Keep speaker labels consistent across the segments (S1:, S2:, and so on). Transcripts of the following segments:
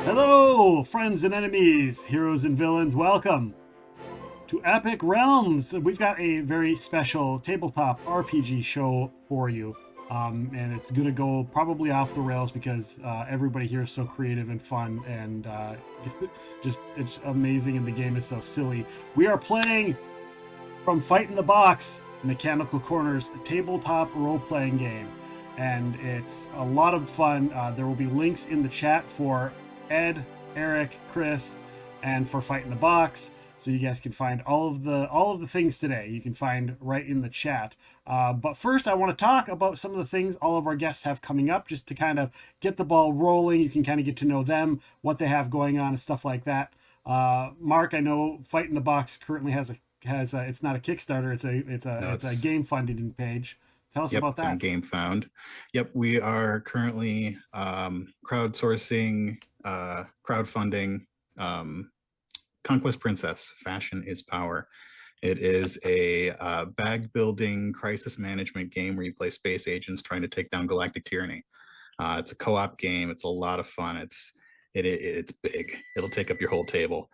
S1: Hello, friends and enemies, heroes and villains. Welcome to Epic Realms. We've got a very special tabletop RPG show for you. And it's going to go probably off the rails because everybody here is so creative and fun and just it's amazing, and the game is so silly. We are playing from Fight in the Box, McChanicle Corners, a tabletop role-playing game. And it's a lot of fun. There will be links in the chat for Ed, Eric, Chris, and for Fight in the Box, so you guys can find all of the things today. You can find right in the chat. But first, I want to talk about some of the things all of our guests have coming up, just to kind of get the ball rolling. You can kind of get to know them, what they have going on, and stuff like that. Mark, I know Fight in the Box currently has it's not a Kickstarter, it's a game funding page. Tell us about that.
S2: It's on Game Found. Yep, we are currently crowdsourcing, crowdfunding Conquest Princess, Fashion is Power. It is a bag building crisis management game where you play space agents trying to take down galactic tyranny. It's a co-op game. It's a lot of fun. It's big. It'll take up your whole table.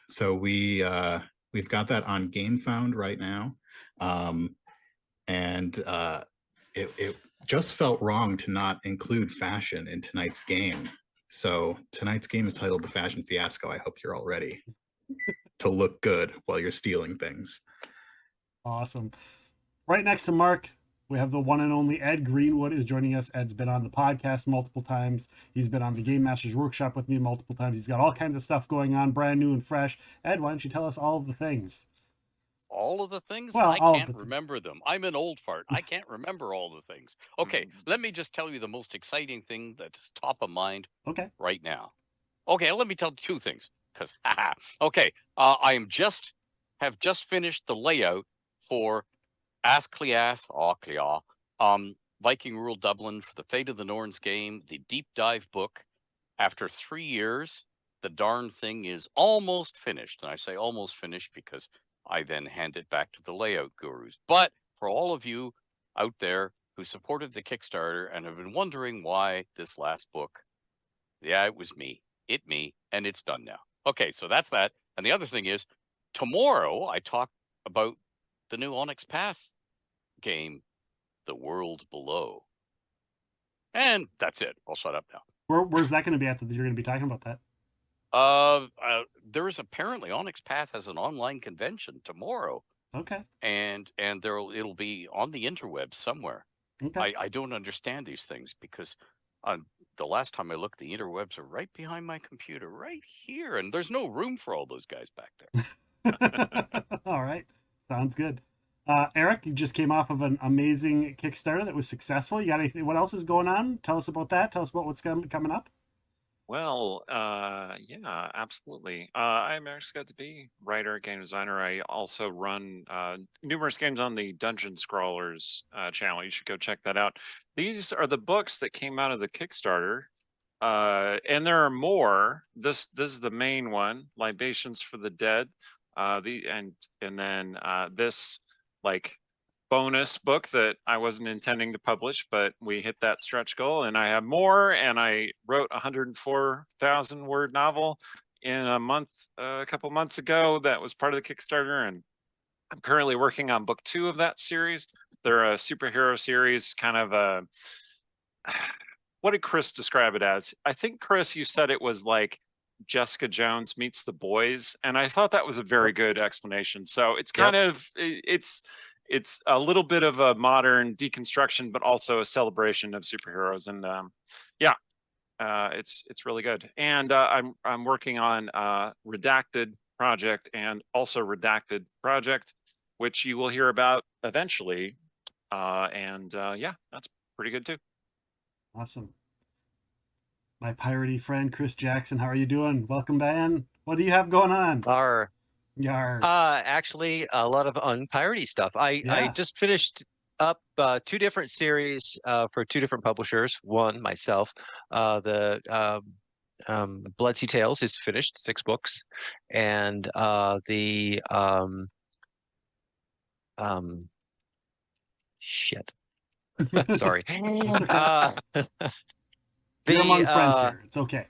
S2: So we've got that on Game Found right now. And it just felt wrong to not include fashion in tonight's game. So tonight's game is titled The Fashion Fiasco. I hope you're all ready to look good while you're stealing things.
S1: Awesome. Right next to Mark, we have the one and only Ed Greenwood is joining us. Ed's been on the podcast multiple times. He's been on the Game Masters Workshop with me multiple times. He's got all kinds of stuff going on, brand new and fresh. Ed, why don't you tell us all of the things?
S3: All of the things?
S1: Well,
S3: I can't remember them. I'm an old fart. I can't remember all the things. Okay, let me just tell you the most exciting thing that's top of mind right now. Okay, let me tell two things. Because, okay, I have just finished the layout for Viking Rule Dublin for the Fate of the Norns game, the deep dive book. After 3 years, the darn thing is almost finished. And I say almost finished because I then hand it back to the layout gurus. But for all of you out there who supported the Kickstarter and have been wondering why this last book, yeah, it was me, and it's done now. Okay, so that's that. And the other thing is, tomorrow I talk about the new Onyx Path game, The World Below. And that's it. I'll shut up now.
S1: Where's that going to be at that you're going to be talking about that?
S3: There is apparently Onyx Path has an online convention tomorrow.
S1: Okay.
S3: And it'll be on the interwebs somewhere.
S1: Okay.
S3: I don't understand these things because the last time I looked, the interwebs are right behind my computer, right here, and there's no room for all those guys back there.
S1: All right, sounds good. Eric, you just came off of an amazing Kickstarter that was successful. You got anything? What else is going on? Tell us about that. Tell us about what's coming up.
S4: Well, yeah, absolutely. I'm Erik Scott de Bie, writer, game designer. I also run numerous games on the Dungeon Scrawlers channel. You should go check that out. These are the books that came out of the Kickstarter, and there are more. This is the main one, Libations for the Dead. And then this like bonus book that I wasn't intending to publish, but we hit that stretch goal, and I have more. And I wrote a 104,000 word novel in a couple months ago that was part of the Kickstarter, and I'm currently working on book 2 of that series. They're a superhero series, kind of a what did Chris describe it as? I think, Chris, you said it was like Jessica Jones meets the boys, and I thought that was a very good explanation. So it's kind of it's a little bit of a modern deconstruction, but also a celebration of superheroes. And it's really good. And I'm working on Redacted Project and also Redacted Project, which you will hear about eventually. That's pretty good too.
S1: Awesome. My piratey friend Chris Jackson, how are you doing? Welcome, Ben. What do you have going on? Yar.
S5: Actually, a lot of unpiratey stuff. I just finished up 2 different series for 2 different publishers. One, myself. The Bloodsea Tales is finished, 6 books, and shit. Sorry.
S1: It's okay. You're among friends here. It's okay.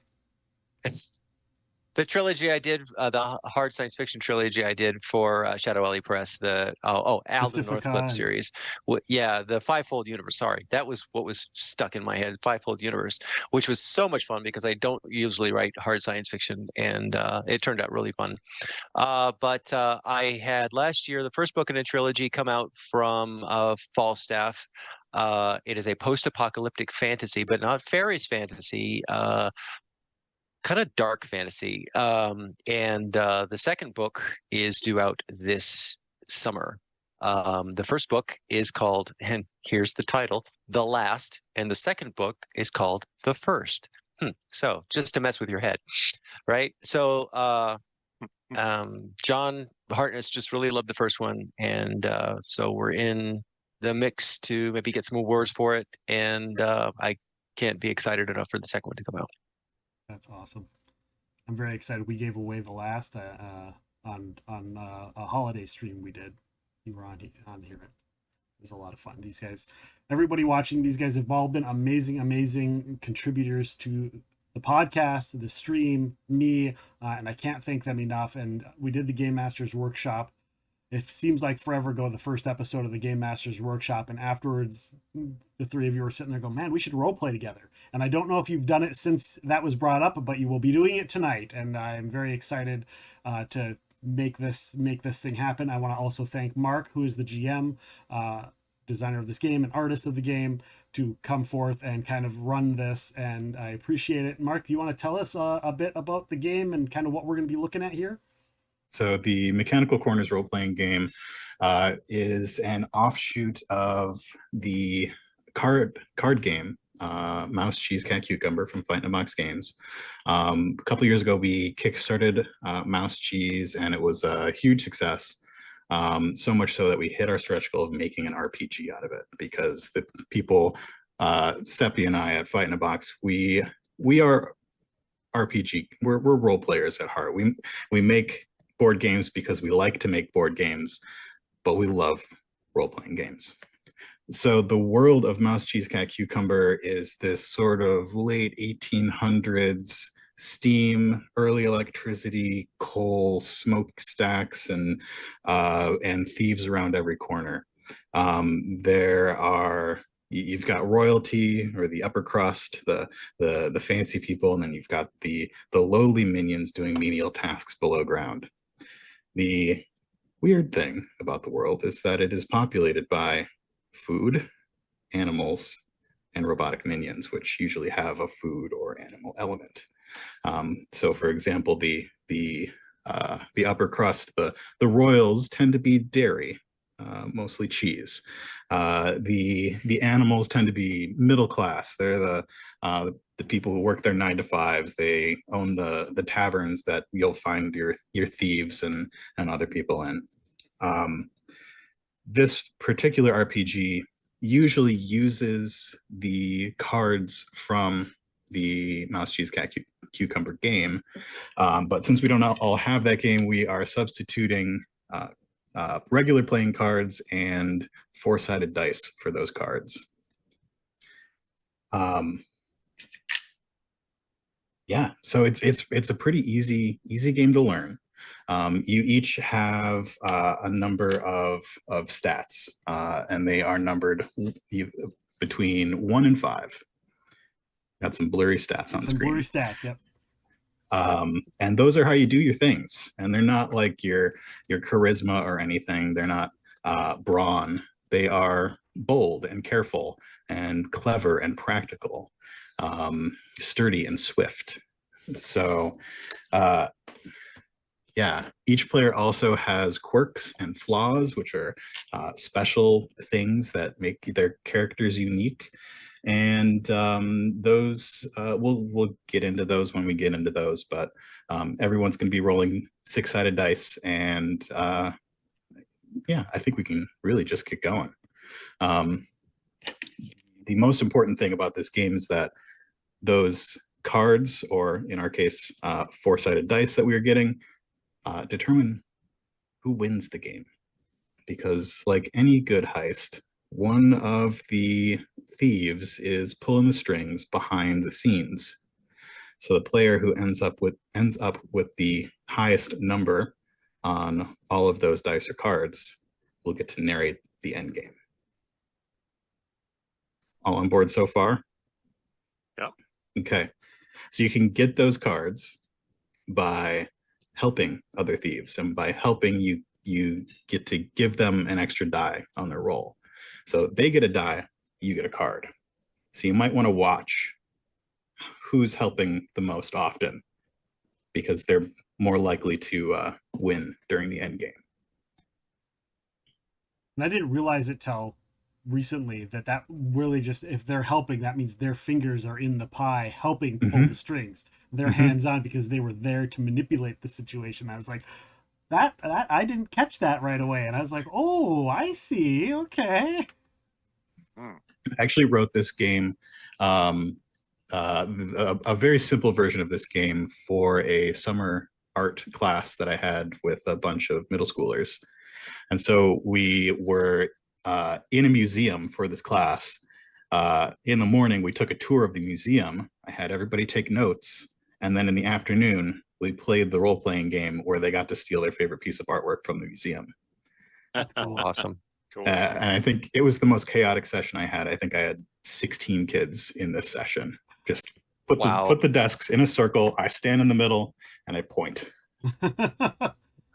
S5: The trilogy I did, the hard science fiction trilogy I did for Shadow Alley Press, the Alden
S1: Pacifica
S5: Northcliffe
S1: and-
S5: series. Yeah, the Fivefold Universe. Sorry, that was what was stuck in my head. Fivefold Universe, which was so much fun because I don't usually write hard science fiction, and it turned out really fun. But I had last year the first book in a trilogy come out from Falstaff. It is a post-apocalyptic fantasy, but not fairies fantasy. Kind of dark fantasy. And the second book is due out this summer. The first book is called, and here's the title, The Last, and the second book is called The First. So just to mess with your head, right? So John Hartness just really loved the first one, and so we're in the mix to maybe get some awards for it, and I can't be excited enough for the second one to come out.
S1: That's awesome. I'm very excited. We gave away The Last on a holiday stream we did. You were on here. It was a lot of fun. These guys, everybody watching, these guys have all been amazing contributors to the podcast, the stream, me, and I can't thank them enough. And we did the Game Masters Workshop. It seems like forever ago, the first episode of the Game Masters Workshop, and afterwards, the three of you were sitting there going, man, we should role play together. And I don't know if you've done it since that was brought up, but you will be doing it tonight. And I'm very excited to make this thing happen. I want to also thank Mark, who is the GM, designer of this game and artist of the game, to come forth and kind of run this. And I appreciate it. Mark, you want to tell us a bit about the game and kind of what we're going to be looking at here?
S2: So the McChanicle Corners role-playing game is an offshoot of the card game Mouse, Cheese, Cat, Cucumber from Fight in a Box Games. A couple years ago, we kickstarted Mouse Cheese, and it was a huge success. So much so that we hit our stretch goal of making an RPG out of it, because the people, Seppi and I at Fight in a Box, we are RPG. We're role players at heart. We make board games because we like to make board games, but we love role-playing games. So the world of Mouse, Cheese, Cat, Cucumber is this sort of late 1800s steam, early electricity, coal, smokestacks, and thieves around every corner. You've got royalty, or the upper crust, the fancy people, and then you've got the lowly minions doing menial tasks below ground. The weird thing about the world is that it is populated by food, animals, and robotic minions, which usually have a food or animal element. So, for example, the upper crust, the royals tend to be dairy, mostly cheese. The animals tend to be middle class. They're the people who work their 9-to-5s. They own the taverns that you'll find your thieves and other people in. This particular RPG usually uses the cards from the Mouse, Cheese, Cat, Cucumber game, but since we don't all have that game, we are substituting regular playing cards and 4-sided dice for those cards. Yeah, so it's a pretty easy game to learn. You each have a number of stats, and they are numbered between 1 and 5. Got some blurry stats on screen.
S1: Some blurry stats, yep.
S2: And those are how you do your things. And they're not like your charisma or anything. They're not brawn. They are bold and careful and clever and practical, sturdy and swift. So yeah, each player also has quirks and flaws, which are special things that make their characters unique. And those we'll get into those when we get into those, but everyone's going to be rolling 6-sided dice, and yeah, I think we can really just get going. The most important thing about this game is that those cards, or in our case 4-sided dice that we are getting, determine who wins the game. Because like any good heist, one of the thieves is pulling the strings behind the scenes. So the player who ends up with the highest number on all of those dice or cards will get to narrate the end game. All on board so far?
S4: Yeah.
S2: Okay. So you can get those cards by helping other thieves, and by helping you get to give them an extra die on their roll. So they get a die, you get a card. So you might want to watch who's helping the most often, because they're more likely to win during the end game.
S1: And I didn't realize it till recently that really just, if they're helping, that means their fingers are in the pie helping pull the strings. They're hands on because they were there to manipulate the situation. I was like, that I didn't catch that right away, and I was like, oh, I see, okay.
S2: I actually wrote this game, a very simple version of this game for a summer art class that I had with a bunch of middle schoolers. And so we were in a museum for this class. In the morning, we took a tour of the museum. I had everybody take notes. And then in the afternoon, we played the role-playing game where they got to steal their favorite piece of artwork from the museum.
S5: Awesome.
S4: Cool.
S2: And I think it was the most chaotic session I had. I think I had 16 kids in this session. Just put the desks in a circle. I stand in the middle and I point.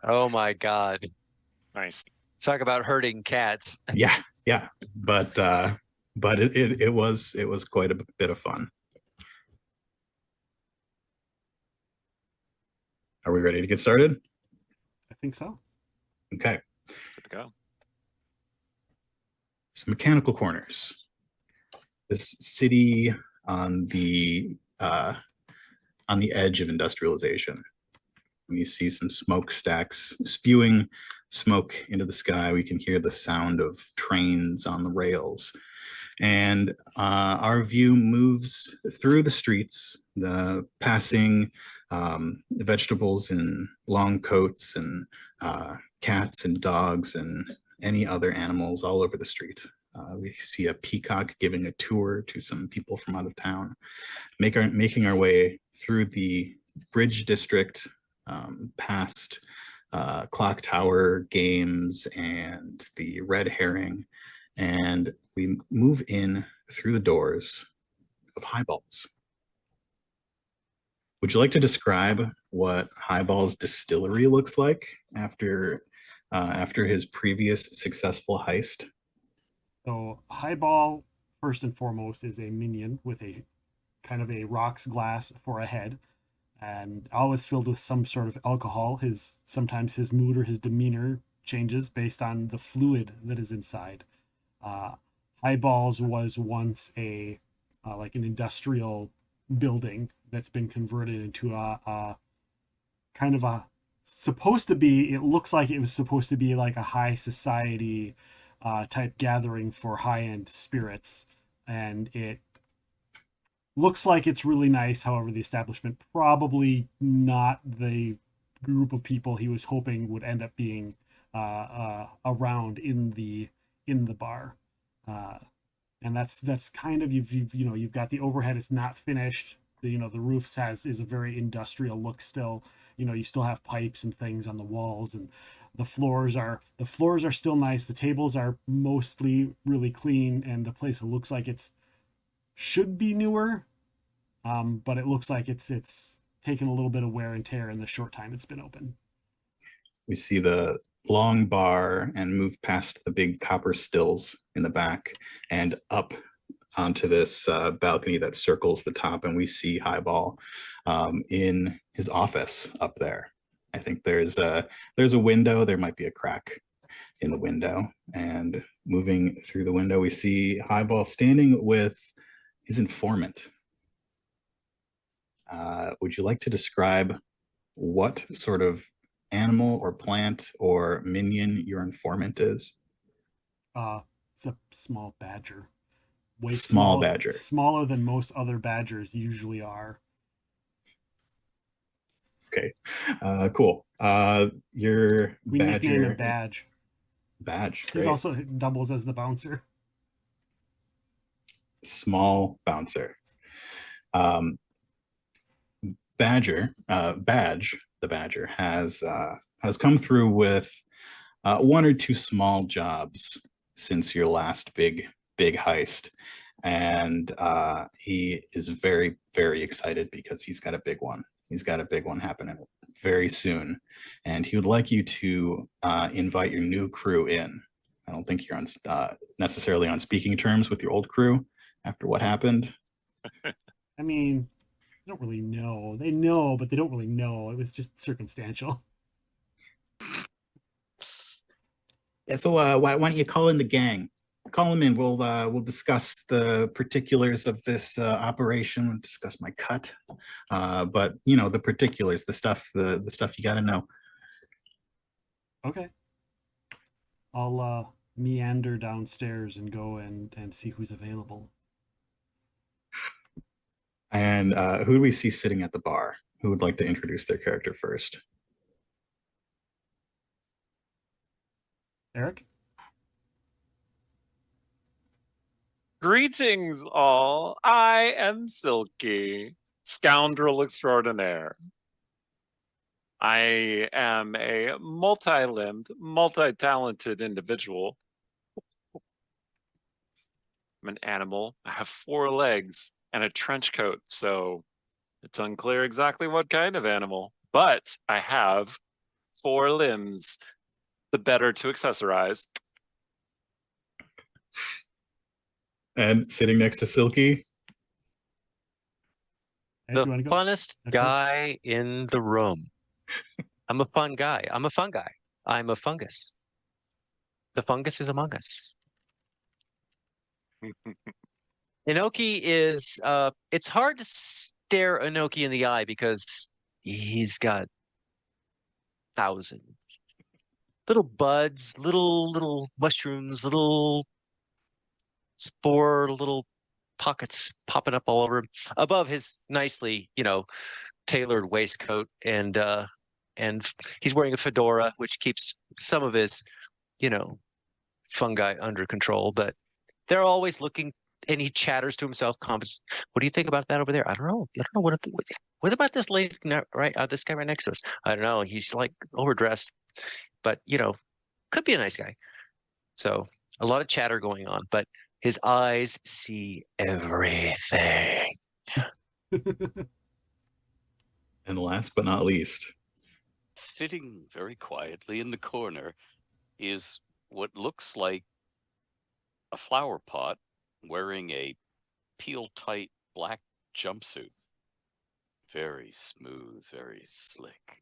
S5: Oh my God.
S4: Nice.
S5: Talk about herding cats.
S2: Yeah. But it was quite a bit of fun. Are we ready to get started?
S1: I think so.
S2: Okay.
S4: Good to go.
S2: It's McChanicle Corners. This city on the edge of industrialization. We see some smokestacks spewing smoke into the sky. We can hear the sound of trains on the rails. And our view moves through the streets, passing vegetables in long coats, and cats and dogs and any other animals all over the street. We see a peacock giving a tour to some people from out of town, making our way through the Bridge District, past Clock Tower Games and the Red Herring, and we move in through the doors of Highball's. Would you like to describe what Highball's distillery looks like after his previous successful heist?
S1: So Highball, first and foremost, is a minion with a kind of a rocks glass for a head, and always filled with some sort of alcohol. Sometimes his mood or his demeanor changes based on the fluid that is inside. Highballs was once a like an industrial building that's been converted into a kind of a it looks like it was supposed to be like a high society type gathering for high-end spirits, and it looks like it's really nice. However, the establishment probably not the group of people he was hoping would end up being around in the bar. And that's kind of, you've got the overhead. It's not finished. The roof is a very industrial look still. You still have pipes and things on the walls, and the floors are still nice. The tables are mostly really clean, and the place looks like it's should be newer, but it looks like it's taken a little bit of wear and tear in the short time it's been open.
S2: We see the long bar and move past the big copper stills in the back and up onto this balcony that circles the top, and we see Highball in his office up there. I think there's a window. There might be a crack in the window, and moving through the window, we see Highball standing with his informant. Would you like to describe what sort of animal or plant or minion your informant is?
S1: It's a small badger.
S2: Small badger.
S1: Smaller than most other badgers usually are.
S2: Okay, cool. Your
S1: we
S2: badger.
S1: Nickname him Badge.
S2: Badge.
S1: He also doubles as the bouncer.
S2: Small bouncer. Badge, the Badger has come through with one or two small jobs since your last big heist, and he is very, very excited because he's got a big one. He's got a big one happening very soon, and he would like you to invite your new crew in. I don't think you're on necessarily on speaking terms with your old crew after what happened.
S1: I mean, they don't really know. They know, but they don't really know. It was just circumstantial.
S2: Yeah, so why don't you call in the gang? Call them in. We'll discuss the particulars of this operation. We'll discuss my cut, but the particulars, the stuff you got to know.
S1: Okay. I'll meander downstairs and go and see who's available.
S2: And who do we see sitting at the bar? Who would like to introduce their character first?
S1: Eric?
S4: Greetings, all. I am Silky, scoundrel extraordinaire. I am a multi-limbed, multi-talented individual. I'm an animal. I have 4 legs and a trench coat, so it's unclear exactly what kind of animal. But I have 4 limbs, the better to accessorize.
S2: And sitting next to Silky,
S1: Ed,
S5: The
S1: you wanna go?
S5: funnest
S1: Nicholas?
S5: guy in the room. I'm a fun guy. I'm a fun guy. I'm a fungus. The fungus is among us. Inoki is, it's hard to stare Inoki in the eye because he's got thousands. Little buds, little mushrooms, little spore, little pockets popping up all over him above his nicely, tailored waistcoat, and he's wearing a fedora, which keeps some of his, fungi under control. But they're always looking, and he chatters to himself. What do you think about that over there? I don't know. What about this lady right? This guy right next to us. I don't know. He's like overdressed, but could be a nice guy. So a lot of chatter going on, but his eyes see everything.
S2: and last but not least,
S3: Sitting very quietly in the corner is what looks like a flower pot wearing a peel-tight black jumpsuit. Very smooth, very slick.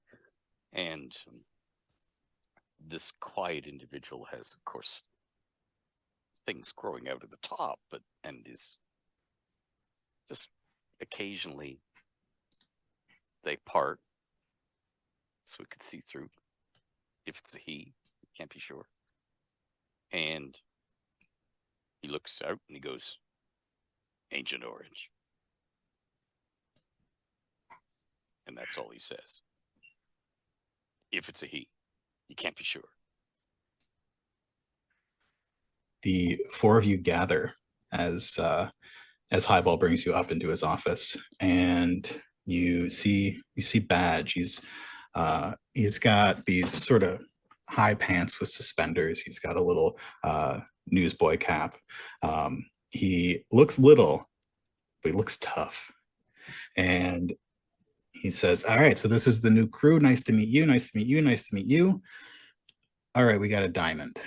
S3: And this quiet individual has, of course, things growing out of the top, and is just occasionally they part so we could see through. If it's a he, can't be sure. And he looks out and he goes, Ancient Orange. And that's all he says. If it's a he, you can't be sure.
S2: the 4 of you gather as Highball brings you up into his office, and you see Badge. He's got these sort of high pants with suspenders. He's got a little newsboy cap. He looks little, but he looks tough. And he says, all right, so this is the new crew. Nice to meet you. Nice to meet you. Nice to meet you. All right, we got a diamond.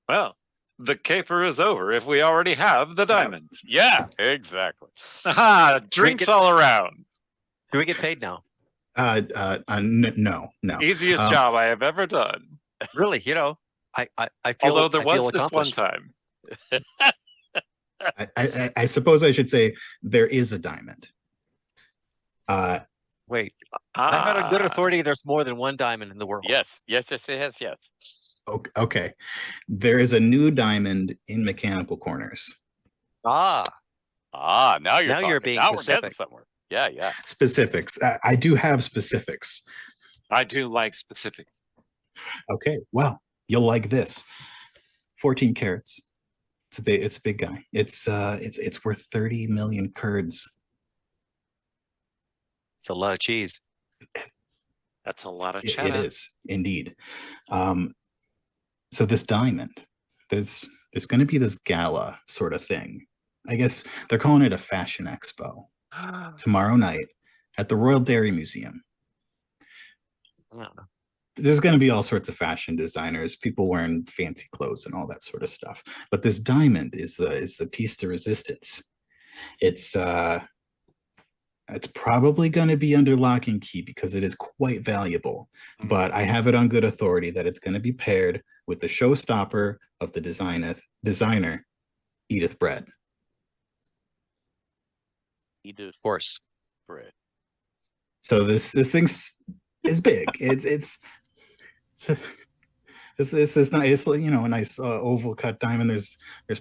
S4: Well, the caper is over if we already have the diamond.
S3: Yeah, exactly.
S4: Aha, drinks all around.
S5: Do we get paid now?
S2: No.
S4: Easiest job I have ever done.
S5: Really, I feel.
S4: Although there was
S5: feel
S4: this one
S5: accomplished.
S4: time.
S2: I suppose I should say there is a diamond.
S5: Wait, I had a good authority. There's more than one diamond in the world.
S3: Yes.
S2: Okay. There is a new diamond in McChanicle Corners.
S3: Now you're
S5: Now you're
S3: talking.
S5: being
S3: Now
S5: specific.
S3: we're getting somewhere. Yeah.
S2: Specifics. I do have specifics.
S4: I do like specifics.
S2: Okay, well, you'll like this. 14 carats. It's a big guy. It's worth 30 million kurds.
S5: It's a lot of cheese.
S4: That's a lot of
S2: It
S4: cheddar.
S2: is indeed. So this diamond, there's going to be this gala sort of thing. I guess they're calling it a fashion expo tomorrow night at the Royal Dairy Museum.
S5: I don't know.
S2: There's going to be all sorts of fashion designers, people wearing fancy clothes and all that sort of stuff. But this diamond is the piece de resistance. It's probably going to be under lock and key because it is quite valuable. But I have it on good authority that it's going to be paired with the showstopper of the designer, Edith Bread.
S3: Edith
S5: Of course.
S3: Bread.
S2: So this thing is big. It's nice, you know, a nice oval cut diamond. There's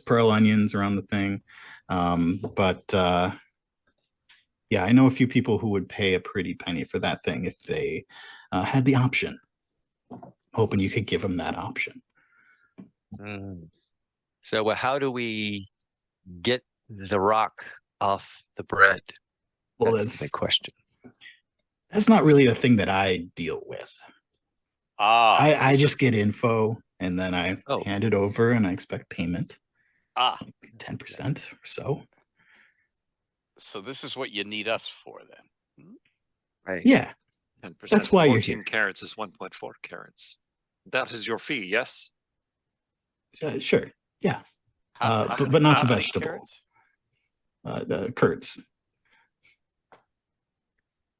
S2: pearl onions around the thing, but yeah, I know a few people who would pay a pretty penny for that thing if they had the option. Hoping you could give them that option.
S5: So how do we get the rock off the bread?
S2: Well,
S5: That's the big question.
S2: That's not really a thing that I deal with. I just get info and then I hand it over and I expect payment. 10% or so.
S3: So this is what you need us for then.
S5: Right.
S2: Yeah.
S4: 10%.
S2: That's why you're
S4: 14
S2: here.
S4: carats is 1.4 carats. That is your fee, yes?
S2: Sure. Yeah.
S3: How
S2: but not the
S3: many
S2: vegetable.
S3: carats?
S2: The curds.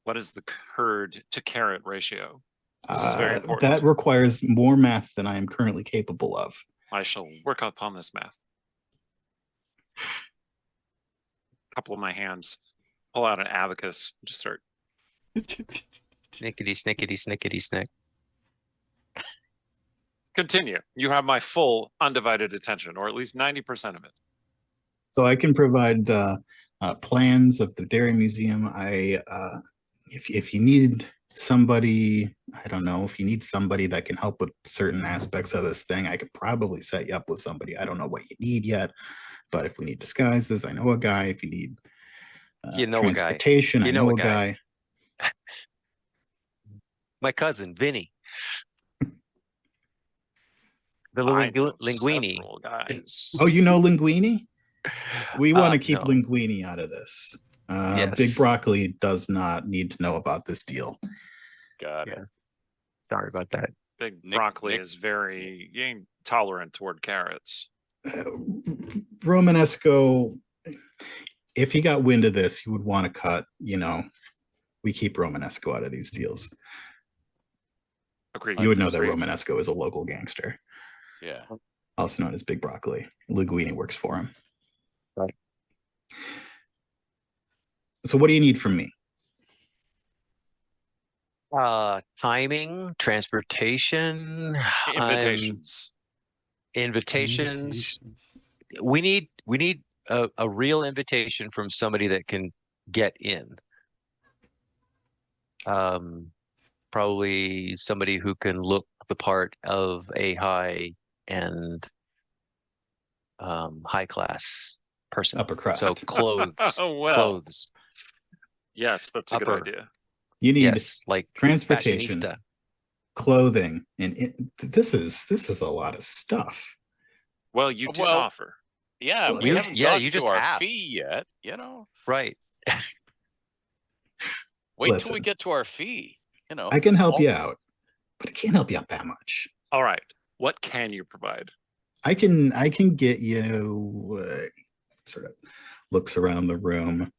S4: What is the curd to carrot ratio? This is very important.
S2: That requires more math than I am currently capable of.
S4: I shall work upon this math. Couple of my hands, pull out an abacus, just start.
S5: Snickety, snickety, snickety, snick.
S4: Continue. You have my full undivided attention, or at least 90% of it.
S2: So I can provide plans of the Dairy Museum. If you need somebody, I don't know, if you need somebody that can help with certain aspects of this thing, I could probably set you up with somebody. I don't know what you need yet, but if we need disguises, I know a guy. If you need transportation, I know a guy.
S5: My cousin, Vinny. The Linguini.
S2: Oh, you know Linguini? We want to keep
S5: no.
S2: Linguini out of this.
S5: Yes.
S2: Big Broccoli does not need to know about this deal.
S3: Got it.
S5: Sorry about that.
S4: Big Broccoli is very tolerant toward carrots.
S2: Romanesco, if he got wind of this, he would want to cut. You know, we keep Romanesco out of these deals.
S4: Agreed.
S2: You would know that Romanesco is a local gangster.
S3: Yeah.
S2: Also known as Big Broccoli. Linguini works for him.
S5: Right.
S2: So what do you need from me?
S5: Timing, transportation, invitations. We need a real invitation from somebody that can get in. Probably somebody who can look the part of a high class person.
S2: Upper crust.
S5: So clothes.
S4: Oh, well.
S5: Clothes.
S4: Yes, that's a good idea.
S2: You need
S5: like
S2: transportation,
S5: fashionista.
S2: clothing, and this is a lot of stuff.
S4: Well, you did offer.
S3: Yeah,
S2: Well,
S3: we haven't gotten
S5: you just
S3: to our
S5: asked.
S3: fee yet, you know.
S5: Right.
S3: Wait till we get to our fee. You know,
S2: I can help you out, but I can't help you out that much.
S4: All right. What can you provide?
S2: I can get you sort of looks around the room.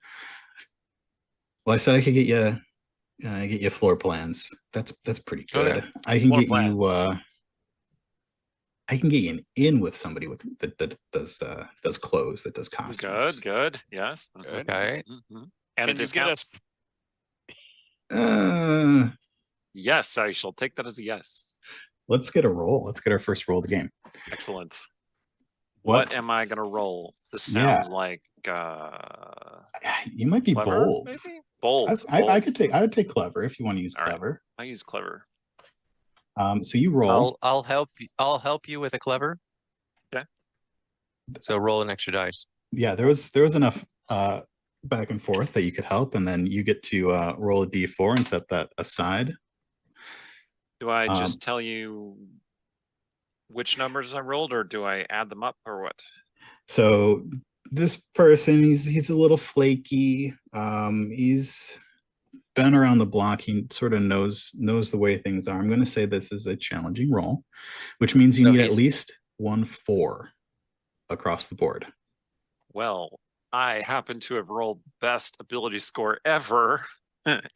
S2: Well, I said I could get you floor plans. That's pretty good.
S4: Okay.
S2: I can
S4: Floor
S2: get
S4: plans.
S2: you I can get you an in with somebody that does clothes, that does costumes.
S4: Good. Yes.
S3: Good.
S5: Okay.
S4: Mm-hmm. And
S3: can
S4: a
S3: you
S4: discount?
S3: get us?
S4: Yes, I shall take that as a yes.
S2: Let's get a roll. Let's get our first roll of the game.
S4: Excellent. What am I gonna roll? This sounds like
S2: you might be
S4: clever,
S2: bold.
S4: maybe? Bold.
S2: I would take clever if you want to use clever.
S4: I use clever.
S2: So you roll.
S5: I'll help you with a clever.
S4: Okay.
S5: So roll an extra dice.
S2: Yeah, there was enough back and forth that you could help, and then you get to roll a d4 and set that aside.
S4: Do I just tell you which numbers I rolled, or do I add them up, or what?
S2: So this person, he's a little flaky. He's been around the block. He sort of knows the way things are. I'm going to say this is a challenging roll, which means you need at least 1 4 across the board.
S4: Well, I happen to have rolled best ability score ever,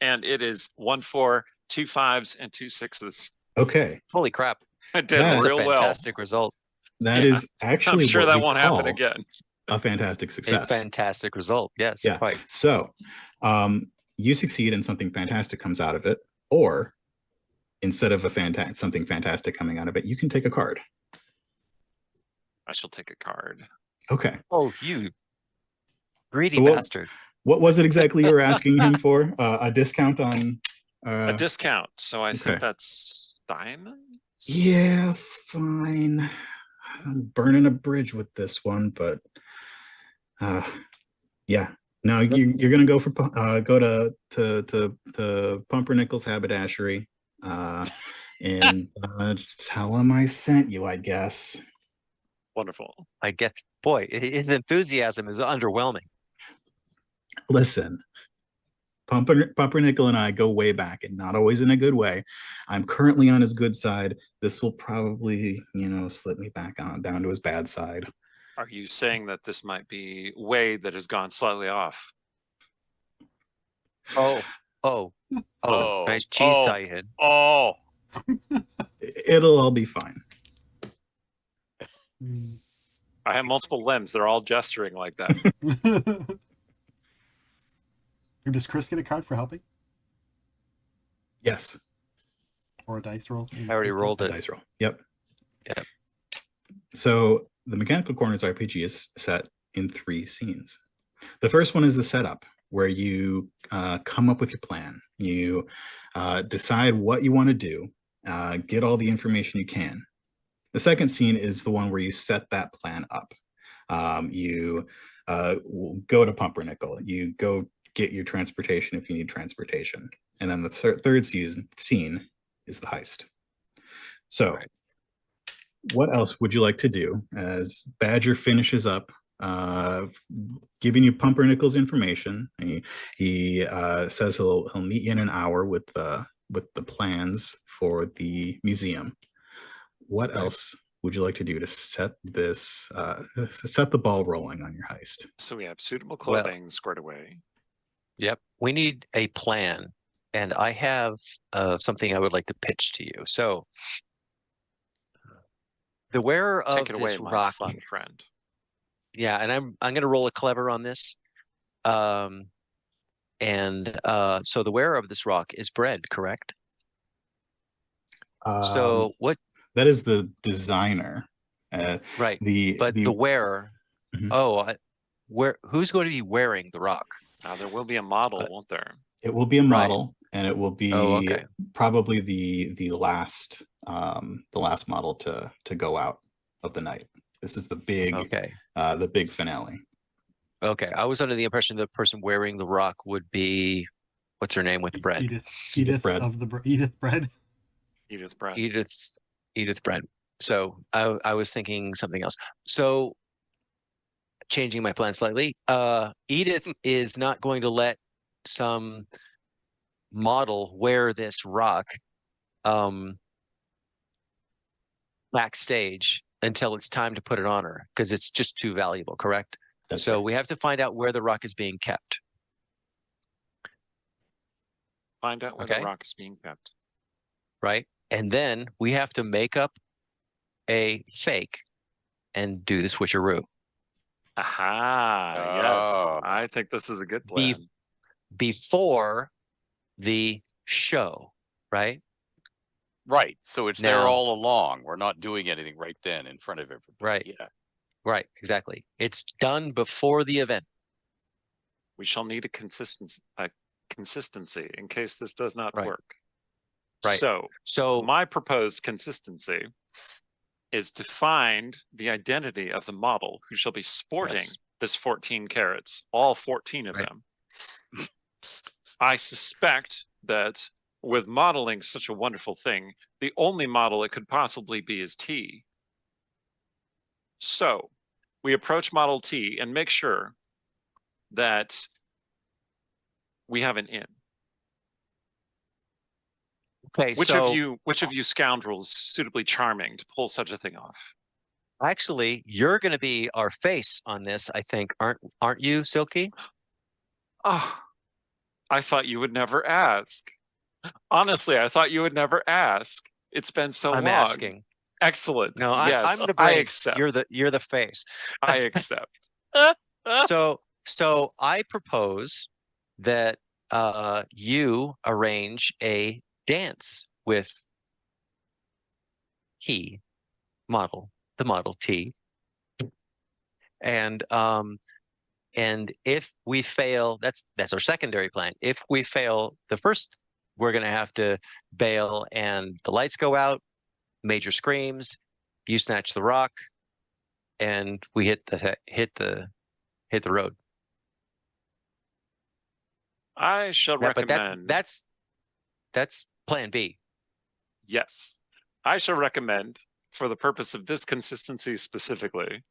S4: and it is 1 4, 2 5s, and 2 6s.
S2: Okay.
S5: Holy crap!
S4: I did real well.
S5: Fantastic result.
S2: That is actually
S4: I'm sure
S2: what
S4: that
S2: we
S4: won't happen
S2: call
S4: again.
S2: a fantastic success.
S5: A fantastic result. Yes.
S2: Yeah.
S5: Quite.
S2: So you succeed and something fantastic comes out of it, or instead of something fantastic coming out of it, you can take a card.
S4: I shall take a card.
S2: Okay.
S5: Oh, you greedy bastard.
S2: What was it exactly you were asking him for? A discount on...
S4: a discount. So I think that's diamonds?
S2: Yeah, fine. I'm burning a bridge with this one, but yeah. No, you're gonna go for go to Pumpernickel's haberdashery and tell him I sent you, I guess.
S4: Wonderful.
S5: I get, boy, his enthusiasm is underwhelming.
S2: Listen, Pumpernickel and I go way back, and not always in a good way. I'm currently on his good side. This will probably, slip me back down to his bad side.
S4: Are you saying that this might be Wade that has gone slightly off?
S5: Oh, nice cheese tie you had.
S3: Oh,
S2: it'll all be fine.
S4: I have multiple limbs. They're all gesturing like that.
S1: Does Chris get a card for helping?
S2: Yes.
S1: Or a dice roll?
S5: I already rolled it.
S2: Dice roll. Yep.
S5: Yep.
S2: So the McChanicle Corners RPG is set in 3 scenes. The first one is the setup, where you come up with your plan. You decide what you want to do, get all the information you can. The second scene is the one where you set that plan up. You go to Pumpernickel. You go get your transportation if you need transportation. And then the third scene is the heist. So what else would you like to do as Badger finishes up giving you Pumpernickel's information? He says he'll meet you in an hour with the plans for the museum. What else would you like to do to set this set the ball rolling on your heist?
S4: So we have suitable clothing squared away.
S5: Yep. We need a plan, and I have something I would like to pitch to you. So the wearer of
S4: Take it away,
S5: this
S4: my
S5: rock,
S4: fun friend.
S5: yeah, and I'm going to roll a clever on this. So the wearer of this rock is bread, correct? So what?
S2: That is the designer.
S5: Right. The wearer. Mm-hmm. Who's going to be wearing the rock?
S4: There will be a model, won't there?
S2: It will be a model, and it will be probably the last model to go out of the night. This is the big finale.
S5: Okay, I was under the impression the person wearing the rock would be, what's her name with the bread?
S1: Edith
S2: Bread.
S1: Edith Bread.
S4: Edith Bread.
S5: Edith Bread. So I was thinking something else. So changing my plan slightly, Edith is not going to let some model wear this rock backstage until it's time to put it on her, because it's just too valuable, correct? So we have to find out where the rock is being kept.
S4: Find out where the rock is being kept.
S5: Right. And then we have to make up a fake and do the switcheroo.
S4: Aha. Yes. I think this is a good plan.
S5: Before the show, right?
S3: Right. So it's there all along. We're not doing anything right then in front of everybody.
S5: Right.
S3: Yeah.
S5: Right. Exactly. It's done before the event.
S4: We shall need a consistency in case this does not work.
S5: Right.
S4: So my proposed consistency is to find the identity of the model who shall be sporting this 14 carats, all 14 of them. I suspect that with modeling such a wonderful thing, the only model it could possibly be is T. So we approach model T and make sure that we have an in.
S5: Okay,
S4: Which
S5: so
S4: of you scoundrels suitably charming to pull such a thing off?
S5: actually, you're going to be our face on this, I think, aren't you, Silky?
S4: Oh, I thought you would never ask. Honestly, I thought you would never ask. It's been so long.
S5: I'm asking.
S4: Excellent.
S5: No,
S4: yes,
S5: I'm the
S4: I
S5: brains.
S4: accept.
S5: You're the face.
S4: I accept.
S5: So I propose that you arrange a dance with the model T, and if we fail, that's our secondary plan. If we fail the first, we're gonna have to bail, and the lights go out. Major screams. You snatch the rock, and we hit the road.
S4: I shall recommend.
S5: But that's plan B.
S4: Yes, I shall recommend, for the purpose of this consistency specifically,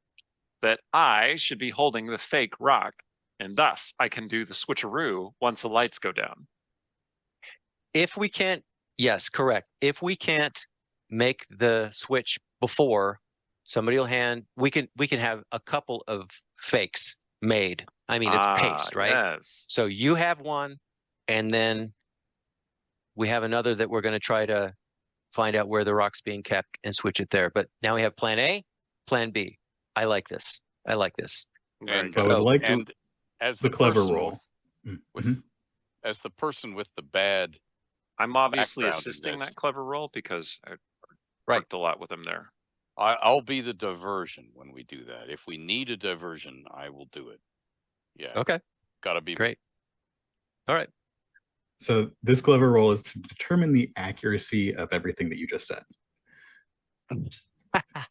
S4: that I should be holding the fake rock, and thus I can do the switcheroo once the lights go down.
S5: If we can't, yes, correct. If we can't make the switch before, somebody will we can have a couple of fakes made. I mean, it's paste, right?
S4: Yes.
S5: So you have one, and then we have another that we're going to try to find out where the rock's being kept and switch it there. But now we have plan A, plan B. I like this.
S3: And,
S2: I would like
S3: and as
S2: the clever
S3: person
S2: roll.
S3: as the person with the bad,
S4: I'm obviously
S3: background in
S4: assisting
S3: this.
S4: that clever roll because I
S5: Right.
S4: worked a lot with him there.
S3: I'll be the diversion when we do that. If we need a diversion, I will do it. Yeah.
S5: Okay,
S3: Gotta be
S5: great. All right.
S2: So this clever roll is to determine the accuracy of everything that you just said.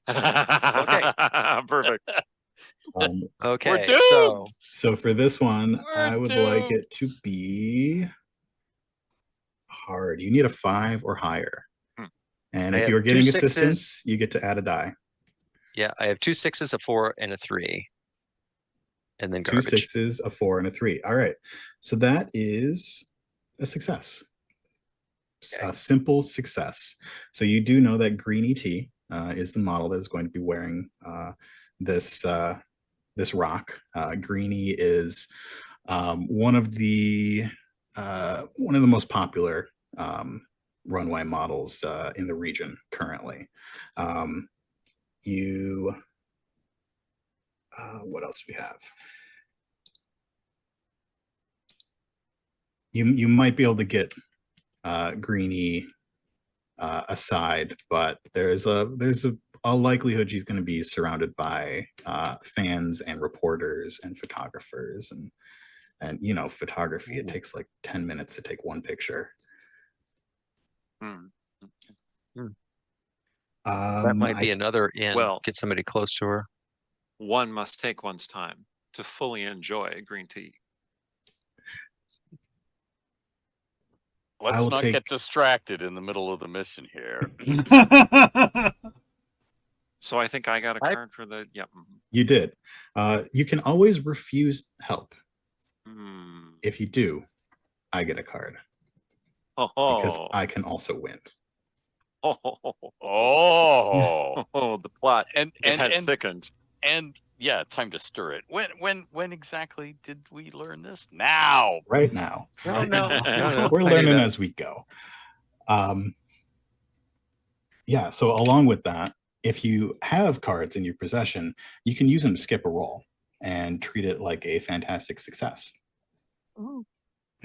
S4: Okay. Perfect.
S5: Okay.
S3: We're doomed!
S2: So for this one,
S3: We're
S2: I would like
S3: doomed.
S2: it to be hard. You need a 5 or higher. And
S5: I
S2: if
S5: have
S2: you're getting
S5: 2 sixes.
S2: assistance, you get to add a die.
S5: Yeah, I have 2 6s, a 4, and a 3. And then
S2: 2
S5: garbage.
S2: 6s, a 4, and a 3. All right. So that is a success.
S5: Okay.
S2: A simple success. So you do know that Greenie T is the model that is going to be wearing this rock. Greenie is one of the most popular runway models in the region currently. What else do we have? You might be able to get Greenie aside, but there's a likelihood she's going to be surrounded by fans and reporters and photographers, and you know, photography, it takes like 10 minutes to take one picture.
S5: That might be another in.
S4: Well-
S5: Get somebody close to her.
S4: One must take one's time to fully enjoy green tea.
S3: Let's not get distracted in the middle of the mission here.
S4: So I think I got a card for the. Yep.
S2: You did. You can always refuse help. If you do, I get a card because I can also win.
S3: Oh,
S4: the plot
S3: and
S4: has thickened.
S3: And yeah, time to stir it. When exactly did we learn this? Now.
S2: Right now.
S5: No.
S2: We're learning as we go. Yeah, so along with that, if you have cards in your possession, you can use them to skip a roll and treat it like a fantastic success.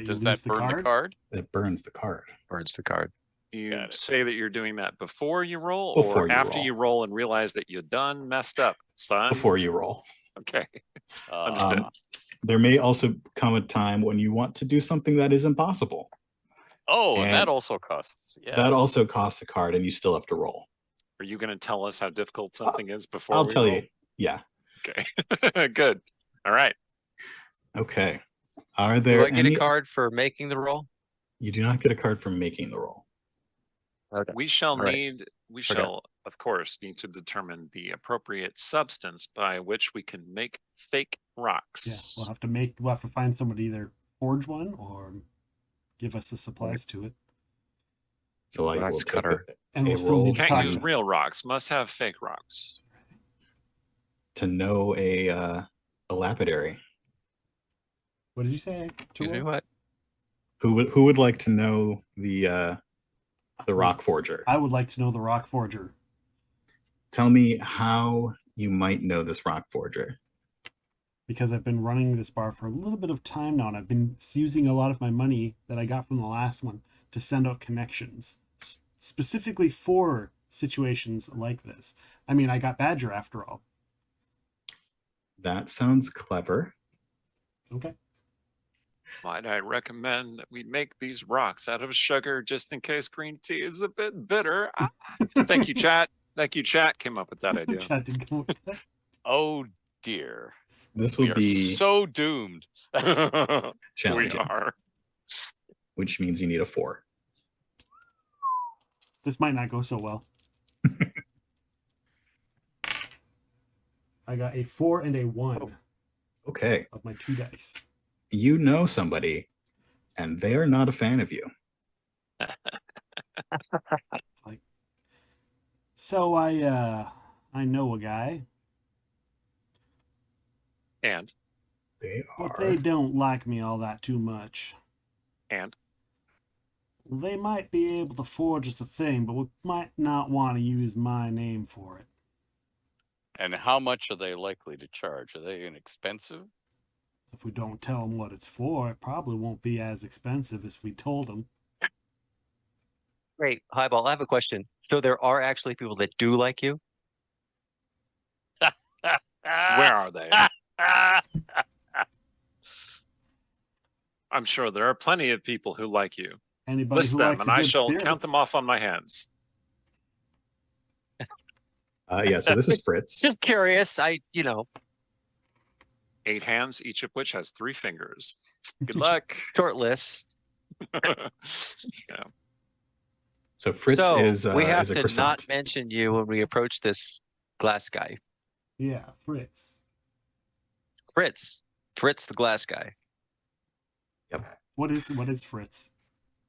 S3: Does that burn the card?
S2: It burns the card.
S5: Burns the card.
S4: You say that you're doing that before you roll,
S2: Before
S4: or
S2: you
S4: after
S2: roll.
S4: you roll and realize that you done messed up, son?
S2: Before you roll.
S4: Okay. Understood.
S2: There may also come a time when you want to do something that is impossible.
S3: Oh, and
S2: And
S3: that also costs. Yeah.
S2: That also costs a card, and you still have to roll.
S4: Are you going to tell us how difficult something is before
S2: I'll
S4: we
S2: tell
S4: roll?
S2: you. Yeah.
S4: Okay. Good. All right.
S2: Okay. Are
S5: Do
S2: there
S5: I get
S2: any?
S5: a card for making the roll?
S2: You do not get a card for making the roll.
S5: Okay.
S4: We shall
S5: All right.
S4: need, we
S5: Forgot.
S4: shall, of course, need to determine the appropriate substance by which we can make fake rocks.
S1: Yeah, we'll have to find somebody to either forge one or give us the supplies to it.
S2: So I will
S5: Glass
S2: take
S5: cutter.
S1: And
S2: a
S1: we'll still
S2: roll
S1: need to
S4: Can't
S1: talk
S4: use
S1: to
S4: real rocks. Must have fake rocks.
S2: to know a lapidary.
S1: What did you say?
S5: You know what?
S2: Who would like to know the rock forger?
S1: I would like to know the rock forger.
S2: Tell me how you might know this rock forger.
S1: Because I've been running this bar for a little bit of time now, and I've been using a lot of my money that I got from the last one to send out connections, specifically for situations like this. I mean, I got Badger after all.
S2: That sounds clever.
S1: Okay.
S4: Might I recommend that we make these rocks out of sugar just in case green tea is a bit bitter? Thank you, chat. Thank you, chat. Came up with that idea.
S1: Chat did come up with that.
S3: Oh dear.
S2: This
S3: We
S2: will
S3: are
S2: be
S3: so doomed.
S4: We
S2: challenging,
S4: are.
S2: which means you need a 4.
S1: This might not go so well. I got a 4 and a 1
S2: Okay.
S1: of my 2 dice.
S2: You know somebody, and they are not a fan of you.
S1: So I know a guy,
S4: And
S2: They
S1: but
S2: are.
S1: they don't like me all that too much. They might be able to forge us a thing, but we might not want to use my name for it.
S3: And how much are they likely to charge? Are they inexpensive?
S1: If we don't tell them what it's for, it probably won't be as expensive as we told them.
S5: Great. Highball, I have a question. So there are actually people that do like you?
S4: where are they? I'm sure there are plenty of people who like you.
S1: Anybody
S4: List
S1: who
S4: them,
S1: likes
S4: and
S1: a
S4: I
S1: good
S4: shall
S1: spirits.
S4: count them off on my hands.
S2: Yeah, so this is Fritz.
S5: Just curious.
S4: 8 hands, each of which has 3 fingers. Good luck.
S5: Short list.
S4: Yeah.
S2: So Fritz
S5: So
S2: is
S5: we have
S2: is a
S5: to
S2: croissant.
S5: not mention you when we approach this glass guy.
S1: Yeah, Fritz.
S5: Fritz the glass guy.
S1: What is Fritz?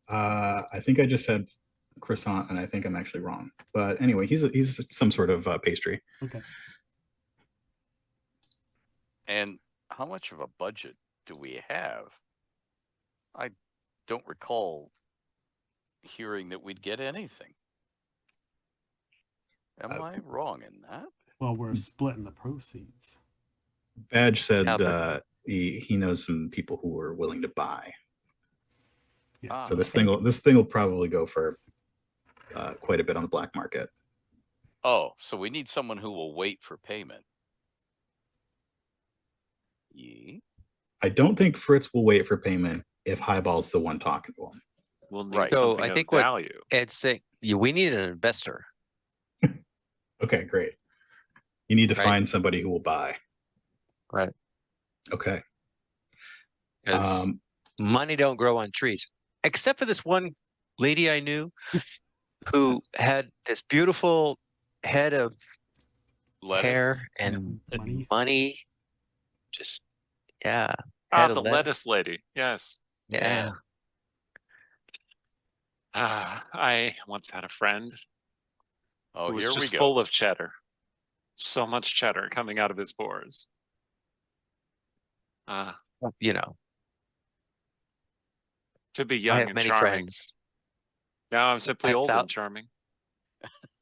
S2: I think I just said croissant, and I think I'm actually wrong. But anyway, he's some sort of pastry.
S1: Okay.
S3: And how much of a budget do we have? I don't recall hearing that we'd get anything. Am I wrong in that?
S1: Well, we're splitting the proceeds.
S2: Badge said
S5: Yeah, but-
S2: he knows some people who are willing to buy.
S1: Yeah.
S2: So this thing will probably go for quite a bit on the black market.
S3: Oh, so we need someone who will wait for payment. Yee.
S2: I don't think Fritz will wait for payment if Highball's the one talking to him.
S4: We'll need
S3: Right.
S5: So
S4: something
S5: I
S4: of
S5: think what
S4: value.
S5: Ed's saying, we need an investor.
S2: Okay, great. You need to
S5: Right.
S2: find somebody who will buy.
S5: Right.
S2: Okay.
S5: Because money don't grow on trees. Except for this one lady I knew who had this beautiful head of
S3: Lettuce.
S5: hair and money. Just, yeah.
S4: Ah,
S5: Head
S4: the
S5: of
S4: lettuce lady. Yes.
S5: Yeah.
S4: I once had a friend
S3: Oh,
S4: who was
S3: here we
S4: just
S3: go.
S4: full of cheddar. So much cheddar coming out of his pores.
S5: You know,
S4: To be
S5: I
S4: young
S5: have
S4: and
S5: many
S4: charming.
S5: friends.
S4: Now I'm simply
S5: have
S4: old
S5: thou-
S4: and charming.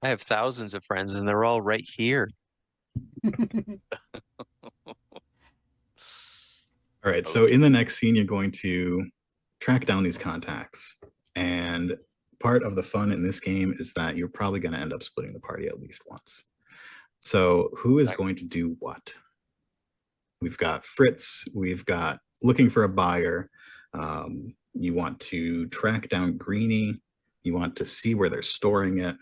S5: I have thousands of friends and they're all right here.
S2: All right. So in the next scene, you're going to track down these contacts. And part of the fun in this game is that you're probably going to end up splitting the party at least once. So who is going to do what? We've got Fritz. We've got looking for a buyer. You want to track down Greenie. You want to see where they're storing it.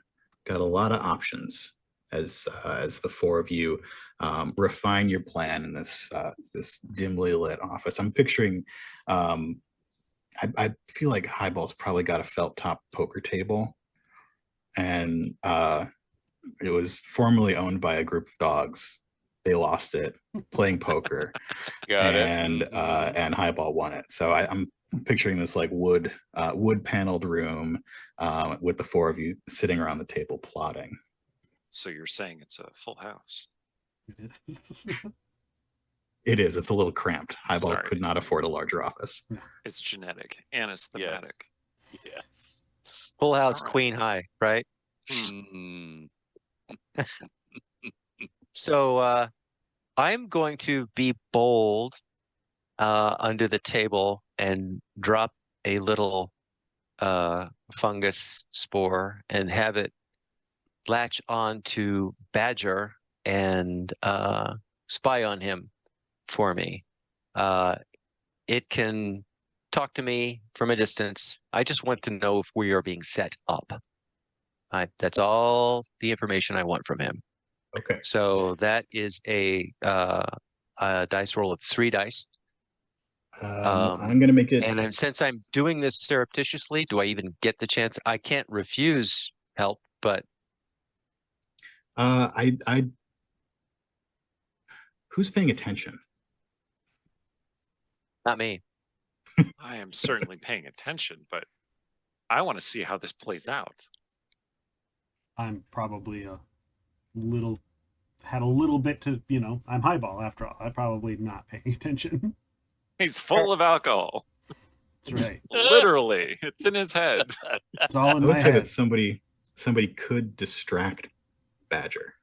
S2: Got a lot of options. as the four of you refine your plan in this this dimly lit office. I'm picturing. I feel like Highball's probably got a felt top poker table, and it was formerly owned by a group of dogs. They lost it playing poker,
S3: Got it.
S2: and Highball won it. So I'm picturing this like wood paneled room with the four of you sitting around the table plotting.
S4: So you're saying it's a full house?
S2: It is. It's a little cramped. Highball
S4: Sorry.
S2: could not afford a larger office.
S4: It's genetic and it's thematic.
S3: Yes.
S5: Full house,
S4: All right.
S5: queen high, right?
S3: Mm.
S5: So I'm going to be bold under the table and drop a little fungus spore and have it latch on to Badger and spy on him for me. It can talk to me from a distance. I just want to know if we are being set up. That's all the information I want from him.
S2: Okay.
S5: So that is a dice roll of 3 dice.
S2: I'm going to make it.
S5: And then since I'm doing this surreptitiously, do I even get the chance? I can't refuse help, but
S2: I who's paying attention?
S5: not me.
S4: I am certainly paying attention, but I want to see how this plays out.
S1: I'm probably had a little bit to, I'm Highball after all. I'm probably not paying attention.
S4: He's full of alcohol.
S1: That's right.
S4: Literally, it's in his head.
S1: It's all in
S2: I
S1: my
S2: would say
S1: head.
S2: that somebody could distract Badger.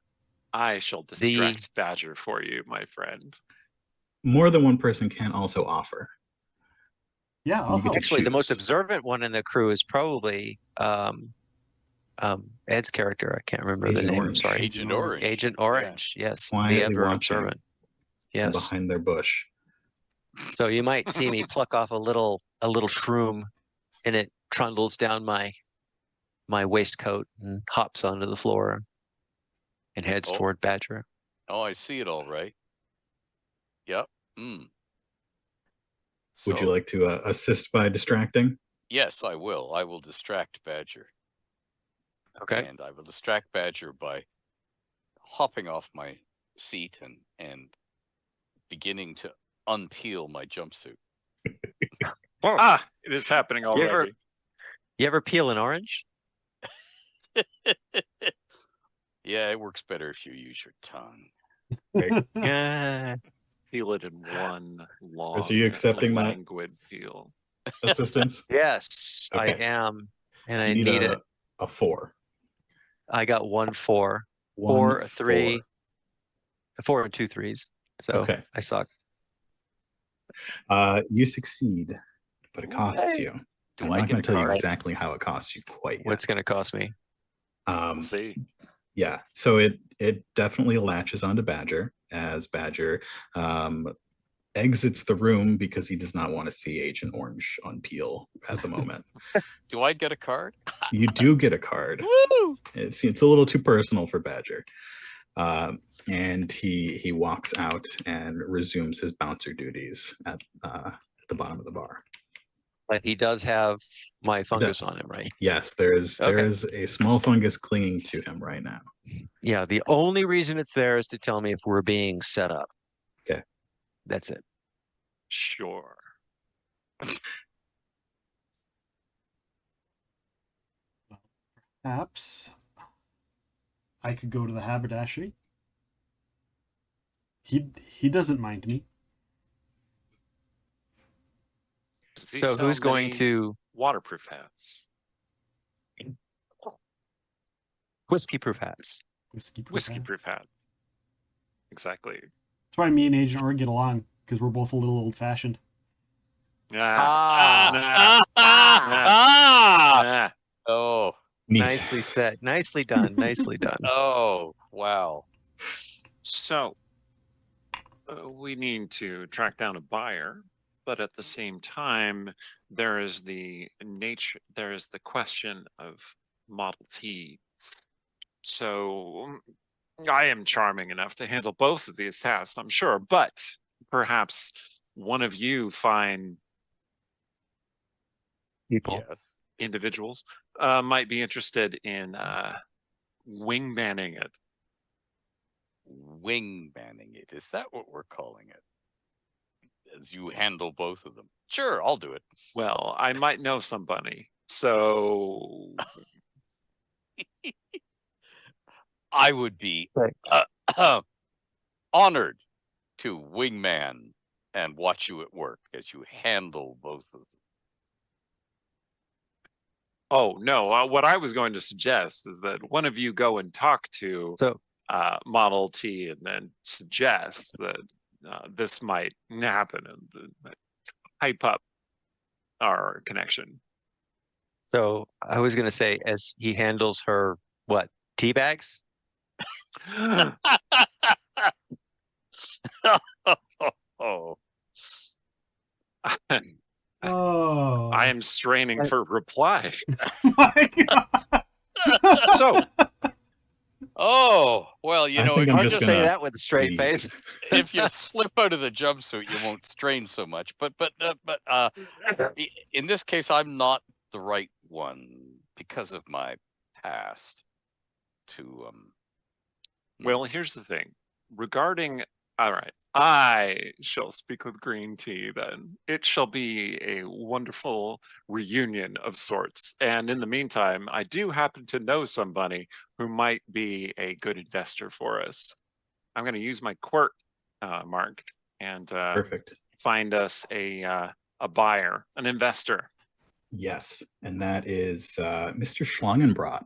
S4: I shall distract Badger for you, my friend.
S2: More than one person can also offer.
S1: Yeah, I'll
S2: You get
S1: help.
S2: to
S5: Actually, the most
S2: choose.
S5: observant one in the crew is probably Ed's character. I can't remember the
S2: Agent
S5: name.
S2: Orange.
S5: Sorry.
S3: Agent Orange.
S5: Agent Orange. Yes. The
S2: Quietly
S5: ever
S2: watching
S5: observant.
S2: from
S5: Yes.
S2: behind their bush.
S5: So you might see me pluck off a little shroom, and it trundles down my waistcoat and hops onto the floor and heads
S3: Oh.
S5: toward Badger.
S3: Oh, I see it all right. Yep.
S2: Would you
S3: So,
S2: like to assist by distracting?
S3: Yes, I will. I will distract Badger.
S5: Okay.
S3: And I will distract Badger by hopping off my seat and beginning to unpeel my jumpsuit.
S4: Ah, it is happening
S5: You ever-
S4: already.
S5: You ever peel an orange?
S3: Yeah, it works better if you use your tongue.
S5: Yeah.
S4: Peel it in one long.
S2: So you accepting that?
S4: languid peel?
S2: Assistance?
S5: Yes, I
S2: Okay.
S5: am, and I
S2: You
S5: need it.
S2: a 4.
S5: I got 1 4,
S2: 1,
S5: 4, a 3,
S2: 4.
S5: 4 and 2 3s. So
S2: Okay.
S5: I suck.
S2: You succeed, but it costs
S5: Hey.
S2: you.
S3: Do
S2: I'm
S3: I
S2: not
S3: get
S2: going
S3: a
S2: to tell you
S3: card?
S2: exactly how it costs you quite yet.
S5: What's going to cost me?
S4: We'll see.
S2: Yeah, so it definitely latches onto Badger as Badger exits the room because he does not want to see Agent Orange on Peel at the moment.
S3: Do I get a card?
S2: You do get a card.
S3: Woo!
S2: It's a little too personal for Badger. And he walks out and resumes his bouncer duties at the bottom of the bar.
S5: But he does have my fungus
S2: does.
S5: on him, right?
S2: Yes, there is a small fungus clinging to him right now.
S5: Yeah, the only reason it's there is to tell me if we're being set up.
S2: Okay.
S5: That's it.
S4: Sure.
S1: Perhaps I could go to the haberdashery. He doesn't mind me.
S4: Does he
S5: So
S4: sell
S5: who's going
S4: many
S5: to
S4: waterproof hats?
S5: whiskey proof hats?
S4: Whiskey proof hats. Exactly.
S1: That's why me and Agent Org get along, because we're both a little old-fashioned.
S4: Ah, nah.
S3: Oh,
S2: Neat.
S5: Nicely said. Nicely done. Nicely done.
S3: oh, wow.
S4: So we need to track down a buyer, but at the same time, there is the question of Model T. So I am charming enough to handle both of these tasks, I'm sure, but perhaps one of you fine
S5: People.
S3: Yes.
S4: individuals might be interested in wingmanning it.
S3: Wingmanning it. Is that what we're calling it? As you handle both of them. Sure, I'll do it.
S4: Well, I might know somebody, so
S3: I would be
S5: Right.
S3: honored to wingman and watch you at work as you handle both of them.
S4: oh no, what I was going to suggest is that one of you go and talk to
S5: So
S4: Model T and then suggest that this might happen and hype up our connection.
S5: So I was gonna say, as he handles her, what, tea bags?
S3: Oh.
S1: Oh.
S4: I am straining for reply.
S1: My God.
S4: So,
S3: Oh, well, you
S2: I
S3: know,
S2: think
S3: if
S2: I'm
S3: you
S2: just
S5: Just
S2: gonna
S5: say that with a straight
S2: leave.
S5: face.
S3: if you slip out of the jumpsuit, you won't strain so much. But in this case, I'm not the right one because of my past. To
S4: well, here's the thing. Regarding, all right, I shall speak with Green Tea then. It shall be a wonderful reunion of sorts. And in the meantime, I do happen to know somebody who might be a good investor for us. I'm going to use my quirk, Mark, and
S2: Perfect.
S4: find us a buyer, an investor.
S2: Yes, and that is Mr. Schlangenbrat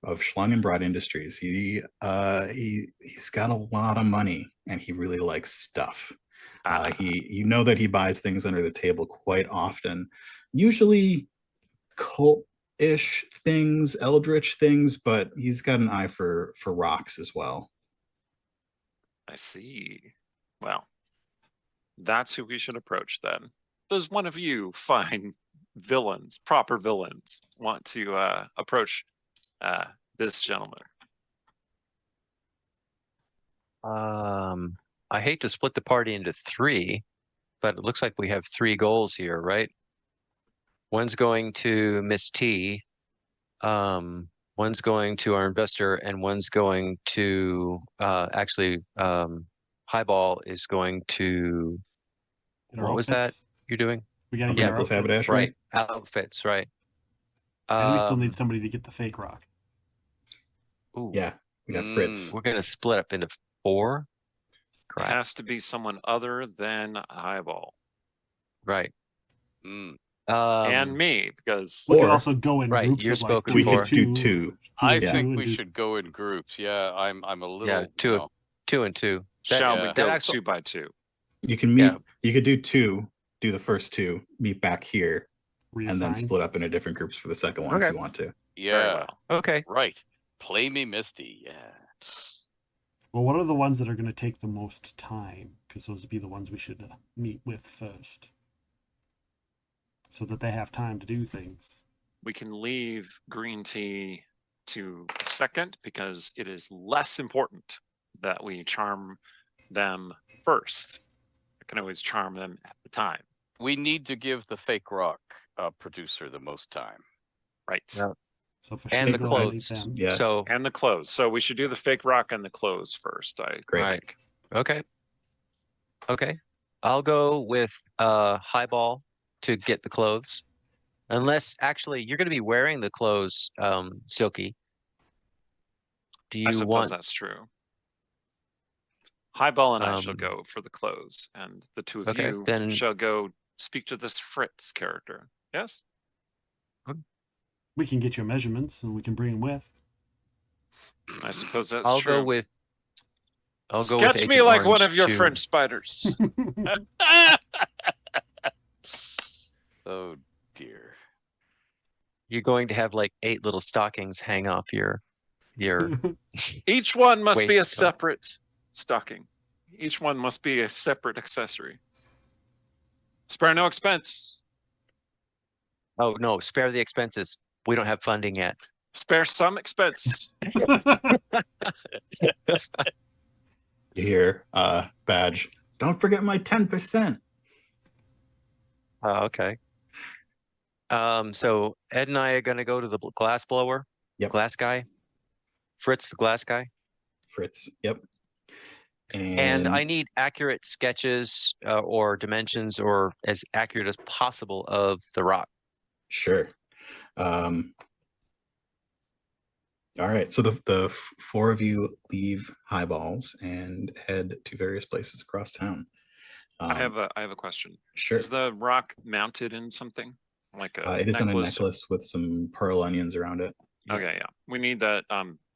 S2: of Schlangenbrat Industries. He's got a lot of money and he really likes stuff. You know that he buys things under the table quite often, usually cult-ish things, eldritch things, but he's got an eye for rocks as well.
S4: I see. Well, that's who we should approach then. Does one of you fine villains, proper villains, want to approach this gentleman?
S5: I hate to split the party into three, but it looks like we have three goals here, right? One's going to Miss T, one's going to our investor, and one's going to Highball is going to
S1: Get our
S5: what was that
S1: outfits.
S5: you're doing?
S1: We gotta
S2: Yeah,
S1: get our
S2: Nicholas
S1: outfits.
S2: Haberdashery.
S5: Right, outfits, right.
S1: And we still
S5: Um,
S1: need somebody to get the fake rock.
S5: ooh,
S2: Yeah, we got Fritz.
S5: we're gonna split up into four.
S4: It
S5: Crap.
S4: has to be someone other than Highball
S5: Right.
S3: mm,
S4: and me, because
S1: We could
S2: Or-
S1: also go in
S5: Right,
S1: groups
S5: you're
S1: of like
S5: spoken
S2: We
S1: two
S5: for.
S1: and
S2: could do two.
S3: I
S2: Yeah.
S3: think
S1: and
S3: we
S1: do-
S3: should go in groups. Yeah, I'm a little.
S5: Yeah,
S3: you know,
S5: 2 and 2. That-
S4: shall we
S3: yeah.
S4: go
S5: actual-
S4: 2 by 2?
S2: You can meet.
S5: Yeah.
S2: You could do two. Do the first two. Meet back here, and then
S1: reassign.
S2: split up into different groups for the second one if
S5: Okay.
S2: you want to.
S3: Yeah,
S4: Very well.
S5: Okay.
S3: right. Play me Misty. Yeah.
S1: Well, what are the ones that are going to take the most time? Because those would be the ones we should meet with first, so that they have time to do things.
S4: We can leave Green Tea to second because it is less important that we charm them first. I can always charm them at the time.
S3: We need to give the fake rock producer the most time.
S4: Right.
S5: Yeah.
S1: So for
S5: And
S1: sure,
S5: the
S1: go ahead and
S5: clothes.
S1: them.
S2: Yeah.
S5: So
S4: And the clothes. So we should do the fake rock and the clothes first.
S2: Great.
S5: Right. Okay. Okay. I'll go with Highball to get the clothes. Unless actually you're gonna be wearing the clothes, Silky. Do
S4: I
S5: you
S4: suppose
S5: want
S4: that's true. Highball and I shall
S5: Um,
S4: go for the clothes, and the two of
S5: okay,
S4: you
S5: then-
S4: shall go speak to this Fritz character. Yes?
S1: We can get your measurements and we can bring them with.
S4: I suppose that's
S5: I'll
S4: true.
S5: go with
S4: Sketch me
S5: Agent
S4: like one
S5: Orange
S4: of your
S5: to-
S4: French spiders.
S3: Oh dear.
S5: You're going to have like 8 little stockings hang off your
S4: Each one must be a
S5: Waistcoat.
S4: separate stocking. Each one must be a separate accessory. Spare no expense.
S5: Oh no, spare the expenses. We don't have funding yet.
S4: Spare some expense.
S2: You hear, Badge, don't forget my 10%.
S5: Oh, okay. So Ed and I are going to go to the glass blower.
S2: Yep.
S5: Glass guy. Fritz, the glass guy.
S2: Fritz, yep.
S5: And I need accurate sketches or dimensions, or as accurate as possible, of the rock.
S2: Sure. All right. So the four of you leave Highballs and head to various places across town.
S4: I have a question.
S2: Sure.
S4: Is the rock mounted in something like a
S2: it is on a
S4: necklace?
S2: necklace with some pearl onions around it.
S4: Okay, yeah. We need that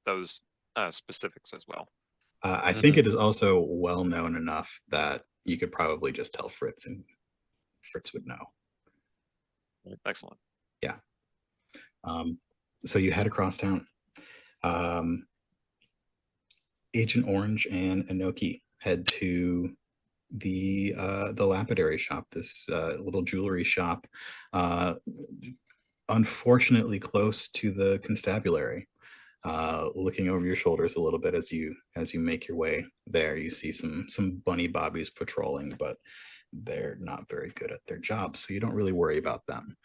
S4: those specifics as well.
S2: I think it is also well known enough that you could probably just tell Fritz, and Fritz would know.
S4: Excellent.
S2: Yeah. So you head across town. Agent Orange and Inoki head to the lapidary shop, this little jewelry shop, unfortunately close to the constabulary. Looking over your shoulders a little bit as you make your way there, you see some bunny bobbies patrolling, but they're not very good at their job, so you don't really worry about them.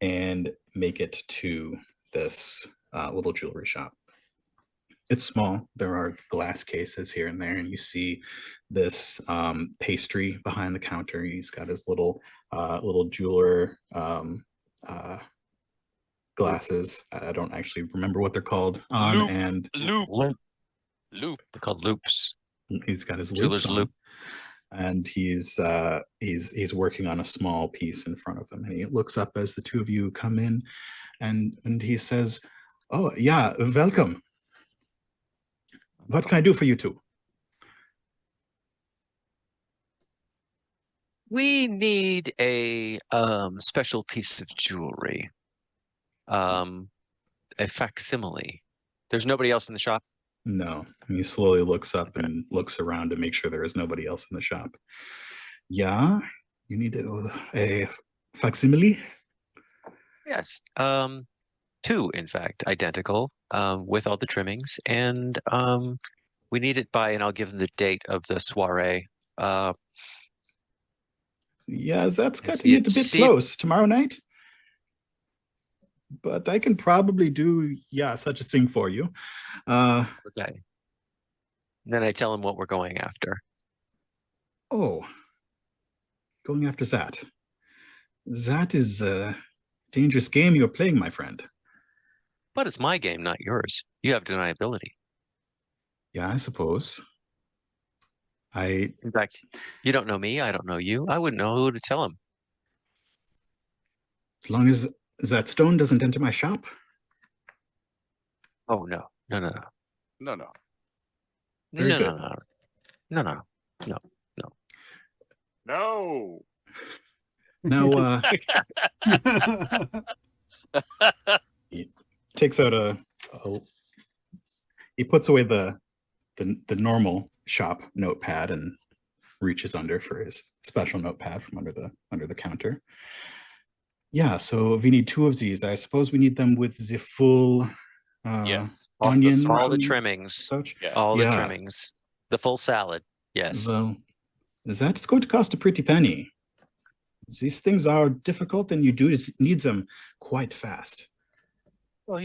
S2: And make it to this little jewelry shop. It's small. There are glass cases here and there, and you see this pastry behind the counter. He's got his little jeweler glasses. I don't actually remember what they're called.
S3: Loop.
S5: They're called loops.
S2: He's got his
S5: Jeweler's
S2: loops on,
S5: loop.
S2: and he's working on a small piece in front of him. And he looks up as the two of you come in, and he says, "Oh yeah, welcome. What can I do for you two?"
S5: We need a special piece of jewelry. A facsimile. There's nobody else in the shop?
S2: No. He slowly looks up and looks around to make sure there is nobody else in the shop. Yeah, you need a facsimile?
S5: Yes. Two, in fact, identical, with all the trimmings, and we need it by, and I'll give them the date of the soiree.
S2: Yeah, that's got to get a bit close. Tomorrow night? But I can probably do, such a thing for you.
S5: Okay. Then I tell him what we're going after.
S2: Oh, going after that. That is a dangerous game you're playing, my friend.
S5: But it's my game, not yours. You have deniability.
S2: Yeah, I suppose.
S5: In fact, you don't know me, I don't know you. I wouldn't know who to tell him.
S2: As long as that stone doesn't enter my shop.
S5: Oh, no.
S3: No.
S2: Very good.
S5: No.
S4: No.
S2: Now, he takes out he puts away the normal shop notepad and reaches under for his special notepad from under the counter. Yeah, so we need two of these. I suppose we need them with the full
S3: Yes.
S2: onion.
S5: All the trimmings.
S2: Such.
S3: Yeah.
S5: All the trimmings. The full salad. Yes.
S2: Well, that's going to cost a pretty penny. These things are difficult, and you do need them quite fast.
S5: Well,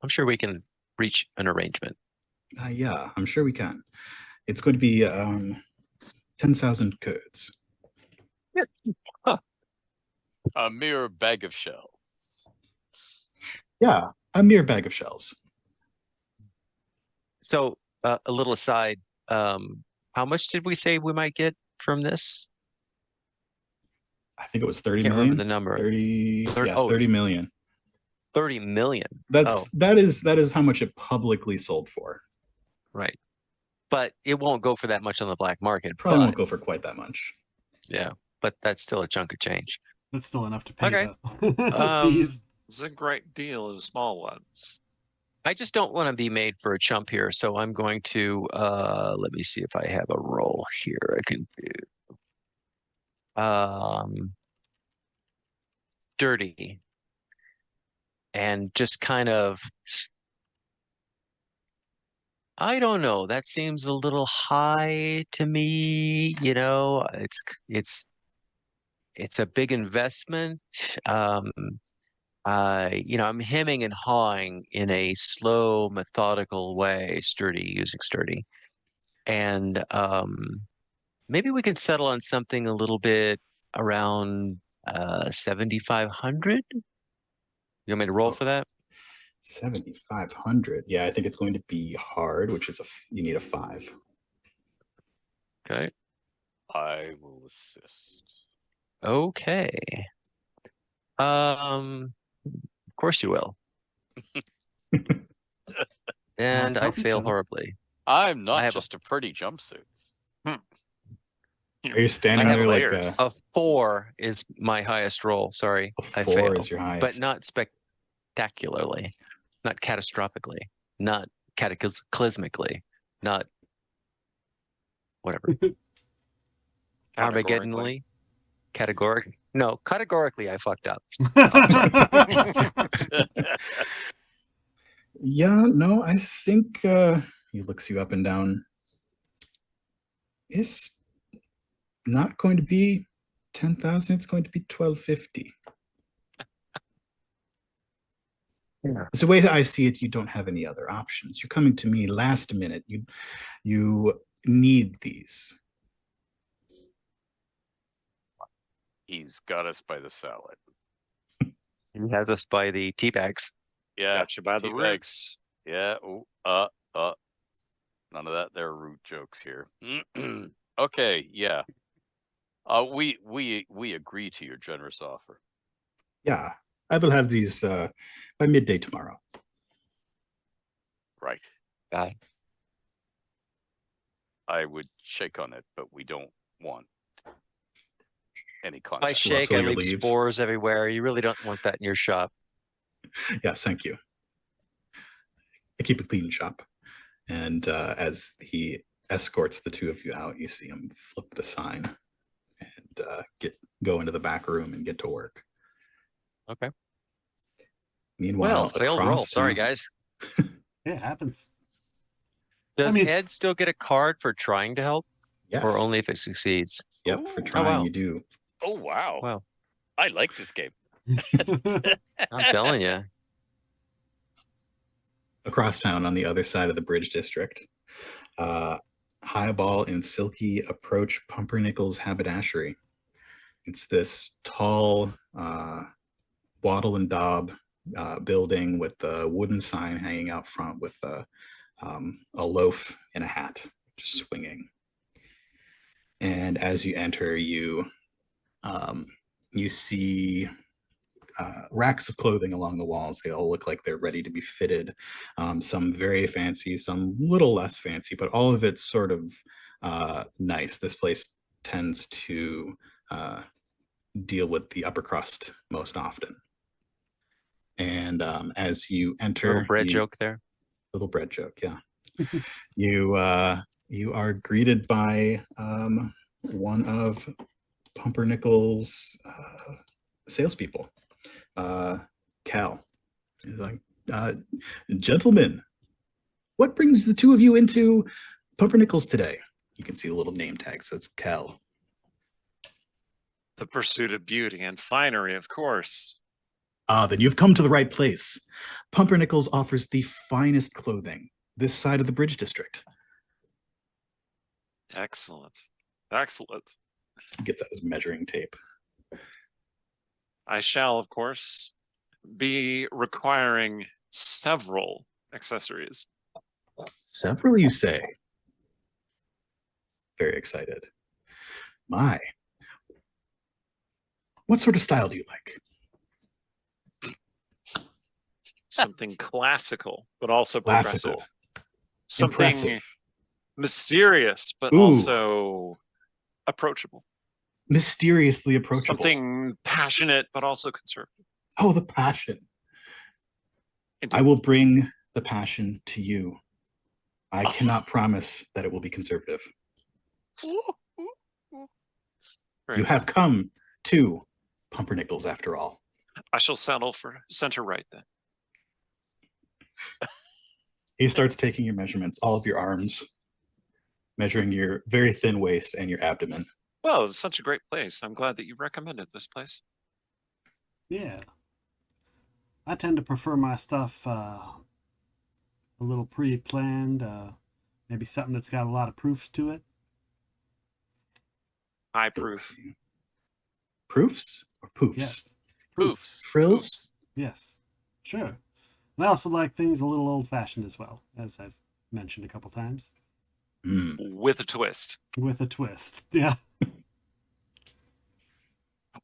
S5: I'm sure we can reach an arrangement.
S2: Yeah, I'm sure we can. It's going to be 10,000 curds.
S3: A mere bag of shells.
S2: Yeah, a mere bag of shells.
S5: So, a little aside, how much did we say we might get from this?
S2: I think it was 30
S5: Can't
S2: million.
S5: remember the number.
S2: 30 million.
S5: 30 million.
S2: That is how much it publicly sold for.
S5: Right. But it won't go for that much on the black market.
S2: Probably won't go for quite that much.
S5: Yeah, but that's still a chunk of change.
S1: That's still enough to pay
S5: Okay.
S1: fees.
S4: It's a great deal of small ones.
S5: I just don't want to be made for a chump here, so I'm going to let me see if I have a roll here I can do. Dirty. and just kind of, I don't know, that seems a little high to me. It's a big investment. Um, I'm hemming and hawing in a slow, methodical way, using sturdy. And maybe we can settle on something a little bit around 7,500. You want me to roll for that?
S2: 7,500. Yeah, I think it's going to be hard, which is you need a 5.
S5: Okay.
S3: I will assist.
S5: Okay. Of course you will. And
S1: Let's
S5: I
S1: help each
S5: fail
S1: other.
S5: horribly.
S3: I'm
S5: I
S3: not
S5: have
S3: just a pretty jumpsuit.
S2: Are you standing
S4: I have
S2: there like
S4: layers.
S5: a 4 is my highest roll. Sorry,
S2: a
S5: I
S2: 4
S5: fail.
S2: is your highest?
S5: But not spectacularly, not catastrophically, not cataclysmically, not whatever. Armageddonly, categorically, I fucked up.
S2: Yeah, no, I think he looks you up and down. It's not going to be 10,000, it's going to be 1,250.
S5: Yeah.
S2: It's the way that I see it, you don't have any other options. You're coming to me last minute. You need these.
S3: He's got us by the salad.
S5: He has us by the tea bags.
S3: Yeah.
S4: Got you by the
S3: teabags.
S4: roots.
S3: Yeah. Ooh, none of that. There are root jokes here. Okay. Yeah. We agree to your generous offer.
S2: Yeah, I will have these by midday tomorrow.
S3: Right.
S5: Got it.
S3: I would shake on it, but we don't want any
S5: If I
S3: contact.
S5: shake,
S2: Rustle
S5: I
S2: your
S5: leave
S2: leaves.
S5: spores everywhere. You really don't want that in your shop.
S2: Yes, thank you. I keep a clean shop. And as he escorts the two of you out, you see him flip the sign and go into the back room and get to work.
S5: Okay.
S2: Meanwhile,
S5: Well, failed roll.
S2: across
S5: Sorry,
S2: town-
S5: guys.
S1: It happens.
S5: Does
S1: mean-
S5: Ed still get a card for trying to help,
S2: Yes.
S5: or only if it succeeds?
S2: Yep, for
S3: Ooh.
S2: trying
S5: wow.
S2: you do.
S3: Oh wow.
S5: Wow,
S3: I like this game.
S5: I'm telling you.
S2: Across town on the other side of the bridge district, Highball and Silky approach Pumpernickel's haberdashery. It's this tall wattle and daub building with a wooden sign hanging out front with a loaf and a hat just swinging. And as you enter, you see racks of clothing along the walls. They all look like they're ready to be fitted. Some very fancy, some little less fancy, but all of it's sort of nice. This place tends to deal with the upper crust most often. And as you enter,
S5: Little bread joke there.
S2: Little bread joke, yeah. You are greeted by one of Pumpernickel's salespeople, Cal. He's like, gentlemen, what brings the two of you into Pumpernickel's today? You can see a little name tag says Cal.
S4: The pursuit of beauty and finery, of course.
S2: Then you've come to the right place. Pumpernickel's offers the finest clothing this side of the bridge district.
S4: Excellent. Excellent.
S2: He gets out his measuring tape.
S4: I shall, of course, be requiring several accessories.
S2: Several, you say? Very excited. My. What sort of style do you like?
S4: Something classical, but also
S2: Classical.
S4: progressive. Something
S2: Impressive.
S4: mysterious, but
S2: Ooh.
S4: also approachable.
S2: Mysteriously approachable.
S4: Something passionate, but also conservative.
S2: Oh, the passion.
S4: Indeed.
S2: I will bring the passion to you. I cannot promise that it will be conservative.
S4: Very
S2: You
S4: good.
S2: have come to Pumpernickel's after all.
S4: I shall settle for center right then.
S2: He starts taking your measurements, all of your arms, measuring your very thin waist and your abdomen.
S4: Well, it's such a great place. I'm glad that you recommended this place.
S1: Yeah. I tend to prefer my stuff a little pre-planned, maybe something that's got a lot of proofs to it.
S4: High proof.
S2: Proofs or poofs?
S1: Yeah.
S3: Proofs.
S2: Frills?
S1: Yes, sure. And I also like things a little old-fashioned as well, as I've mentioned a couple times.
S2: Mm.
S4: With a twist.
S1: With a twist, yeah.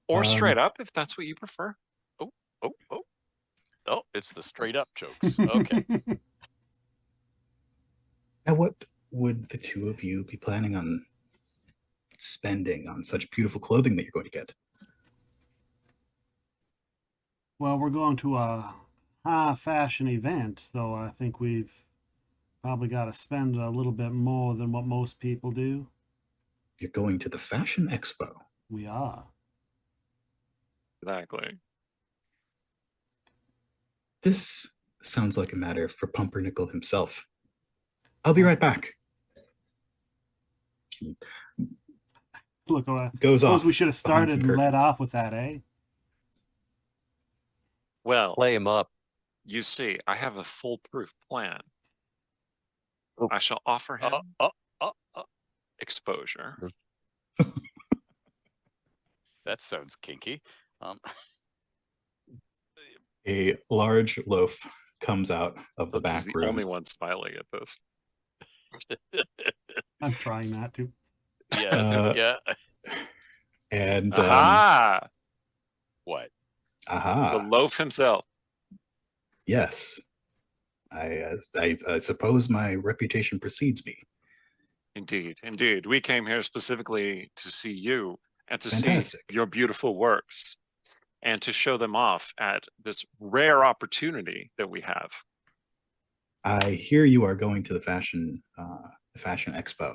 S4: Or straight up, if that's what you prefer.
S3: Oh, it's the straight up jokes. Okay.
S2: Now, what would the two of you be planning on spending on such beautiful clothing that you're going to get?
S1: Well, we're going to a high fashion event, so I think we've probably got to spend a little bit more than what most people do.
S2: You're going to the Fashion Expo.
S1: We are.
S4: Exactly.
S2: This sounds like a matter for Pumpernickel himself. I'll be right back.
S1: Look, I
S2: Goes
S1: suppose
S2: off
S1: we should have
S2: behind
S1: started
S2: some
S1: and let
S2: curtains.
S1: off with that, eh?
S4: Well,
S5: Play him up.
S4: you see, I have a foolproof plan.
S5: Oh.
S4: I shall offer him exposure.
S3: That sounds kinky.
S2: A large loaf comes out of the back
S4: He's the
S2: room.
S4: only one smiling at this.
S1: I'm trying not to.
S3: Yes, yeah.
S2: And
S4: Aha!
S3: What?
S2: aha,
S4: The loaf himself.
S2: yes. I suppose my reputation precedes me.
S4: Indeed, indeed. We came here specifically to see you and to
S2: Fantastic.
S4: see your beautiful works and to show them off at this rare opportunity that we have.
S2: I hear you are going to the Fashion Expo.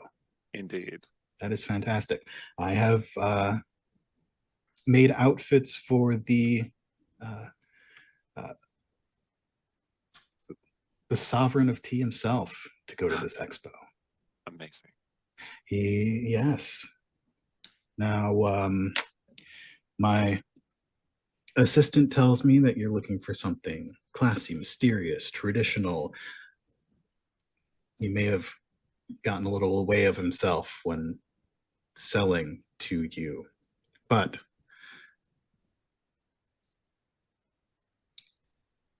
S4: Indeed.
S2: That is fantastic. I have made outfits for the sovereign of tea himself to go to this expo.
S4: Amazing.
S2: Yes. Now, my assistant tells me that you're looking for something classy, mysterious, traditional. He may have gotten a little away of himself when selling to you, but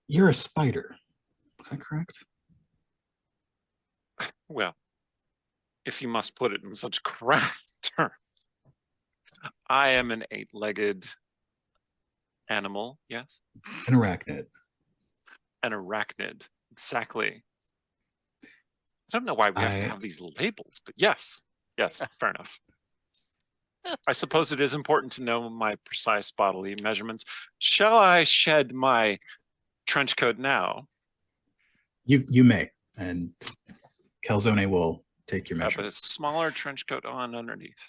S2: you're a spider. Is that correct?
S4: Well, if you must put it in such crass terms, I am an 8-legged animal, yes?
S2: An arachnid.
S4: An arachnid, exactly. I don't know why we have to
S2: I-
S4: have these labels, but yes, fair enough. I suppose it is important to know my precise bodily measurements. Shall I shed my trench coat now?
S2: You may, and Calzone will take your
S4: But a
S2: measurements.
S4: smaller trench coat on underneath.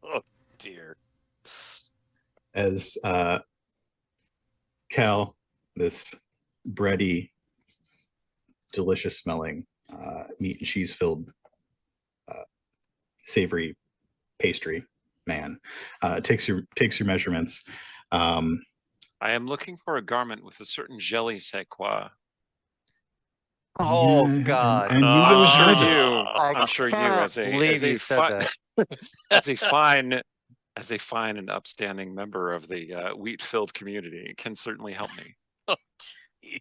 S3: Oh dear.
S2: As Cal, this bready, delicious smelling meat and cheese filled savory pastry man takes your measurements.
S4: I am looking for a garment with a certain jelly sequoia.
S5: Oh
S2: Yeah,
S5: God!
S2: and you
S4: I'm
S2: will
S4: sure
S2: have it.
S4: you.
S5: I
S4: I'm sure you,
S5: cannot
S4: as a
S5: believe you said that.
S4: as a fine and upstanding member of the wheat-filled community, can certainly help me.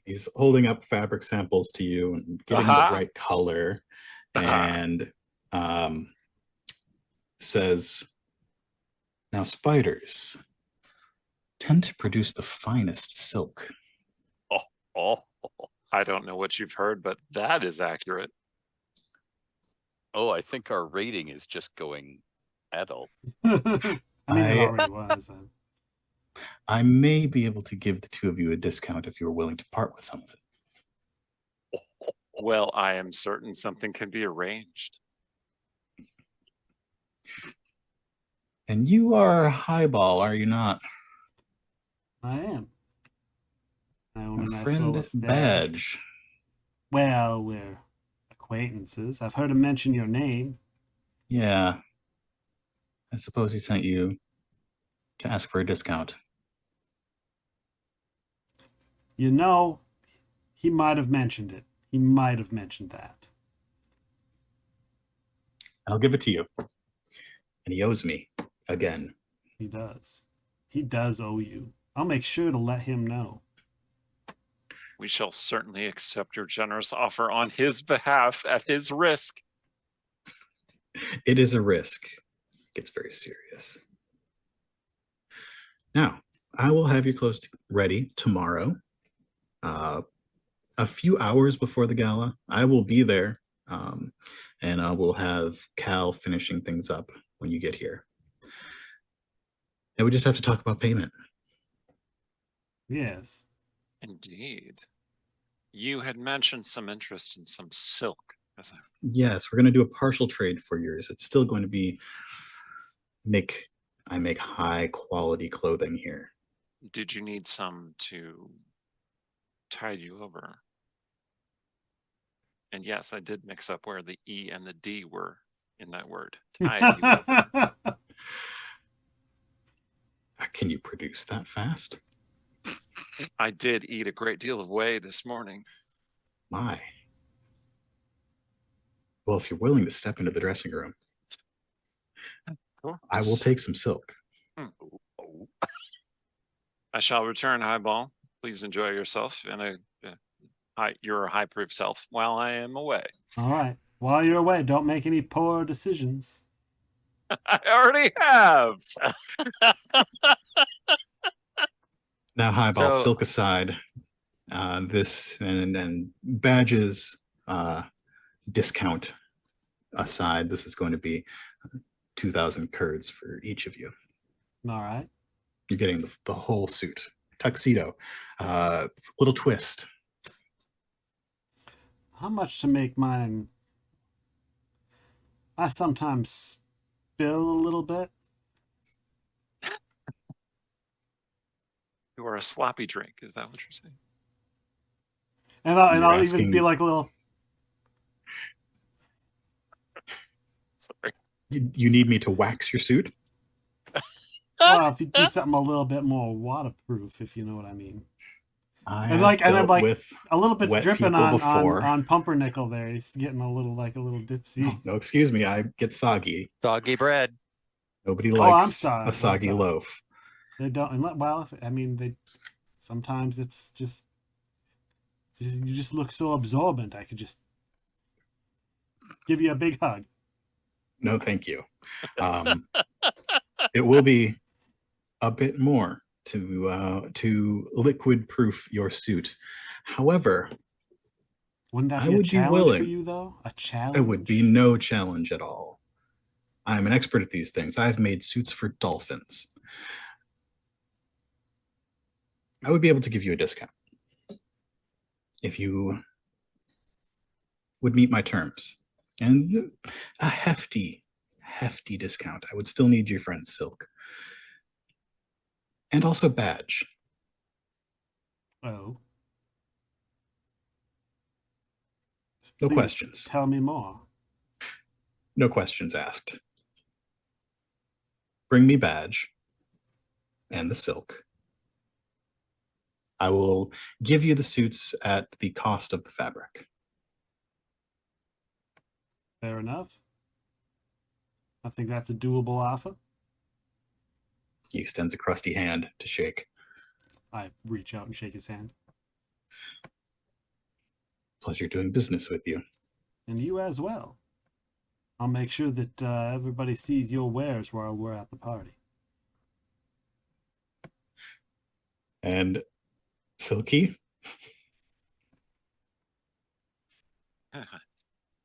S2: He's holding up fabric samples to you and getting the right color, and says, "Now spiders tend to produce the finest silk."
S3: Oh.
S4: I don't know what you've heard, but that is accurate.
S3: Oh, I think our rating is just going adult.
S1: I mean, it already was.
S2: I may be able to give the two of you a discount if you are willing to part with some of it.
S4: Well, I am certain something can be arranged.
S2: And you are a highball, are you not?
S1: I am. I own
S2: My
S1: a nice
S2: friend
S1: little establishment.
S2: Badge.
S1: Well, we're acquaintances. I've heard him mention your name.
S2: Yeah. I suppose he sent you to ask for a discount.
S1: You know, he might have mentioned it. He might have mentioned that.
S2: I'll give it to you. And he owes me again.
S1: He does. He does owe you. I'll make sure to let him know.
S4: We shall certainly accept your generous offer on his behalf at his risk.
S2: It is a risk. It gets very serious. Now, I will have your clothes ready tomorrow. A few hours before the gala, I will be there, and I will have Cal finishing things up when you get here. And we just have to talk about payment.
S1: Yes.
S4: Indeed. You had mentioned some interest in some silk.
S2: Yes, we're going to do a partial trade for yours. It's still going to be I make high quality clothing here.
S4: Did you need some to tide you over? And yes, I did mix up where the E and the D were in that word. Tide you over.
S2: Can you produce that fast?
S4: I did eat a great deal of whey this morning.
S2: My. Well, if you're willing to step into the dressing room, I will take some silk.
S4: I shall return, Highball. Please enjoy yourself and your high-proof self while I am away.
S1: All right. While you're away, don't make any poor decisions.
S4: I already have.
S2: Now, Highball, silk aside, this and Badge's discount aside, this is going to be 2,000 curds for each of you.
S1: All right.
S2: You're getting the whole suit, tuxedo, little twist.
S1: How much to make mine? I sometimes spill a little bit.
S4: You are a sloppy drink. Is that what you're saying?
S1: And I'll even be like a little.
S4: Sorry.
S2: You need me to wax your suit?
S1: Well, if you do something a little bit more waterproof, if you know what I mean.
S2: I'm
S1: like a little bit dripping
S2: on
S1: on pumpernickel there. He's getting a little dipsy.
S2: Oh, no, excuse me. I get soggy.
S5: Soggy bread.
S2: Nobody likes
S1: I'm
S2: a soggy loaf.
S1: They don't. Well, I mean, they sometimes it's just you just look so absorbent. I could just give you a big hug.
S2: No, thank you. It will be a bit more to liquid proof your suit. However,
S1: wouldn't that
S2: I
S1: be a
S2: would be
S1: challenge
S2: willing.
S1: for you, though? A challenge?
S2: It would be no challenge at all. I'm an expert at these things. I've made suits for dolphins. I would be able to give you a discount if you would meet my terms. And a hefty discount. I would still need your friend's silk. And also Badge.
S1: Oh.
S2: No
S1: Please
S2: questions.
S1: Tell me more.
S2: No questions asked. Bring me Badge and the silk. I will give you the suits at the cost of the fabric.
S1: Fair enough. I think that's a doable offer.
S2: He extends a crusty hand to shake.
S1: I reach out and shake his hand.
S2: Pleasure doing business with you.
S1: And you as well. I'll make sure that everybody sees your wares while we're at the party.
S2: And Silky?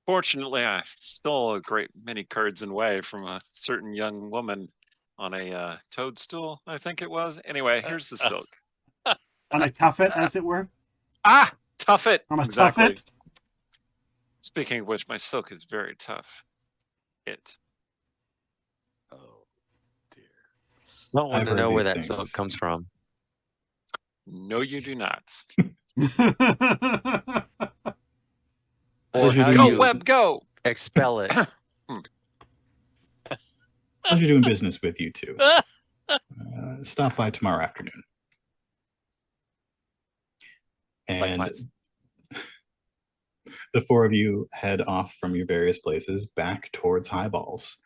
S4: Fortunately, I stole a great many curds and whey from a certain young woman on a toadstool, I think it was. Anyway, here's the silk.
S1: On a tuffet, as it were?
S4: Tuffet!
S1: On a
S4: exactly.
S1: tuffet?
S4: Speaking of which, my silk is very tough.
S3: Oh, dear.
S5: I don't want
S2: I've
S5: to
S2: heard
S5: know where
S2: these
S5: that silk
S2: things.
S5: comes from.
S4: No, you do not.
S5: Or how
S4: Go
S5: you
S4: web, go.
S5: expel it.
S2: Pleasure doing business with you too. Stop by tomorrow afternoon. And
S4: Likewise.
S2: the four of you head off from your various places back towards Highballs.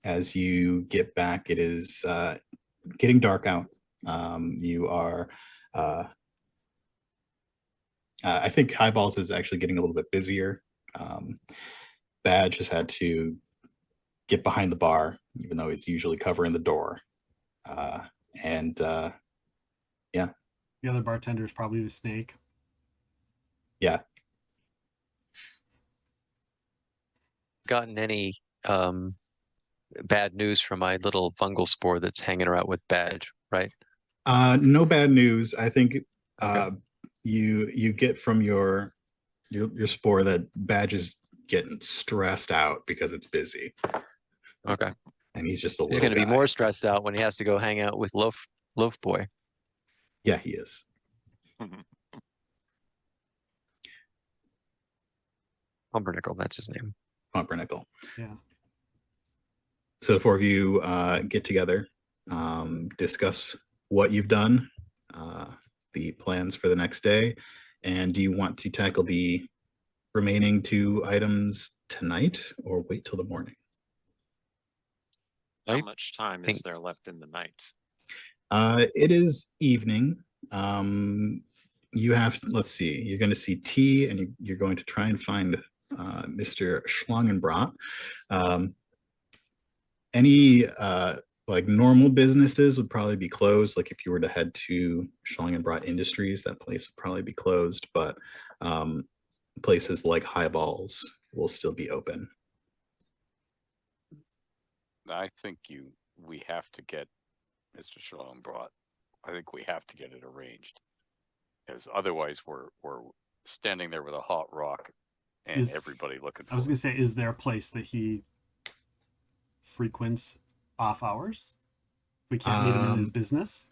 S2: As you get back, it is getting dark out. You are, I think Highballs is actually getting a little bit busier. Badge has had to get behind the bar, even though he's usually covering the door. Yeah.
S1: The other bartender is probably the snake.
S2: Yeah.
S5: Gotten any bad news from my little fungal spore that's hanging around with Badge, right?
S2: No bad news. I think
S5: Okay.
S2: you get from your spore that Badge is getting stressed out because it's busy.
S5: Okay.
S2: And he's just a
S5: He's
S2: little
S5: going to be
S2: guy.
S5: more stressed out when he has to go hang out with Loaf Boy.
S2: Yeah, he is.
S5: Pumpernickel, that's his name.
S2: Pumpernickel.
S1: Yeah.
S2: So the four of you get together, discuss what you've done, the plans for the next day, and do you want to tackle the remaining 2 items tonight or wait till the morning?
S4: How much time is there left in the night?
S2: It is evening. You have, let's see, you're going to see T, and you're going to try and find Mr. Schlangenbrat. Any like normal businesses would probably be closed. Like if you were to head to Schlangenbrat Industries, that place would probably be closed, but places like Highballs will still be open.
S3: I think we have to get Mr. Shalom brought. I think we have to get it arranged, because otherwise we're standing there with a hot rock and everybody looking for
S1: I was going to say, is there a place that he frequents off hours? If we can't meet him in his business?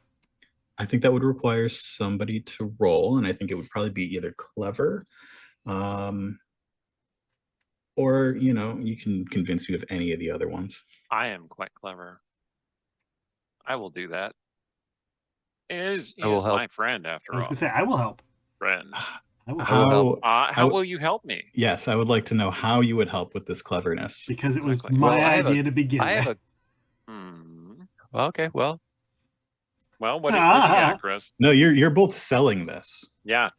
S2: I think that would require somebody to roll, and I think it would probably be either clever, or, you know, you can convince me of any of the other ones.
S4: I am quite clever. I will do that. He is my friend, after all.
S1: I was going to say, I will help.
S4: Friend.
S2: How
S4: will you help me?
S2: Yes, I would like to know how you would help with this cleverness.
S1: Because it was my idea to begin with.
S5: Okay, well,
S4: what do you got, Chris?
S2: No, you're both selling this.
S4: Yeah.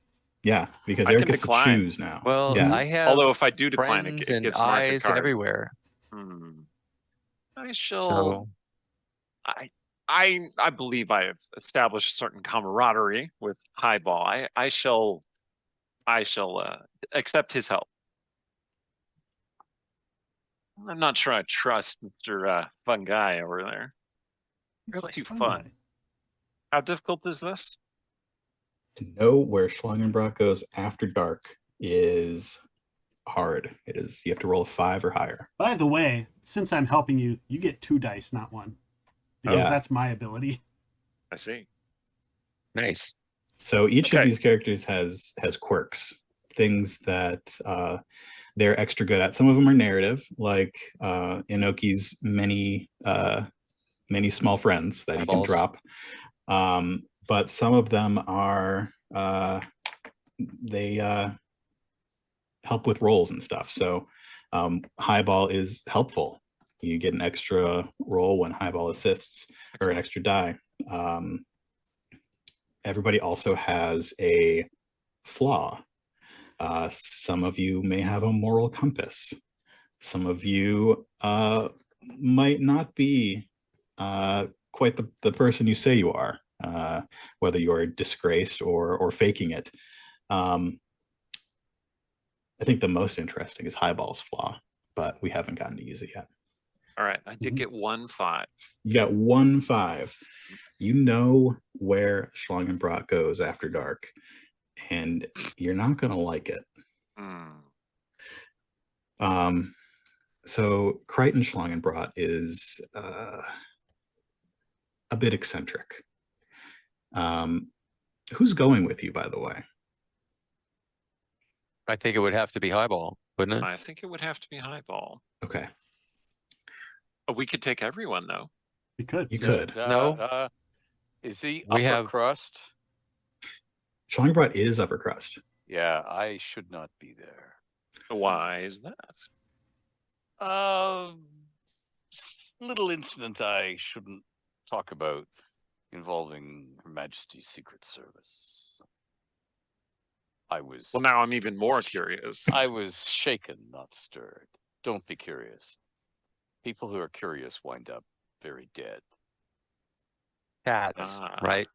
S2: Yeah, because
S4: I
S2: Erik
S4: can
S2: gets to
S4: decline.
S2: choose now.
S5: Well,
S2: yeah.
S5: I have
S4: Although if I do decline, it
S5: friends
S4: gets
S5: and
S4: marked a
S5: eyes
S4: card.
S5: everywhere.
S4: I shall.
S5: So
S4: I believe I have established a certain camaraderie with Highball. I shall accept his help. I'm not sure I trust Mr. Fun Guy over there. It's too fun. How difficult is this?
S2: To know where Schlangenbrat goes after dark is hard. It is, you have to roll a 5 or higher.
S1: By the way, since I'm helping you, you get 2 dice, not 1. Because that's my ability.
S4: I see.
S5: Nice.
S2: So each of these characters has quirks, things that they're extra good at. Some of them are narrative, like Inoki's many small friends that he can drop. But some of them are they help with rolls and stuff. So Highball is helpful. You get an extra roll when Highball assists, or an extra die. Everybody also has a flaw. Some of you may have a moral compass. Some of you might not be quite the person you say you are, whether you're disgraced or faking it. I think the most interesting is Highball's flaw, but we haven't gotten to use it yet.
S4: All right, I did get 1 5.
S2: You got 1 5. You know where Schlangenbrat goes after dark, and you're not going to like it. So Crichton Schlangenbrat is a bit eccentric. Who's going with you, by the way?
S5: I think it would have to be Highball, wouldn't it?
S4: I think it would have to be Highball.
S2: Okay.
S4: We could take everyone though.
S1: We could.
S2: You could.
S5: No.
S3: Is he
S5: We
S3: upper
S5: have-
S3: crust?
S2: Schlangenbrat is upper crust.
S3: Yeah, I should not be there.
S4: Why is that?
S3: Little incident I shouldn't talk about involving Her Majesty's Secret Service. I was.
S4: Well, now I'm even more curious.
S3: I was shaken, not stirred. Don't be curious. People who are curious wind up very dead.
S5: Cats,
S4: Ah.
S5: right?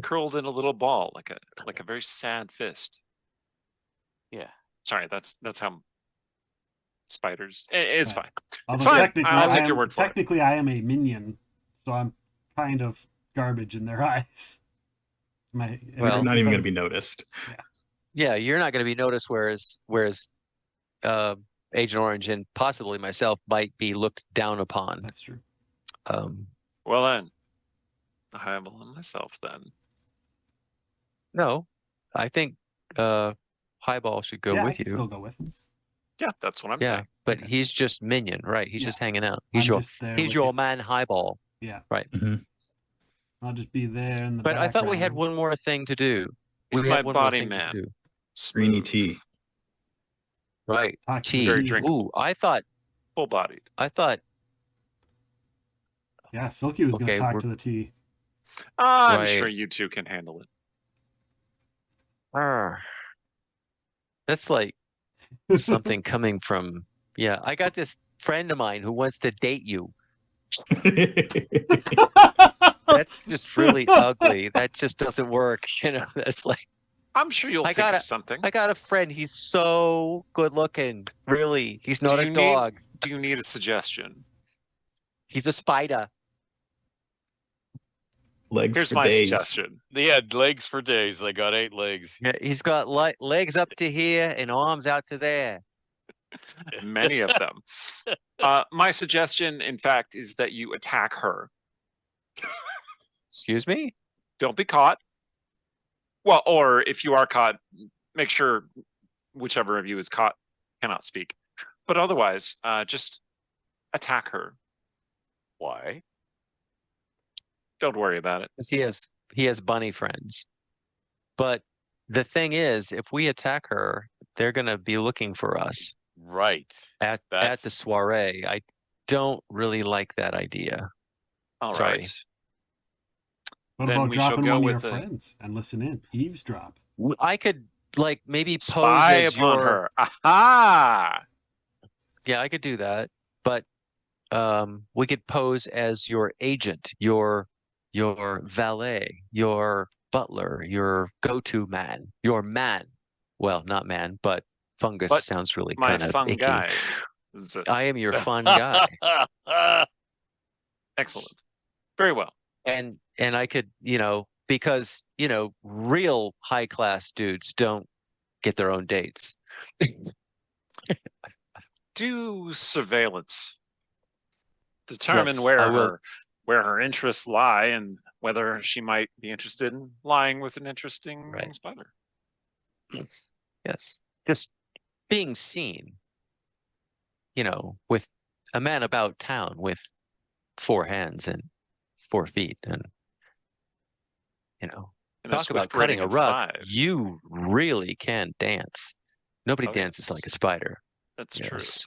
S4: Curled in a little ball, like a very sad fist.
S3: Yeah.
S4: Sorry, that's how spiders. It's
S1: Right.
S4: fine.
S1: Although
S4: fine.
S1: technically,
S4: I'll take
S1: I
S4: your
S1: am-
S4: word for it.
S1: technically, I am a minion, so I'm kind of garbage in their eyes.
S5: Well-
S2: You're not even going to be noticed.
S5: Yeah, you're not going to be noticed, whereas Agent Orange and possibly myself might be looked down upon.
S1: That's true.
S4: Well then, Highball and myself then.
S5: No, I think Highball should go
S1: yeah, I
S5: with
S1: can
S5: you.
S1: still go with him.
S4: Yeah, that's what I'm
S5: Yeah,
S4: saying.
S5: but
S1: Okay.
S5: he's just minion, right? He's
S1: Yeah.
S5: just hanging out. He's
S1: I'm
S5: your
S1: just there
S5: he's
S1: with
S5: your
S1: you.
S5: man Highball.
S1: Yeah.
S5: Right.
S2: Mhm.
S1: I'll just be there in the
S5: But I thought we had
S1: background.
S5: one more thing to do.
S4: He's
S5: We
S4: my
S5: had one more
S4: body
S5: thing to
S4: man.
S5: do.
S2: Greeny
S4: Smooth,
S2: tea.
S5: Right.
S1: Talk to
S5: Tea.
S1: the
S4: Very
S1: tea.
S4: drinkable.
S5: Ooh, I thought
S4: full-bodied.
S1: Yeah, Silky was going
S5: Okay,
S1: to talk
S5: we're-
S1: to the tea.
S4: I'm
S5: Right.
S4: sure you two can handle it.
S5: That's like something coming from. Yeah, I got this friend of mine who wants to date you. That's just really ugly. That just doesn't work. That's like
S4: I'm sure you'll
S5: I
S4: think
S5: gotta-
S4: of something.
S5: I got a friend. He's so good looking. Really, he's not
S4: Do
S5: a
S4: you need-
S5: dog.
S4: Do you need a suggestion?
S5: He's a spider.
S2: Legs
S4: Here's
S2: for
S4: my
S2: days.
S4: suggestion.
S3: They had legs for days. They got 8 legs.
S5: Yeah, he's got legs up to here and arms out to there.
S4: Many of them. My suggestion, in fact, is that you attack her.
S5: Excuse me?
S4: Don't be caught. Well, or if you are caught, make sure whichever of you is caught cannot speak. But otherwise, just attack her.
S3: Why?
S4: Don't worry about it.
S5: 'Cause he has bunny friends. But the thing is, if we attack her, they're gonna be looking for us
S3: Right.
S5: at the
S3: That's-
S5: soiree. I don't really like that idea.
S4: All
S5: Sorry.
S4: right.
S1: What
S4: Then
S1: about
S4: we shall
S1: dropping
S4: go
S1: one of your
S4: with the-
S1: friends and listen in? Eavesdrop.
S5: I could like maybe pose
S4: Spy
S5: as
S4: upon
S5: your
S4: her. Aha!
S5: Yeah, I could do that. But we could pose as your agent, your valet, your butler, your go-to man, your man. Well, not man, but fungus
S4: But
S5: sounds really
S4: My
S5: kind of
S4: fun
S5: icky.
S4: guy.
S5: I am your fun guy.
S4: Excellent. Very well.
S5: And I could, because, real high class dudes don't get their own dates.
S4: Do surveillance. Determine
S5: Yes, I will.
S4: where her interests lie and whether she might be interested in lying with an interesting
S5: Right.
S4: spider.
S5: Yes. Yes. Just being seen, with a man about town with 4 hands and 4 feet and,
S4: And a
S5: talk
S4: swift
S5: about cutting
S4: rating
S5: a
S4: of
S5: rug.
S4: 5.
S5: You really can dance. Nobody
S4: Oh,
S5: dances
S4: yes.
S5: like a spider.
S4: That's true.
S5: Yes.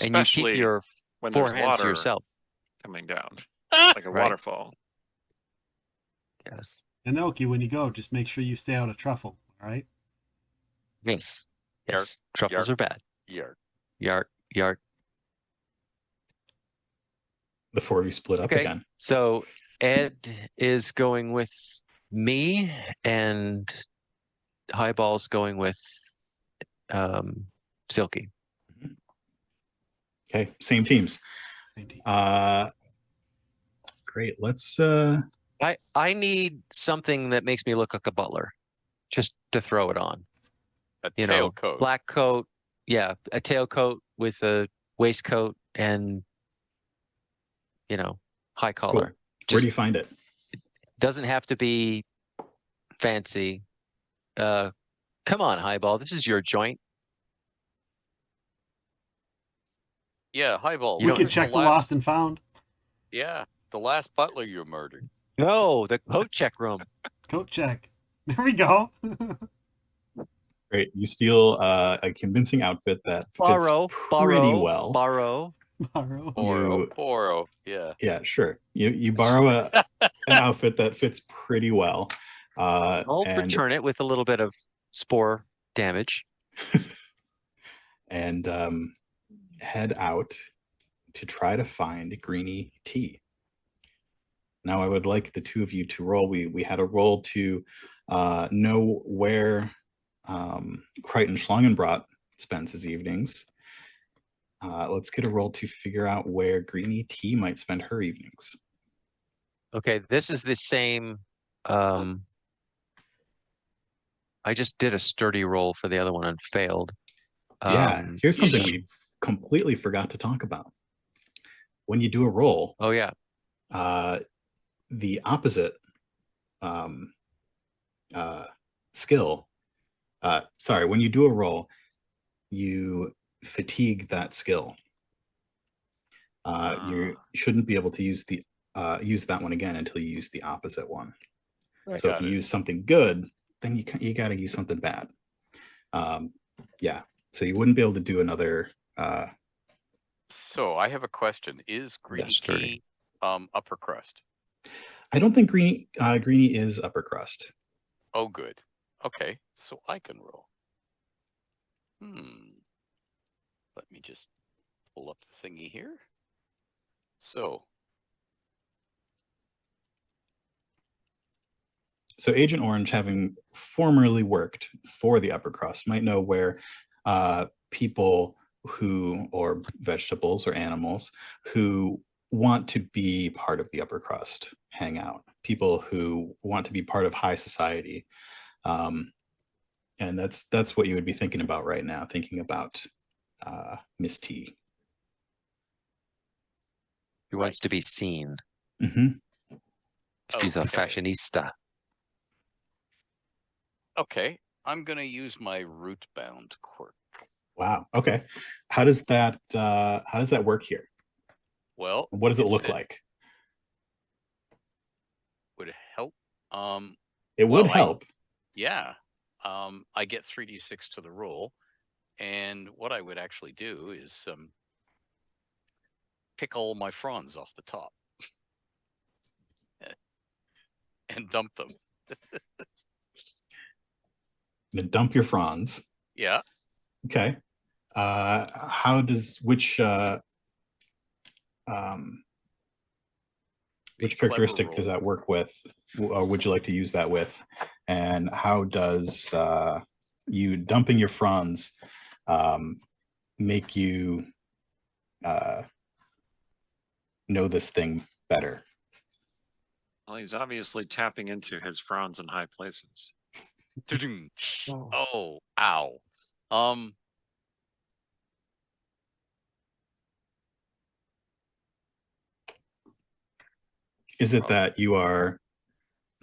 S5: And you
S4: Especially
S5: keep your
S4: when
S5: 4
S4: there's
S5: hands
S4: water
S5: to yourself.
S4: coming down, like a
S5: Right.
S4: waterfall.
S5: Yes.
S1: Inoki, when you go, just make sure you stay out of truffle. All right.
S5: Yes.
S3: Yark,
S5: Yes. Truffles
S3: yark.
S5: are bad.
S3: Yark.
S5: Yark. Yark.
S2: The 4 of you split up
S5: Okay.
S2: again.
S5: So Ed is going with me and Highball's going with Silky.
S2: Okay, same teams.
S1: Same team.
S2: Great. Let's
S5: I need something that makes me look like a butler. Just to throw it on.
S3: A
S5: You know,
S3: tailcoat.
S5: Black coat. Yeah, a tailcoat with a waistcoat and high collar.
S2: Where do you find it?
S5: Doesn't have to be fancy. Come on, Highball. This is your joint.
S3: Yeah, Highball.
S5: You
S1: We
S5: don't-
S1: could
S3: where's
S1: check the lost and found.
S3: Yeah, the last butler you murdered.
S5: No, the coat check room.
S1: Coat check. There we go.
S2: Great. You steal a convincing outfit that fits
S5: Borrow,
S2: pretty well.
S5: borrow.
S1: Borrow.
S3: Borrow. Yeah.
S2: Yeah, sure. You borrow an outfit that fits pretty well.
S5: I'll
S2: and
S5: return it with a little bit of spore damage.
S2: and head out to try to find Greeny Tea. Now, I would like the two of you to roll. We had a roll to know where Crichton Schlangenbrot spends his evenings. Let's get a roll to figure out where Greeny Tea might spend her evenings.
S5: Okay, this is the same. I just did a sturdy roll for the other one and failed.
S2: Yeah, here's something
S3: Yeesh.
S2: we completely forgot to talk about. When you do a roll,
S5: Oh yeah.
S2: the opposite skill, sorry, when you do a roll, you fatigue that skill. You shouldn't be able to use that one again until you use the opposite one. So if you use something good, then you got to use something bad. Yeah, so you wouldn't be able to do another.
S3: So I have a question. Is Greeny
S2: Yes,
S3: Tea upper crust?
S2: I don't think Greeny is upper crust.
S3: Oh, good. Okay, so I can roll. Let me just pull up the thingy here. So
S2: Agent Orange, having formerly worked for the upper crust, might know where people or vegetables or animals who want to be part of the upper crust hang out. People who want to be part of high society. And that's what you would be thinking about right now, thinking about Miss T.
S5: He wants to be seen.
S2: Mm-hmm.
S5: She's a
S3: Okay.
S5: fashionista.
S3: Okay, I'm gonna use my root bound quirk.
S2: Wow. Okay. How does that work here?
S3: Well,
S2: What does it
S3: it's-
S2: look like?
S3: Would it help?
S2: It would
S3: well,
S2: help.
S3: Yeah. I get 3d6 to the roll, and what I would actually do is pick all my fronds off the top and dump them.
S2: And dump your fronds.
S3: Yeah.
S2: Okay. Which characteristic does that work with? Or would you like to use that with? And how does you dumping your fronds make you know this thing better?
S4: Well, he's obviously tapping into his fronds in high places.
S3: Oh, ow.
S2: Is it that you are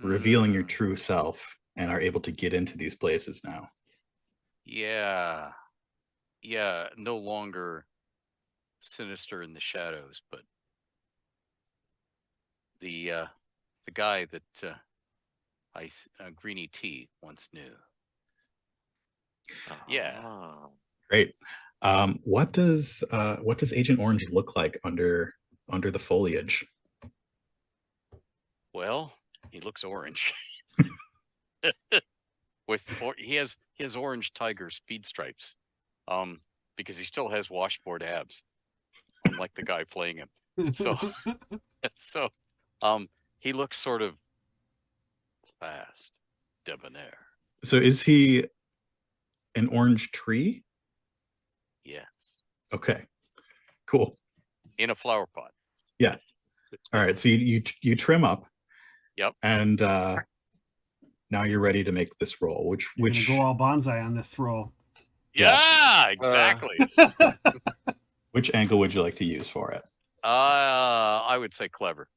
S2: revealing your
S3: mm,
S2: true self and are able to get into these places now?
S3: Yeah. Yeah, no longer sinister in the shadows, but the guy that Greeny T once knew. Yeah.
S4: Ah.
S2: Great. What does Agent Orange look like under the foliage?
S3: Well, he looks orange. He has orange tiger speed stripes. Because he still has washboard abs, unlike the guy playing him. So he looks sort of fast, debonair.
S2: So is he an orange tree?
S3: Yes.
S2: Okay, cool.
S3: In a flower pot.
S2: Yeah. All right. So you trim up.
S3: Yep.
S2: And now you're ready to make this roll.
S1: You're gonna go all bonsai on this roll.
S3: Yeah, exactly.
S2: Which angle would you like to use for it?
S3: I would say clever.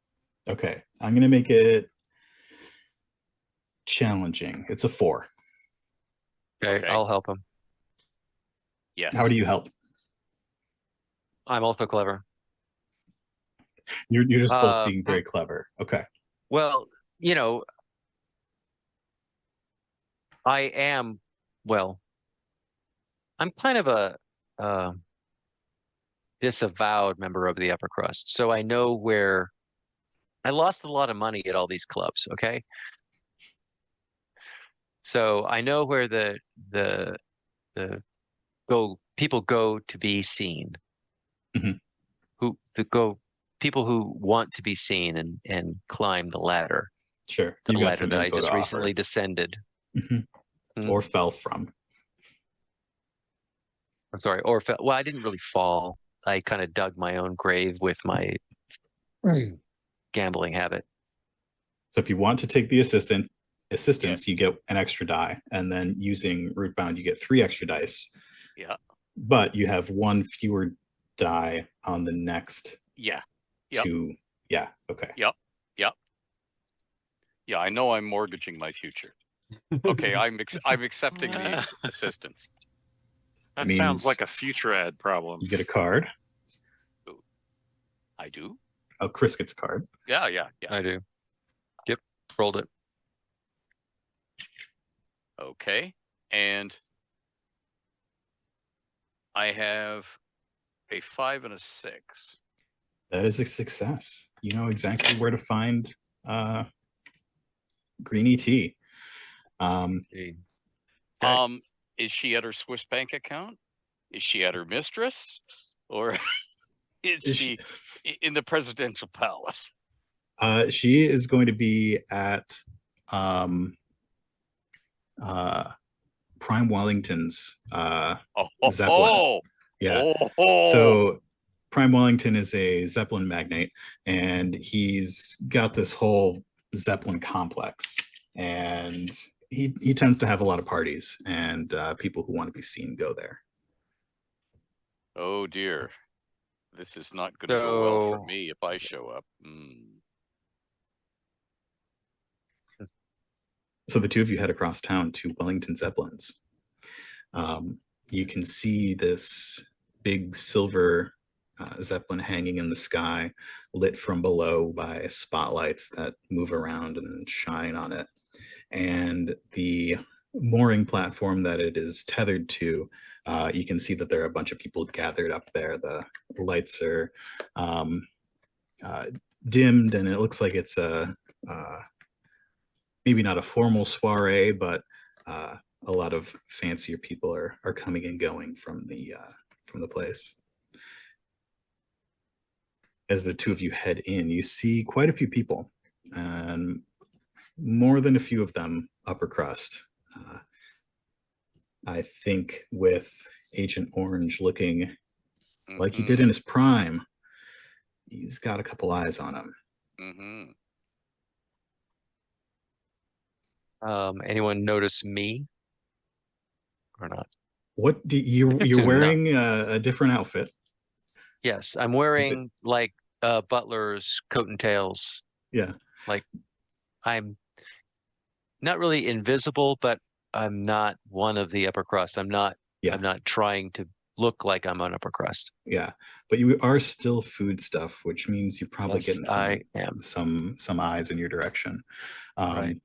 S2: Okay, I'm gonna make it challenging. It's a 4.
S5: Okay, I'll help him.
S3: Yes.
S2: How do you help?
S5: I'm also clever.
S2: You're just both being very clever. Okay.
S5: Well, I am, well, I'm kind of a disavowed member of the upper crust. So I know where I lost a lot of money at all these clubs, okay? So I know where the people go to be seen.
S2: Mhm.
S5: People who want to be seen and climb the ladder.
S2: Sure.
S5: The
S2: You got
S5: ladder
S2: some
S5: that I
S2: info
S5: just
S2: to
S5: recently
S2: offer.
S5: descended.
S2: Or fell from.
S5: I'm sorry, well, I didn't really fall. I kind of dug my own grave with my gambling habit.
S2: So if you want to take the assistance,
S3: Yeah.
S2: you get an extra die, and then using Rootbound, you get 3 extra dice.
S3: Yeah.
S2: But you have 1 fewer die on the next.
S3: Yeah. Yep.
S2: 2. Yeah. Okay.
S3: Yep. Yep. Yeah, I know I'm mortgaging my future. Okay, I'm accepting the assistance.
S4: That
S2: Means
S4: sounds like a future ed problem.
S2: You get a card.
S3: I do?
S2: Oh, Chris gets a card.
S3: Yeah.
S5: I do. Yep. Rolled it.
S3: Okay. And I have a 5 and a 6.
S2: That is a success. You know exactly where to find Green ET.
S3: Is she at her Swiss bank account? Is she at her mistress? Or is she in the presidential palace?
S2: She is going to be at Prime Wellington's Zeppelin. Yeah. So Prime Wellington is a Zeppelin magnate, and he's got this whole Zeppelin complex, and he tends to have a lot of parties, and people who want to be seen go there.
S3: Oh dear. This is not going to go well for me if I show up.
S2: So the 2 of you head across town to Wellington Zeppelins. You can see this big silver Zeppelin hanging in the sky, lit from below by spotlights that move around and shine on it. And the mooring platform that it is tethered to, you can see that there are a bunch of people gathered up there. The lights are dimmed, and it looks like it's a maybe not a formal soiree, but a lot of fancier people are coming and going from the place. As the 2 of you head in, you see quite a few people, and more than a few of them upper crust. I think with Agent Orange looking like he did in his prime, he's got a couple eyes on him.
S5: Anyone notice me or not?
S2: What do you're wearing a different outfit?
S5: Yes, I'm wearing like butler's coat and tails.
S2: Yeah.
S5: Like I'm not really invisible, but I'm not one of the upper crust. I'm not trying to look like I'm on upper crust.
S2: Yeah, but you are still food stuff, which means you're probably getting some eyes in your direction.
S5: Right.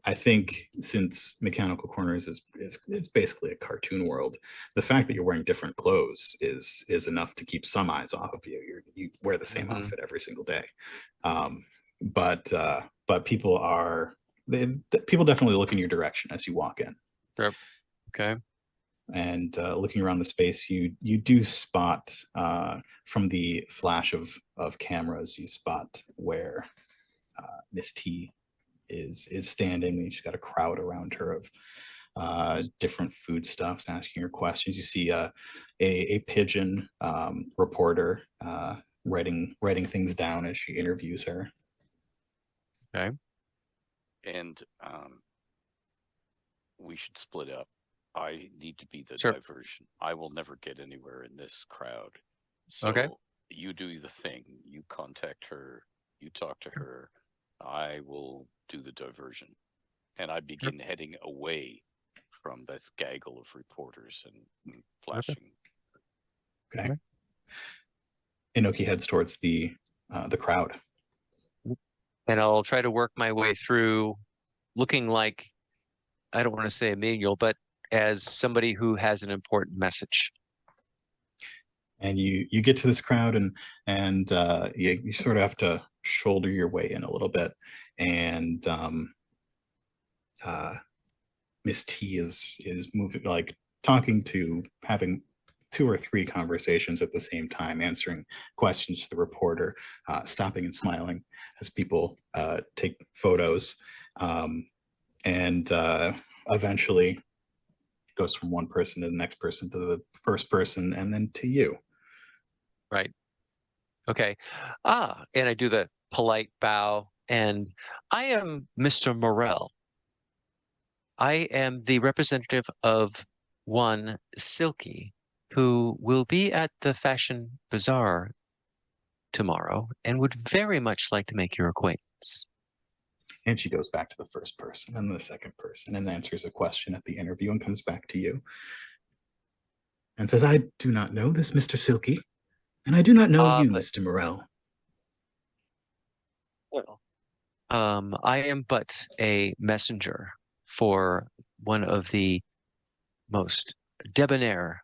S2: I think since Mechanical Corners is basically a cartoon world, the fact that you're wearing different clothes is enough to keep some eyes off of you. You wear the same outfit every single day, but people people definitely look in your direction as you walk in.
S5: Yep. Okay.
S2: And looking around the space, you do spot from the flash of cameras, you spot where Miss T is standing. She's got a crowd around her of different foodstuffs asking her questions. You see a pigeon reporter writing things down as she interviews her.
S5: Okay.
S3: And we should split up. I need to be the diversion. I will never get anywhere in this crowd. So you do the thing. You contact her. You talk to her. I will do the diversion. and I begin heading away from this gaggle of reporters and flashing.
S2: Okay. Inoki heads towards the crowd.
S5: And I'll try to work my way through looking like, I don't want to say a menial, but as somebody who has an important message.
S2: And you get to this crowd, and you sort of have to shoulder your way in a little bit. And Miss T is moving, like talking to, having 2 or 3 conversations at the same time, answering questions to the reporter, stopping and smiling as people take photos, and eventually goes from one person to the next person to the first person, and then to you.
S5: Right. Okay. And I do the polite bow, and I am Mr. Morel. I am the representative of one Silky, who will be at the Fashion Bazaar tomorrow and would very much like to make your acquaintance.
S2: And she goes back to the first person and the second person and answers a question at the interview and comes back to you and says, I do not know this Mr. Silky, and I do not know you, Mr. Morel.
S5: Well, I am but a messenger for one of the most debonair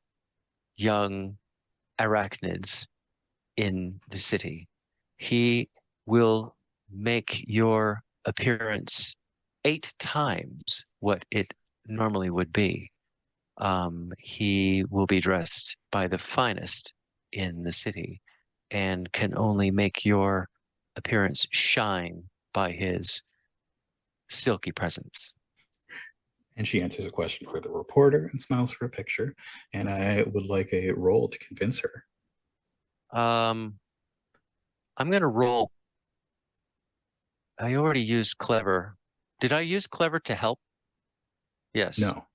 S5: young arachnids in the city. He will make your appearance 8 times what it normally would be. He will be dressed by the finest in the city and can only make your appearance shine by his silky presence.
S2: And she answers a question for the reporter and smiles for a picture. And I would like a roll to convince her.
S5: I'm going to roll. I already used clever. Did I use clever to help? Yes.
S2: No.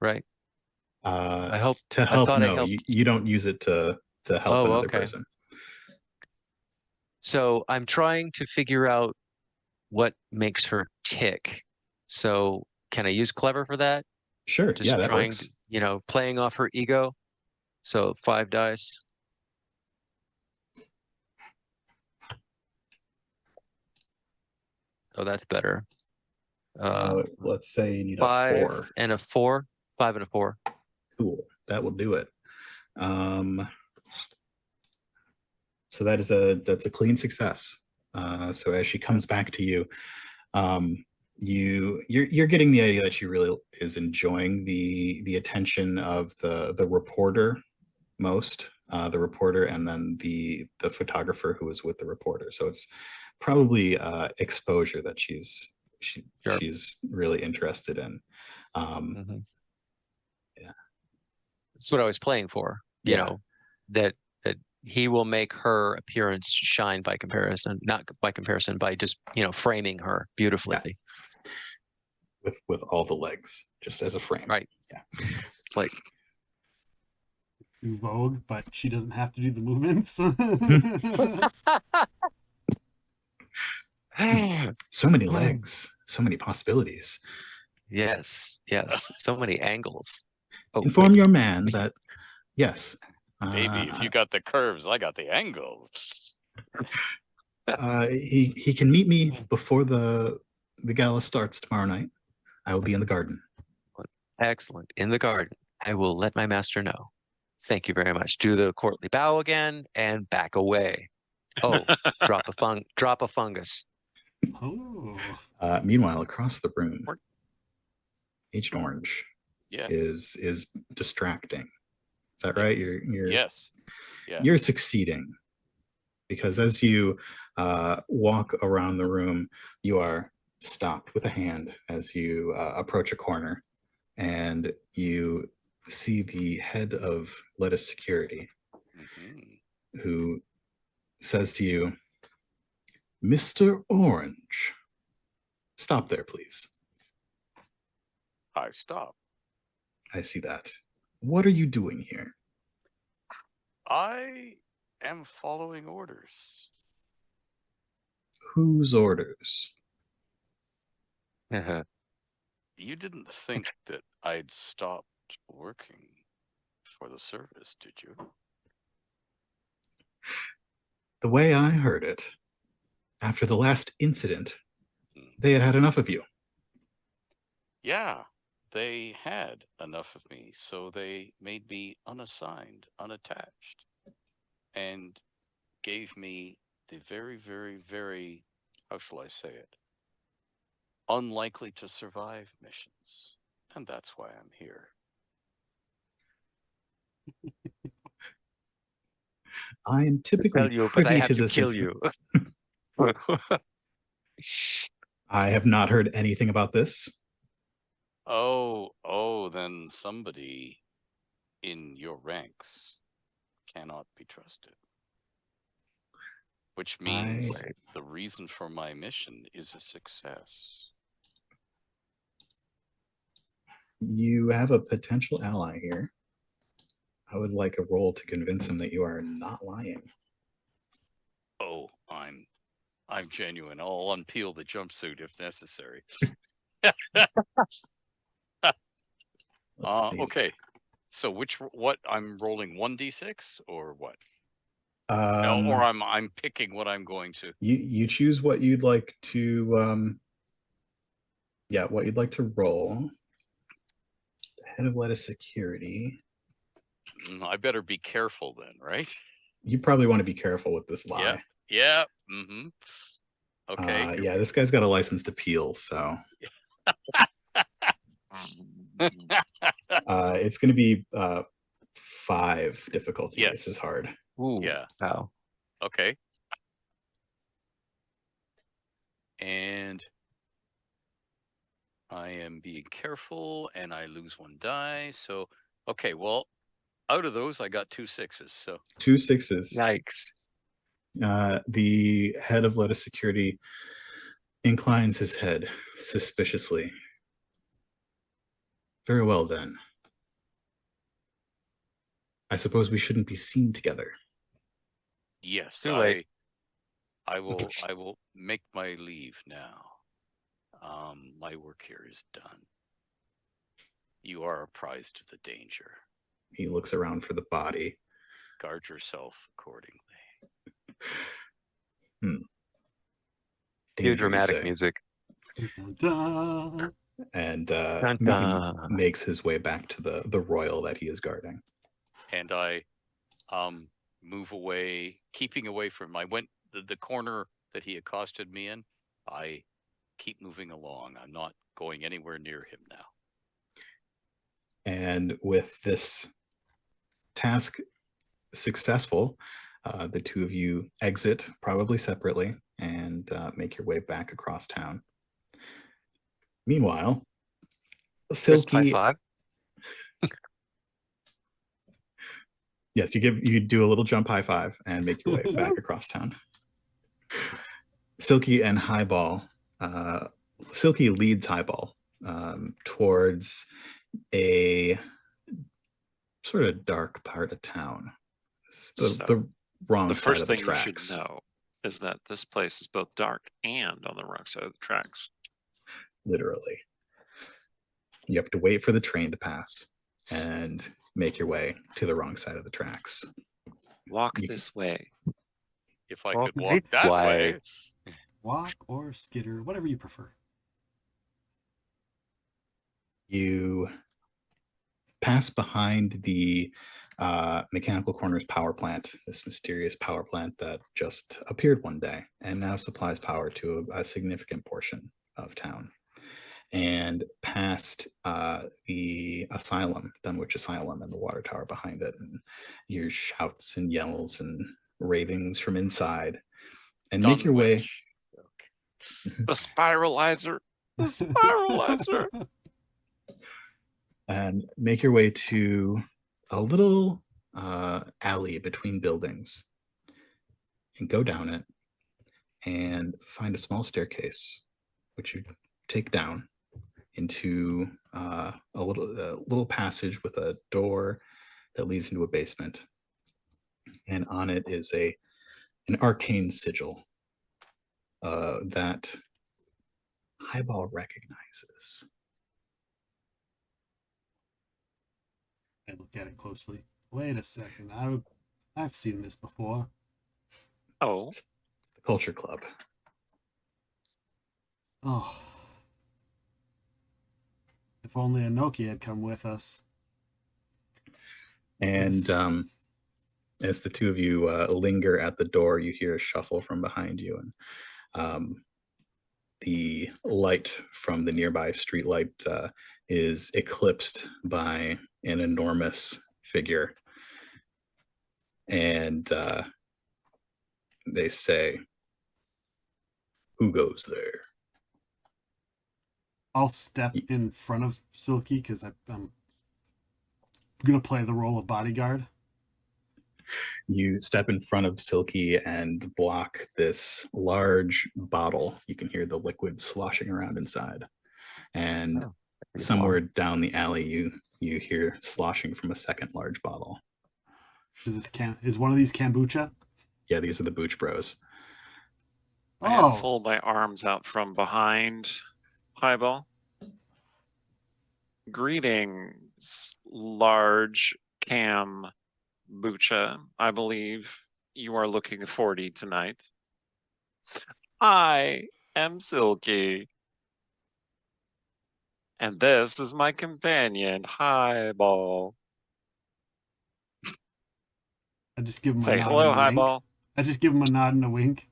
S5: Right. I hope
S2: to help.
S5: I thought
S2: No,
S5: I helped.
S2: you don't use it to help another person.
S5: So I'm trying to figure out what makes her tick. So can I use clever for that?
S2: Sure.
S5: Just
S2: yeah, that
S5: trying
S2: works.
S5: to, playing off her ego. So 5 dice. Oh, that's better.
S2: Let's say you need
S5: 5
S2: a 4
S5: and a 4. 5 and a 4.
S2: Cool. That will do it. So that's a clean success. So as she comes back to you, you're getting the idea that she really is enjoying the attention of the reporter most, the reporter, and then the photographer who was with the reporter. So it's probably exposure that she's really interested in. Yeah,
S5: that's what I was playing for. You know, that he will make her appearance shine by comparison, not by comparison, by just framing her beautifully.
S2: Yeah. With all the legs, just as a frame.
S5: Right.
S2: Yeah.
S5: It's like
S1: Vogue, but she doesn't have to do the movements.
S2: So many legs, so many possibilities.
S5: Yes. So many angles.
S2: Inform your man that, yes.
S3: Baby, if you got the curves, I got the angles.
S2: He can meet me before the gala starts tomorrow night. I will be in the garden.
S5: Excellent. In the garden. I will let my master know. Thank you very much. Do the courtly bow again and back away. Oh, drop a fungus.
S1: Oh.
S2: Meanwhile, across the room, Agent Orange is distracting. Is that right? You're
S3: yes. Yeah.
S2: You're succeeding because as you walk around the room, you are stopped with a hand as you approach a corner, and you see the head of Lettuce Security, who says to you, Mr. Orange, stop there, please.
S3: I stop.
S2: I see that. What are you doing here?
S3: I am following orders.
S2: Whose orders?
S3: You didn't think that I'd stopped working for the service, did you?
S2: The way I heard it, after the last incident, they had had enough of you.
S3: Yeah, they had enough of me, so they made me unassigned, unattached, and gave me the very, very, very, how shall I say it, unlikely to survive missions. And that's why I'm here.
S2: I am typically
S5: Tell you, but I
S2: privy
S5: have
S2: to
S5: to
S2: this.
S5: kill you.
S2: I have not heard anything about this.
S3: Oh, then somebody in your ranks cannot be trusted. Which means the reason for my mission is a success.
S2: You have a potential ally here. I would like a roll to convince him that you are not lying.
S3: Oh, I'm genuine. I'll unpeel the jumpsuit if necessary.
S2: Let's see.
S3: Okay. So what I'm rolling 1d6 or what? Or I'm picking what I'm going to.
S2: You choose what you'd like to what you'd like to roll. Head of lettuce security.
S3: I better be careful then, right?
S2: You probably want to be careful with this lie.
S3: Yeah. Mm-hmm. Okay.
S2: Yeah, this guy's got a license to peel, so it's going to be 5 difficulty.
S3: Yes.
S2: This is hard.
S5: Ooh,
S3: yeah.
S5: Wow.
S3: Okay. And I am being careful, and I lose 1 die. So, okay, well, out of those, I got 2 6s. So
S2: 2 6s.
S5: Yikes.
S2: The head of lettuce security inclines his head suspiciously. Very well, then. I suppose we shouldn't be seen together.
S3: yes,
S5: Too late.
S3: I will make my leave now. My work here is done. You are apprised of the danger.
S2: He looks around for the body.
S3: Guard yourself accordingly.
S5: Cue
S2: Danger,
S5: dramatic
S2: you say.
S5: music.
S1: Dun, dun, dun.
S2: And
S5: Dun,
S2: he
S5: dun.
S2: makes his way back to the royal that he is guarding.
S3: And I move away, keeping away from the corner that he accosted me in. I keep moving along. I'm not going anywhere near him now.
S2: And with this task successful, the two of you exit, probably separately, and make your way back across town. Meanwhile,
S5: Fist high
S2: Silky.
S5: five.
S2: Yes, you do a little jump high five and make your way back across town. Silky and Highball. Silky leads Highball towards a sort of dark part of town. The wrong
S4: The
S2: side
S4: first
S2: of the
S4: thing you
S2: tracks.
S4: should know is that this place is both dark and on the wrong side of the tracks.
S2: Literally. You have to wait for the train to pass and make your way to the wrong side of the tracks.
S4: Walk this way.
S3: If I
S5: Walk
S3: could walk
S5: this
S3: that
S5: way.
S3: way.
S1: Walk or skitter, whatever you prefer.
S2: You pass behind the McChanicle Corners power plant, this mysterious power plant that just appeared one day and now supplies power to a significant portion of town. And past the asylum, Dunwich Asylum, and the water tower behind it, and your shouts and yells and ravings from inside, and make your way.
S4: The spiralizer. The spiralizer.
S2: And make your way to a little alley between buildings, and go down it, and find a small staircase, which you take down into a little passage with a door that leads into a basement, and on it is an arcane sigil that Highball recognizes.
S1: I look at it closely. Wait a second. I've seen this before.
S4: Oh,
S2: It's the Culture Club.
S1: Oh. If only Anoki had come with us.
S2: And
S1: This-
S2: as the two of you linger at the door, you hear a shuffle from behind you, and the light from the nearby streetlight is eclipsed by an enormous figure. And they say, "Who goes there?"
S1: I'll step in front of Silky because I'm gonna play the role of bodyguard.
S2: You step in front of Silky and block this large bottle. You can hear the liquid sloshing around inside. And
S5: Oh, pretty
S2: somewhere
S5: long.
S2: down the alley, you hear sloshing from a second large bottle.
S1: Is one of these kombucha?
S2: Yeah, these are the Booch Bros.
S4: I
S1: Oh,
S4: unfold my arms out from behind Highball. Greetings, large Cam Bucha. I believe you are looking 40 tonight. I am Silky. And this is my companion, Highball.
S1: I just give him a
S4: Say
S1: nod
S4: hello,
S1: and a wink.
S4: Highball.
S1: I just give him a nod and a wink.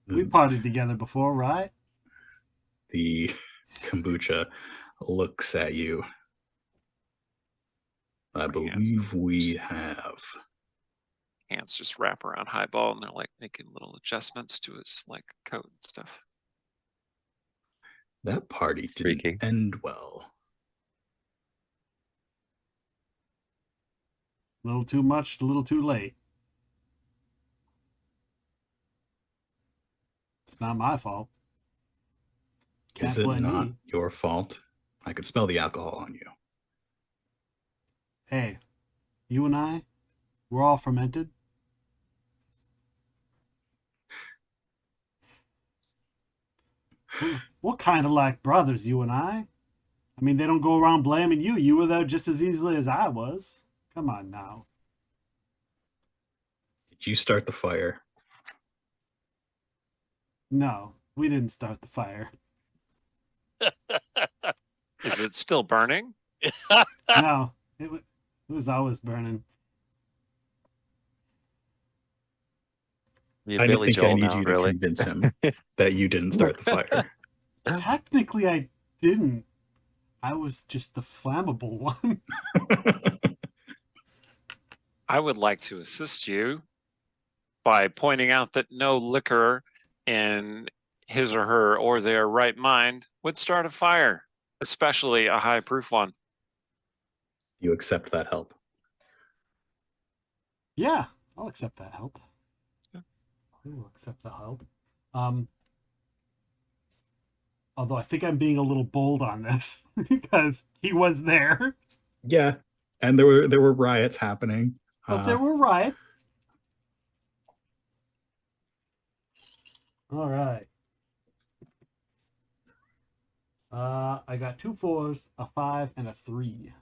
S1: We partied together before, right?
S2: The kombucha looks at you. I believe we have.
S4: Hands just wrap around Highball and they're like making little adjustments to his like coat and stuff.
S2: That party didn't
S5: Freaky.
S2: end well.
S1: A little too much, a little too late. It's not my fault. Can't
S2: Is it
S1: blame
S2: not
S1: me.
S2: your fault? I could smell the alcohol on you.
S1: Hey, you and I, we're all fermented. We're kind of like brothers, you and I. I mean, they don't go around blaming you. You were there just as easily as I was. Come on now.
S2: Did you start the fire?
S1: No, we didn't start the fire.
S4: Is it still burning?
S1: No, it was always burning.
S5: You
S2: I don't
S5: Billy
S2: think I
S5: Joel
S2: need
S5: now,
S2: you to
S5: really.
S2: convince him that you didn't start the fire.
S1: Technically, I didn't. I was just the flammable one.
S4: I would like to assist you by pointing out that no liquor in his or her or their right mind would start a fire, especially a high proof one.
S2: You accept that help.
S1: Yeah, I'll accept that help.
S4: Yeah.
S1: I will accept the help. Although I think I'm being a little bold on this because he was there.
S2: Yeah, and there were riots happening.
S1: But there were riots. All right. I got 2 4s, a 5, and a 3.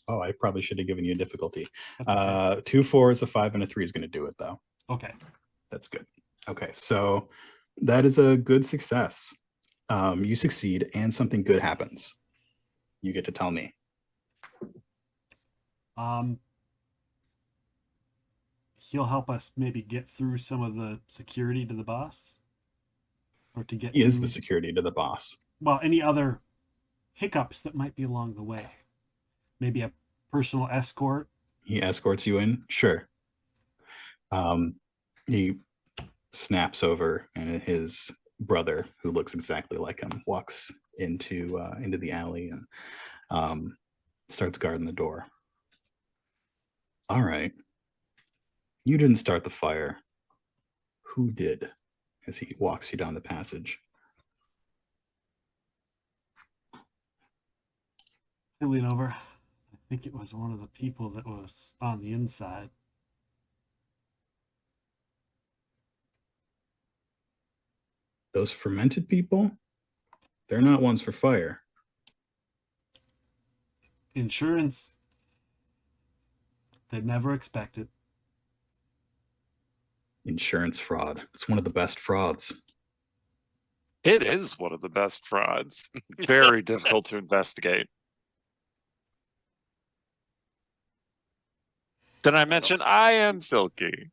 S2: Oh, I probably should have given you a difficulty.
S1: That's okay.
S2: 2 4s, a 5, and a 3 is going to do it, though.
S1: Okay.
S2: That's good. Okay, so that is a good success. You succeed, and something good happens. You get to tell me.
S1: He'll help us maybe get through some of the security to the boss, or to get
S2: He is
S1: to,
S2: the security to the boss.
S1: well, any other hiccups that might be along the way. Maybe a personal escort.
S2: He escorts you in. Sure. He snaps over, and his brother, who looks exactly like him, walks into the alley and starts guarding the door. All right. You didn't start the fire. Who did? As he walks you down the passage.
S1: I lean over. I think it was one of the people that was on the inside.
S2: Those fermented people, they're not ones for fire.
S1: Insurance They'd never expect it.
S2: Insurance fraud. It's one of the best frauds.
S4: It is one of the best frauds. Very difficult to investigate. Did I mention I am Silky?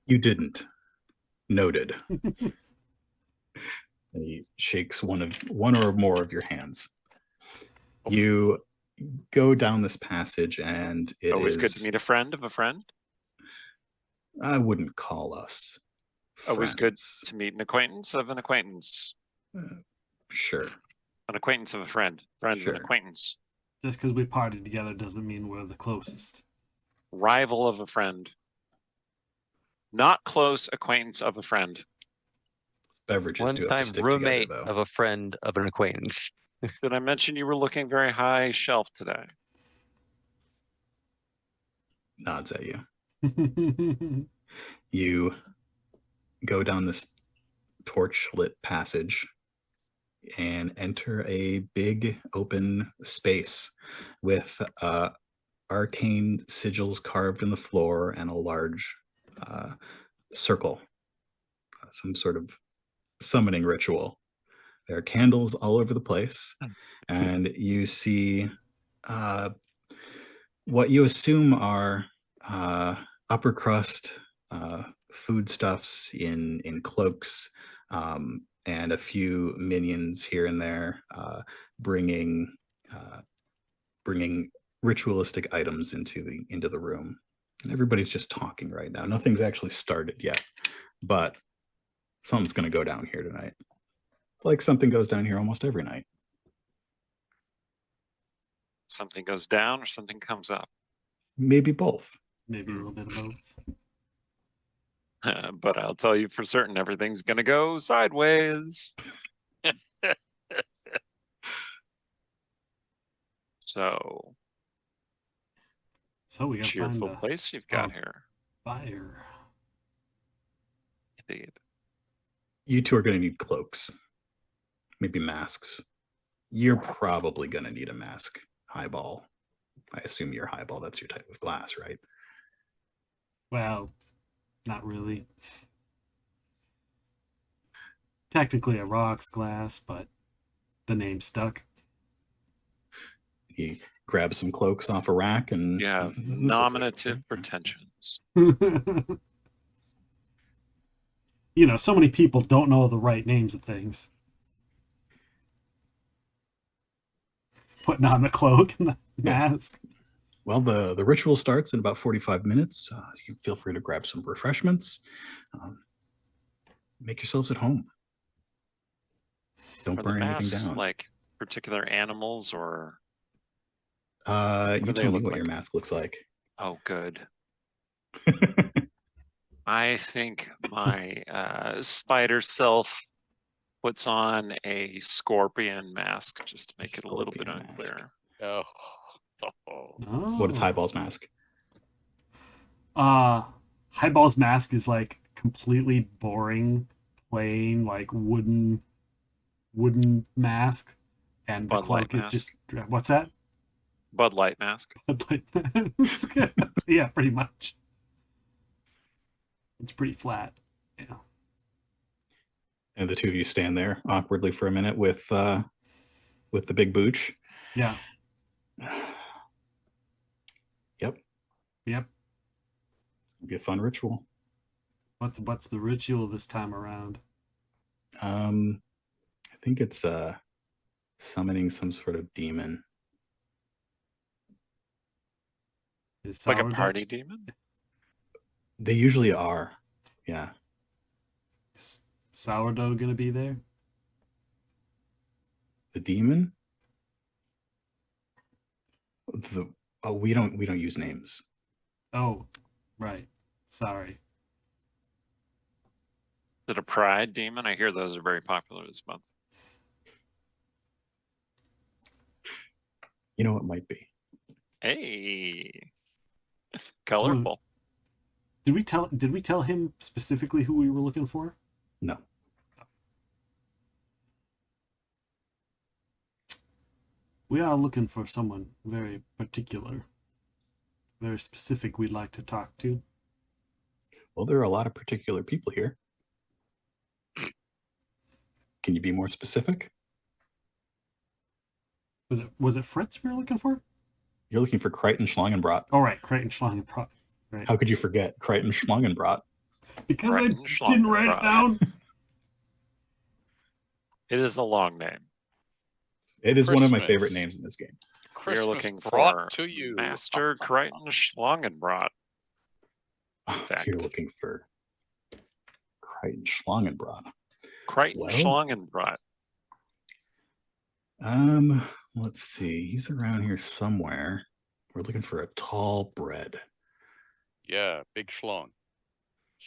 S2: You didn't. Noted. And he shakes one or more of your hands. You go down this passage, and it
S4: Always
S2: is
S4: good to meet a friend of a friend.
S2: I wouldn't call us
S4: Always good
S2: friends.
S4: to meet an acquaintance of an acquaintance.
S2: Sure.
S4: An acquaintance of a friend. Friend
S2: Sure.
S4: of an acquaintance.
S1: Just because we partied together doesn't mean we're the closest.
S4: Rival of a friend. Not close acquaintance of a friend.
S2: Beverages do have to
S5: One-time
S2: stick
S5: roommate
S2: together, though.
S5: of a friend of an acquaintance.
S4: Did I mention you were looking very high shelf today?
S2: Nods at you. You go down this torch-lit passage and enter a big open space with arcane sigils carved in the floor and a large circle, some sort of summoning ritual. There are candles all over the place, and you see what you assume are upper crust foodstuffs in cloaks, and a few minions here and there bringing ritualistic items into the room. And everybody's just talking right now. Nothing's actually started yet, but something's going to go down here tonight. Like something goes down here almost every night.
S4: Something goes down or something comes up.
S2: Maybe both.
S1: Maybe a little bit of both.
S4: But I'll tell you for certain, everything's gonna go sideways. So
S1: So we gotta find
S4: cheerful
S1: the
S4: place you've got here.
S1: fire.
S4: Indeed.
S2: You two are going to need cloaks, maybe masks. You're probably going to need a mask. Highball. I assume you're highball. That's your type of glass, right?
S1: Well, not really. Technically a rocks glass, but the name stuck.
S2: He grabs some cloaks off a rack and
S4: You have
S2: this looks like-
S4: nominative pretensions.
S1: You know, so many people don't know the right names of things. Putting on the cloak and the mask.
S2: Well, the ritual starts in about 45 minutes. You feel free to grab some refreshments. Make yourselves at home. Don't
S4: Are the
S2: burn anything
S4: masks
S2: down.
S4: like particular animals or?
S2: You
S4: do they
S2: tell me
S4: look
S2: what
S4: like?
S2: your mask looks like.
S4: Oh, good. I think my spider self puts on a scorpion mask just to make it a little bit
S2: Scorpion mask.
S4: unclear.
S3: Oh.
S1: Oh.
S2: What is Highball's mask?
S1: Highball's mask is like completely boring, plain, like wooden mask. And the
S4: Bud Light
S1: cloak is
S4: mask.
S1: just what's that?
S4: Bud Light mask.
S1: Bud Light mask. Yeah, pretty much. It's pretty flat. Yeah.
S2: And the two of you stand there awkwardly for a minute with the big booch.
S1: Yeah.
S2: Yep.
S1: Yep.
S2: It'll be a fun ritual.
S1: What's the ritual this time around?
S2: I think it's summoning some sort of demon.
S1: Is
S4: Like a
S1: sourdough-
S4: party demon?
S2: They usually are. Yeah.
S1: Sourdough gonna be there?
S2: The demon? We don't use names.
S1: Oh, right. Sorry.
S4: Is it a pride demon? I hear those are very popular this month.
S2: You know, it might be.
S4: Hey. Colorful.
S1: Did we tell him specifically who we were looking for?
S2: No.
S1: We are looking for someone very particular. very specific we'd like to talk to?
S2: Well, there are a lot of particular people here. Can you be more specific?
S1: Was it Fritz we were looking for?
S2: You're looking for Crichton Schlangenbrot.
S1: Oh, right, Crichton Schlangenbrot. Right.
S2: How could you forget Crichton Schlangenbrot?
S1: Because
S4: Crichton
S1: I didn't write it
S4: Schlangenbrot.
S1: down.
S4: It is a long name.
S2: It is one of my
S3: Christmas.
S2: favorite names in this game.
S4: We are
S3: Christmas
S4: looking
S3: brought
S4: for
S3: to you.
S4: Master Crichton Schlangenbrot. Fact.
S2: You're looking for Crichton Schlangenbrot.
S4: Crichton
S2: Well?
S4: Schlangenbrot.
S2: Let's see. He's around here somewhere. We're looking for a tall bread.
S3: Yeah, big schlong.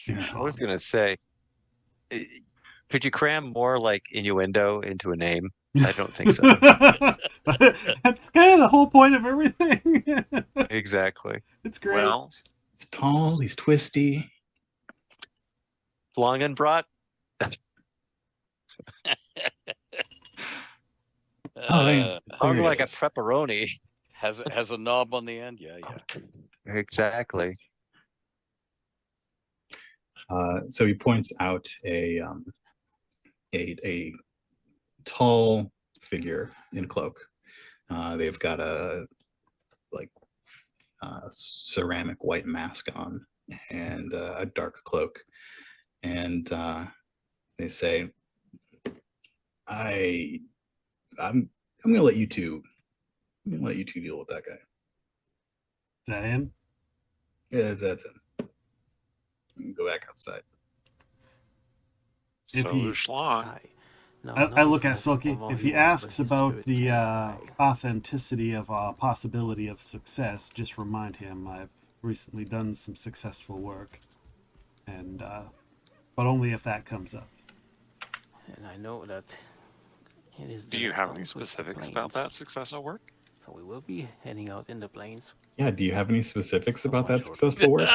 S2: Yeah.
S5: I was gonna say, could you cram more like innuendo into a name? I don't think so.
S1: That's kind of the whole point of everything.
S5: Exactly.
S1: It's great.
S4: Well,
S2: He's tall, he's twisty.
S5: Schlangenbrot.
S2: Oh, there
S5: Sounded
S2: he
S5: like a
S2: is.
S5: pepperoni.
S3: Has a knob on the end. Yeah.
S5: Exactly.
S2: So he points out a tall figure in a cloak. They've got a ceramic white mask on and a dark cloak, and they say, I'm gonna let you two. I'm gonna let you two deal with that guy.
S1: Is that him?
S2: Yeah, that's him. You can go back outside.
S1: If
S4: so
S1: he-
S4: Schlong.
S1: I look at Silky. If he asks about the authenticity of a possibility of success, just remind him I've recently done some successful work, and but only if that comes up.
S6: And I know that it is.
S4: Do
S6: the
S4: you
S6: next
S4: have
S6: zone
S4: any
S6: to the
S4: specifics about
S6: plains.
S4: that successful work?
S6: So we will be heading out in the plains.
S2: Yeah, do you have any specifics about that
S6: Somewhat
S2: successful work?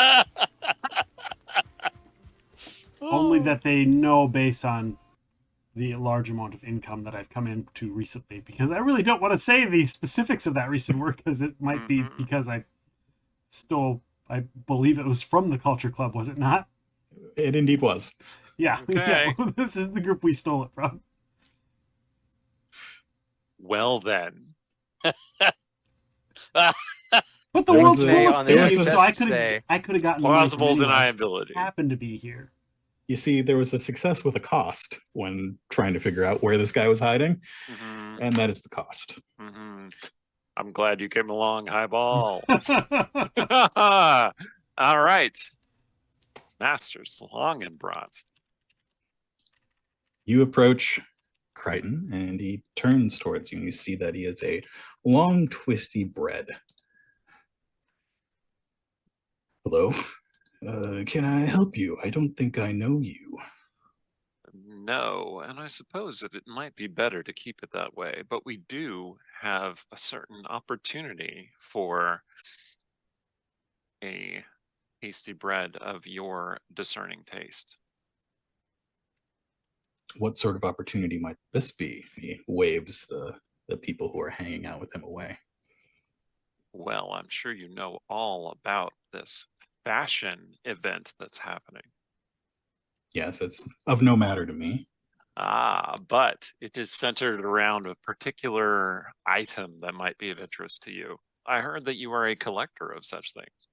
S1: Only that they know based on the large amount of income that I've come into recently, because I really don't want to say the specifics of that recent work, because it might be
S4: Mhm.
S1: because I believe it was from the Culture Club, was it not?
S2: It indeed was.
S1: Yeah,
S4: Okay.
S1: yeah. This is the group we stole it from.
S4: Well then.
S1: But the
S2: There
S1: world's
S2: was a-
S1: full
S5: on
S1: of
S5: the
S1: thieves,
S2: SS
S1: so I
S5: say,
S1: could have gotten away from
S4: Plausible
S1: anyone. I just
S4: deniability.
S1: happened to be here.
S2: You see, there was a success with a cost when trying to figure out where this guy was hiding,
S4: Mhm,
S2: and that is the cost.
S4: mhm. I'm glad you came along, Highball. All right. Master Schlangenbrot.
S2: You approach Crichton, and he turns towards you, and you see that he is a long, twisty bread. Hello? Can I help you? I don't think I know you.
S4: No, and I suppose that it might be better to keep it that way, but we do have a certain opportunity for a hasty bread of your discerning taste.
S2: What sort of opportunity might this be? He waves the people who are hanging out with him away.
S4: Well, I'm sure you know all about this fashion event that's happening.
S2: Yes, it's of no matter to me.
S4: But it is centered around a particular item that might be of interest to you. I heard that you are a collector of such things.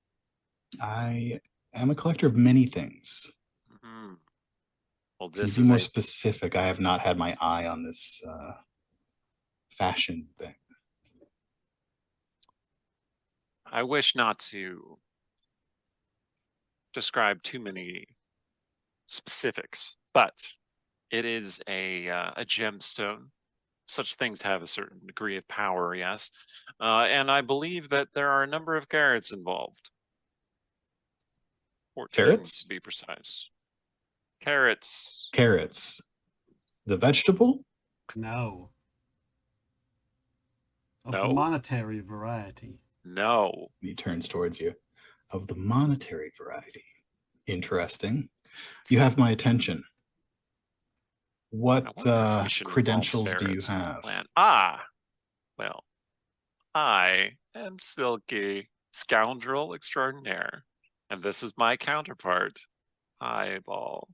S2: I am a collector of many things.
S4: Mhm. Well,
S2: Can you
S4: this
S2: be
S4: is
S2: more
S4: a
S2: specific? I have not had my eye on this fashion thing.
S4: I wish not to describe too many specifics, but it is a gemstone. Such things have a certain degree of power, yes. And I believe that there are a number of carrots involved. 14
S2: Ferrets?
S4: to be precise. Carrots.
S2: Carrots. The vegetable?
S1: No. Of
S4: No?
S1: the monetary variety.
S4: No.
S2: He turns towards you. Of the monetary variety. Interesting. You have my attention.
S4: I
S2: What
S4: wonder if we should involve
S2: credentials do you
S4: ferrets in the
S2: have?
S4: plan. Well, I am Silky. scoundrel extraordinaire. And this is my counterpart, Highball.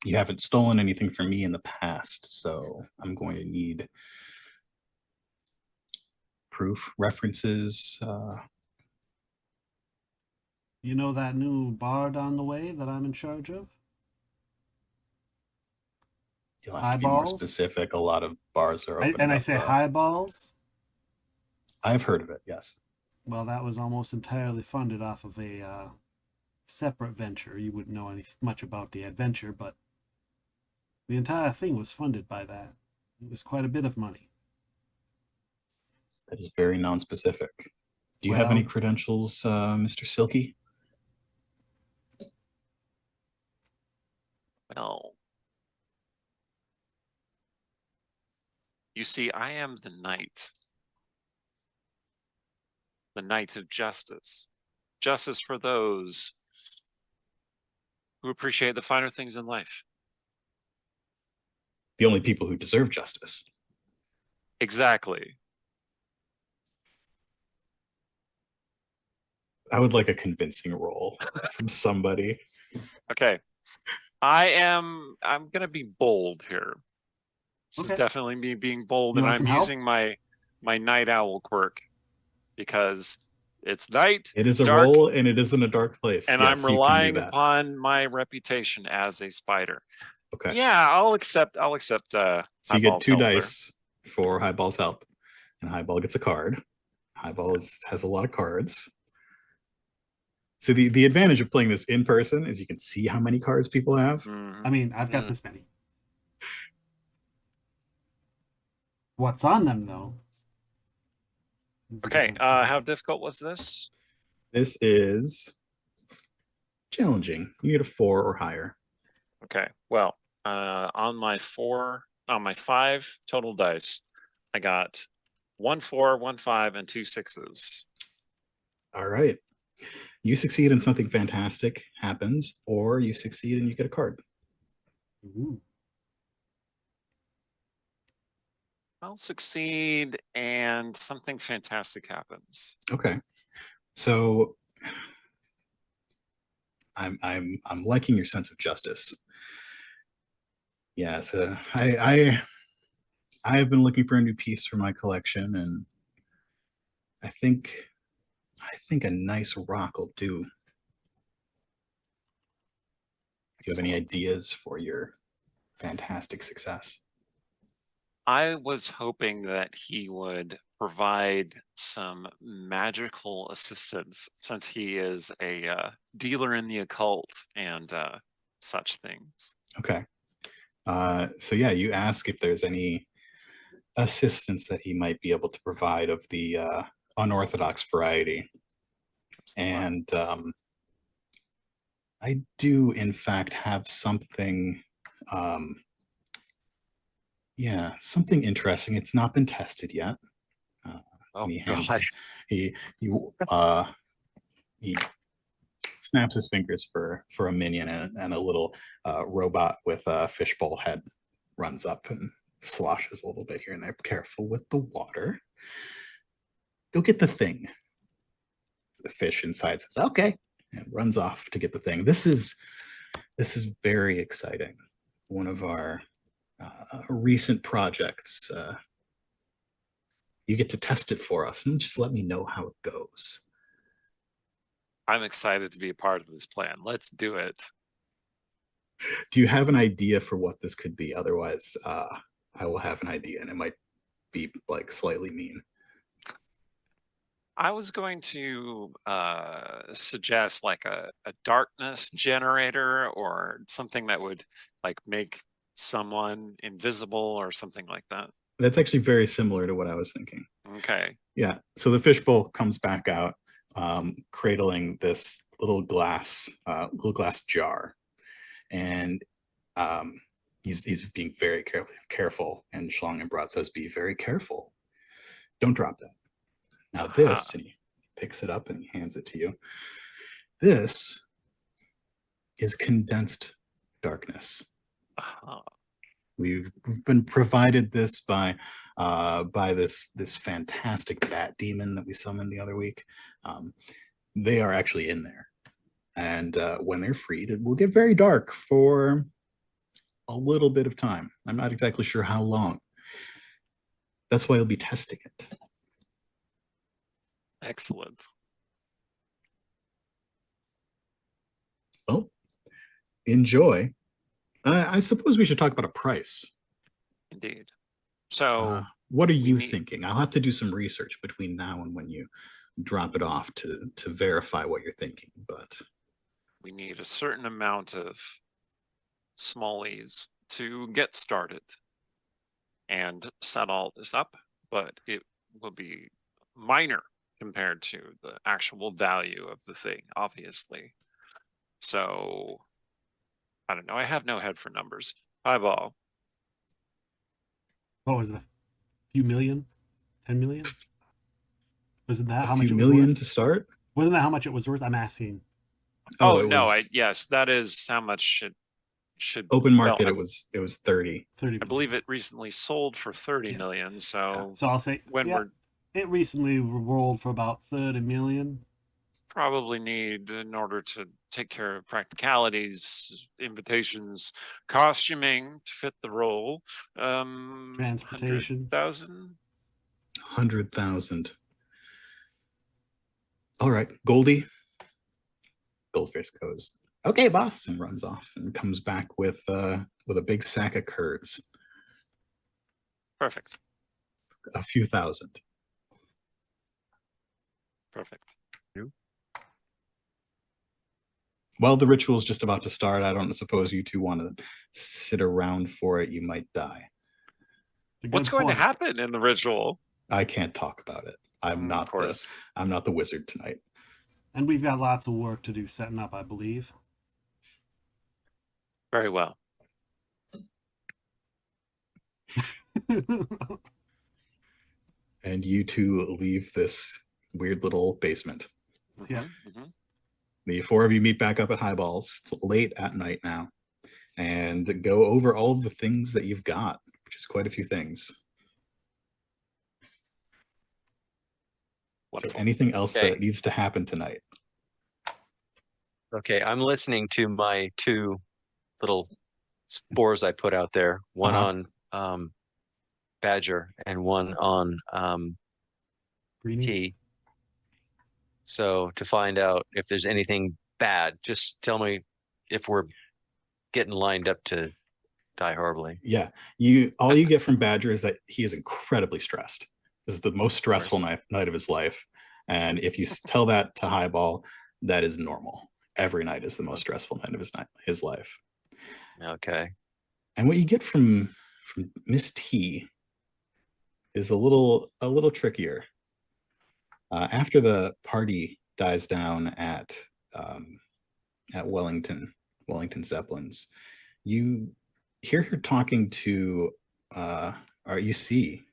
S2: You haven't stolen anything from me in the past, so I'm going to need proof, references.
S1: You know that new bard on the way that I'm in charge of?
S2: You'll have to be more
S1: Highballs?
S2: specific. A lot of bars are opening
S1: And I
S2: up,
S1: say highballs?
S2: I've heard of it, yes.
S1: Well, that was almost entirely funded off of a separate venture. You wouldn't know much about the adventure, but the entire thing was funded by that. It was quite a bit of money.
S2: That is very non-specific. Do you have any credentials, Mr. Silky?
S4: Well, you see, I am the knight of justice. Justice for those who appreciate the finer things in life.
S2: The only people who deserve justice.
S4: Exactly.
S2: I would like a convincing role from somebody.
S4: Okay. I'm gonna be bold here. This is definitely me being bold, and I'm using my night owl quirk because it's night.
S2: It is a
S4: dark,
S2: role, and it is in a dark place.
S4: and
S2: yes,
S4: I'm relying upon my reputation as a spider.
S2: Okay.
S4: Yeah, I'll accept.
S2: So you get 2 dice for Highball's help, and Highball gets a card. Highball has a lot of cards. So the advantage of playing this in person is you can see how many cards people have.
S1: I mean, I've got this many. What's on them, though?
S4: Okay, how difficult was this?
S2: This is challenging. You need a 4 or higher.
S4: Okay, well, on my 5 total dice, I got 1 4, 1 5, and 2 6s.
S2: All right. You succeed and something fantastic happens, or you succeed and you get a card.
S1: Ooh.
S4: I'll succeed and something fantastic happens.
S2: Okay. So I'm liking your sense of justice. Yeah, so I have been looking for a new piece for my collection, and I think a nice rock will do. Do you have any ideas for your fantastic success?
S4: I was hoping that he would provide some magical assistance since he is a dealer in the occult and such things.
S2: Okay. So yeah, you ask if there's any assistance that he might be able to provide of the unorthodox variety. And I do, in fact, have something, something interesting. It's not been tested yet. He snaps his fingers for a minion, and a little robot with a fishbowl head runs up and sloshes a little bit here and there. Careful with the water. Go get the thing. The fish inside says, okay, and runs off to get the thing. This is very exciting. One of our recent projects. You get to test it for us and just let me know how it goes.
S4: I'm excited to be a part of this plan. Let's do it.
S2: Do you have an idea for what this could be? Otherwise, I will have an idea, and it might be like slightly mean.
S4: I was going to suggest like a darkness generator or something that would like make someone invisible or something like that.
S2: That's actually very similar to what I was thinking.
S4: Okay.
S2: Yeah. So the fishbowl comes back out, cradling this little glass jar, and he's being very careful. And Schlong and Brat says, "Be very careful. Don't drop that." Now this, and he picks it up and he hands it to you. This is condensed darkness. We've been provided this by by this fantastic bat demon that we summoned the other week. They are actually in there, and when they're freed, it will get very dark for a little bit of time. I'm not exactly sure how long. That's why you'll be testing it.
S4: Excellent.
S2: Well, enjoy. I suppose we should talk about a price.
S4: Indeed. So,
S2: what are you thinking? I'll have to do some research between now and when you drop it off to verify what you're thinking. But
S4: we need a certain amount of smallies to get started and set all this up, but it will be minor compared to the actual value of the thing, obviously. So, I don't know. I have no head for numbers. Eyeball.
S1: What was it? A few million? 10 million? Wasn't that how
S2: a
S1: much
S2: few
S1: it was
S2: million
S1: worth?
S2: to start?
S1: Wasn't that how much it was worth? I'm asking.
S4: Oh no, yes, that is how much it should.
S2: Open market, it was 30.
S1: 30.
S4: I believe it recently sold for 30 million. So
S1: So I'll say it recently rolled for about 30 million.
S4: Probably need, in order to take care of practicalities, invitations, costuming to fit the role,
S1: transportation,
S2: 100,000. All right, Goldie. Goldfish goes, okay, boss, and runs off and comes back with a big sack of curds.
S4: Perfect.
S2: A few thousand.
S4: Perfect.
S2: Well, the ritual's just about to start. I don't suppose you two want to sit around for it. You might die.
S4: What's going to happen in the ritual?
S2: I can't talk about it. I'm not the wizard tonight.
S1: And we've got lots of work to do setting up, I believe.
S4: Very well.
S2: And you two leave this weird little basement.
S1: Yeah.
S4: Mm-hmm.
S2: The four of you meet back up at Highballs. It's late at night now, and go over all of the things that you've got, which is quite a few things. Wonderful. So anything else that needs to happen tonight?
S5: Okay, I'm listening to my two little spores I put out there. One on Badger and one on T. So to find out if there's anything bad, just tell me if we're getting lined up to die horribly.
S2: Yeah, all you get from Badger is that he is incredibly stressed. This is the most stressful night of his life. And if you tell that to Highball, that is normal. Every night is the most stressful night of his life.
S5: Okay.
S2: And what you get from Miss T is a little trickier. After the party dies down at Wellington Zeppelins, you hear her talking to, or you see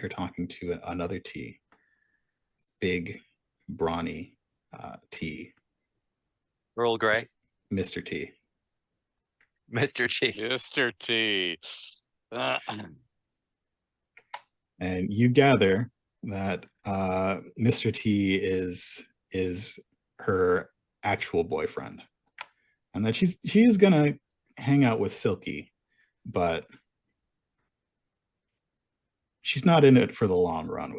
S2: her talking to another T, big, brawny T.
S5: Earl Grey.
S2: Mr. T.
S5: Mr. T.
S3: Mr. T.
S2: And you gather that Mr. T is her actual boyfriend, and that she is gonna hang out with Silky, but she's not in it for the long run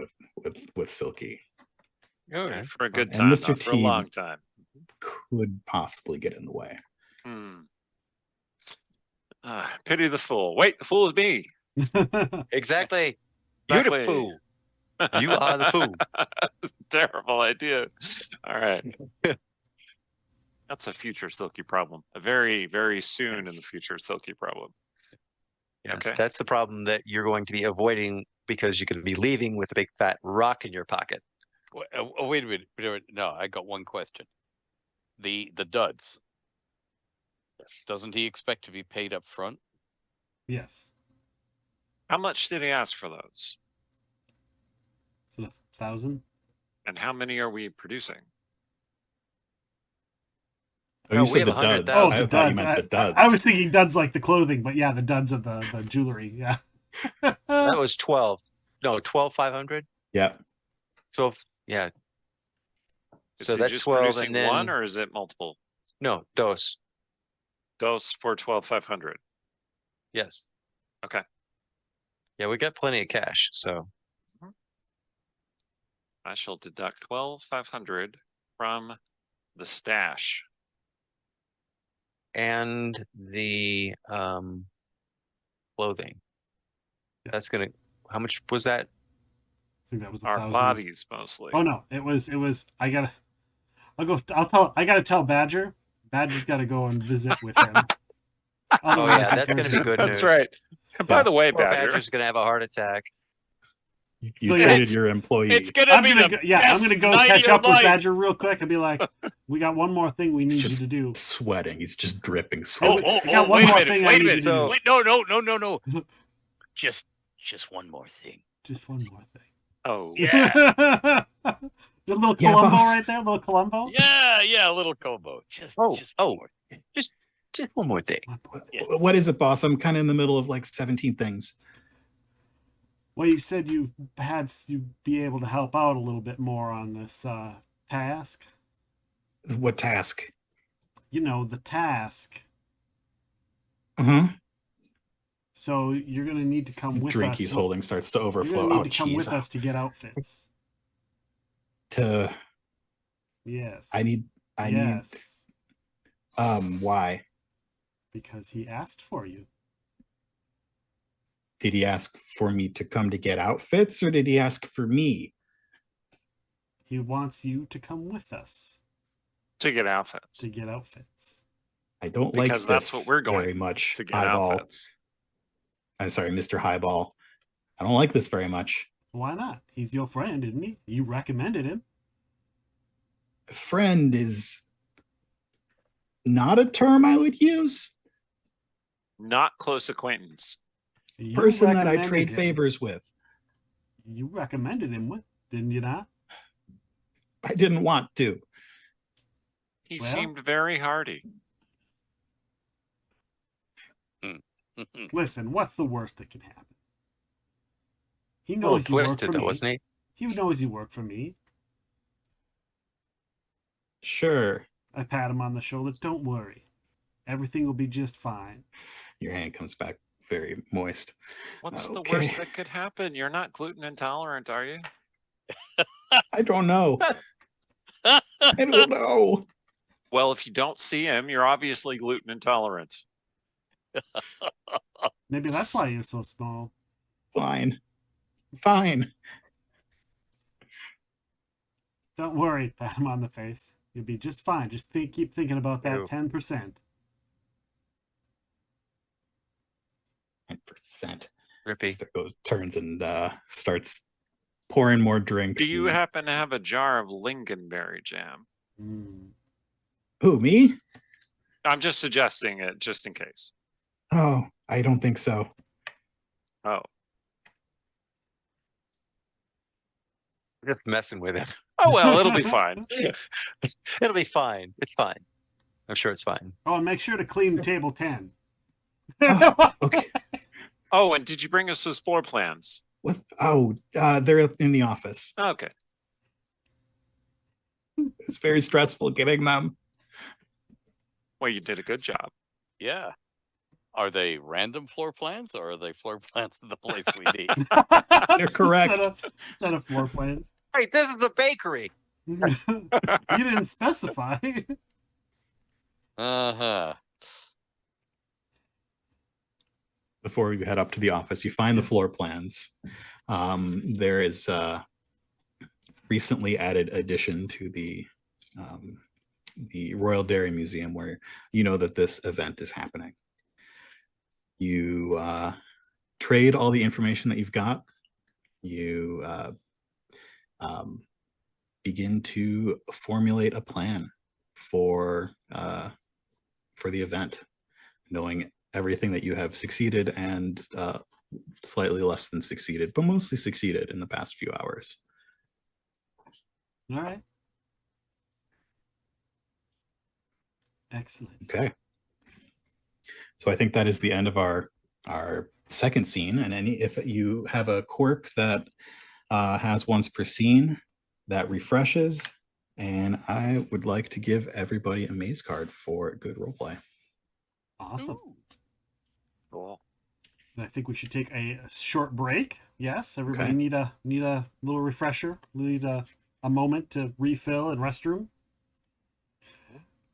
S2: with Silky.
S4: Okay. For a good time, Mr. T for a long time.
S2: Could possibly get in the way.
S4: Pity the fool. Wait, the fool is me.
S5: Exactly. You're the fool. You are the fool.
S4: Terrible idea. All right. That's a future Silky problem. A very, very soon in the future Silky problem.
S5: Yes, okay. That's the problem that you're going to be avoiding because you're going to be leaving with a big fat rock in your pocket.
S3: Wait a minute. No, I got one question. The duds.
S5: Yes.
S3: Doesn't he expect to be paid up front?
S1: Yes.
S4: How much did he ask for those?
S1: 1,000.
S4: And how many are we producing?
S2: Oh, you said the duds.
S1: Oh,
S2: I thought you meant the duds.
S1: I was thinking duds like the clothing, but yeah, the duds of the jewelry. Yeah.
S5: That was 12. No, 12,500.
S2: Yeah.
S5: 12. Yeah.
S4: Is
S5: So
S4: he
S5: that's
S4: just
S5: 12,
S4: producing
S5: and then
S4: one, or is it multiple?
S5: no dose.
S4: Dose for 12,500.
S5: Yes.
S4: Okay.
S5: Yeah, we got plenty of cash. So
S4: I shall deduct 12,500 from the stash.
S5: and the clothing. That's gonna. How much was that?
S1: I think that was
S4: Our
S1: 1,000.
S4: bodies mostly.
S1: Oh no, it was. I gotta tell Badger. Badger's got to go and visit with him.
S5: Oh yeah, that's gonna be good
S4: That's
S5: news.
S4: right. By the way,
S5: Poor
S4: Badger.
S5: Badger's gonna have a heart attack.
S2: You
S1: So, yeah,
S2: treated
S1: it's-
S2: your employee.
S3: It's gonna
S1: I'm
S3: be
S1: gonna
S3: the
S1: go, yeah, I'm
S3: best
S1: gonna go
S3: night of
S1: catch
S3: your
S1: up with
S3: life.
S1: Badger real quick and be like, we got one more thing we
S2: He's
S1: need you
S2: just
S1: to do.
S2: sweating. He's just dripping
S1: Oh,
S2: sweat.
S1: I got one
S3: wait a
S1: more
S3: minute,
S1: thing I
S3: wait a
S1: need you
S3: minute.
S1: to do.
S3: Wait, no. just one more thing.
S1: Just one more thing.
S4: Oh,
S3: Yeah.
S1: The little
S2: Yeah,
S1: Columbo
S2: boss.
S1: right there, little Columbo.
S3: Yeah, a little combo. Just one more.
S5: Just one more thing.
S1: One more thing.
S3: Yeah.
S2: What is it, boss? I'm kind of in the middle of like 17 things.
S1: Well, you said you'd be able to help out a little bit more on this task.
S2: What task?
S1: You know, the task.
S2: Uh-huh.
S1: So you're gonna need to come with
S2: Drink
S1: us.
S2: he's holding starts to
S1: You're
S2: overflow.
S1: gonna
S2: Oh,
S1: need to come with
S2: jeez.
S1: us to get outfits. Yes.
S2: I need.
S1: Yes.
S2: Why?
S1: Because he asked for you.
S2: Did he ask for me to come to get outfits, or did he ask for me?
S1: He wants you to come with us
S4: to get outfits.
S1: to get outfits.
S2: I don't like
S4: Because that's
S2: this
S4: what we're going
S2: very much.
S4: to get
S2: Highball.
S4: outfits.
S2: I'm sorry, Mr. Highball. I don't like this very much.
S1: Why not? He's your friend, isn't he? You recommended him.
S2: Friend is not a term I would use.
S4: Not close acquaintance.
S1: You
S2: Person that I
S1: recommended
S2: trade
S1: him.
S2: favors with.
S1: You recommended him with, didn't you not?
S2: I didn't want to.
S4: He
S1: Well-
S4: seemed very hardy.
S1: Listen, what's the worst that can happen? He
S5: A little
S1: knows you work
S5: twisted
S1: for
S5: though,
S1: me.
S5: wasn't he?
S1: He knows you work for me.
S2: Sure.
S1: I pat him on the shoulder. Don't worry. Everything will be just fine.
S2: Your hand comes back very moist.
S4: What's the
S2: Okay.
S4: worst that could happen? You're not gluten intolerant, are you?
S2: I don't know. I don't know.
S4: Well, if you don't see him, you're obviously gluten intolerant.
S1: Maybe that's why you're so small.
S2: Fine. Fine.
S1: Don't worry. Pat him on the face. You'll be just fine. Just keep thinking about that
S5: Ew.
S1: 10%.
S2: 10%.
S5: Rippy.
S2: Turns and starts pouring more drinks.
S4: Do you
S2: and-
S4: happen to have a jar of lingonberry jam?
S1: Mm.
S2: Who, me?
S4: I'm just suggesting it just in case.
S2: Oh, I don't think so.
S4: Oh.
S5: Just messing with him.
S4: Oh, well, it'll be fine.
S5: It'll be fine. It's fine. I'm sure it's fine.
S1: Oh, and make sure to clean table 10.
S2: Oh, okay.
S4: Oh, and did you bring us those floor plans?
S2: What? Oh, they're in the office.
S4: Okay.
S2: It's very stressful getting them.
S4: Well, you did a good job.
S3: Yeah. Are they random floor plans or are they floor plans of the place we need?
S2: They're correct.
S1: Set of floor plans.
S5: Hey, this is a bakery.
S1: You didn't specify.
S3: Uh-huh.
S2: Before you head up to the office, you find the floor plans. There is a recently added addition to the Royal Dairy Museum, where you know that this event is happening. You trade all the information that you've got. You begin to formulate a plan for the event, knowing everything that you have succeeded and slightly less than succeeded, but mostly succeeded in the past few hours.
S1: All right. Excellent.
S2: Okay. So I think that is the end of our second scene, and if you have a quirk that has once per scene, that refreshes. And I would like to give everybody a maze card for good roleplay.
S1: Awesome.
S4: Ooh. Cool.
S1: I think we should take a short break. Yes, everybody
S2: Okay.
S1: need a little refresher. Need a moment to refill and restroom.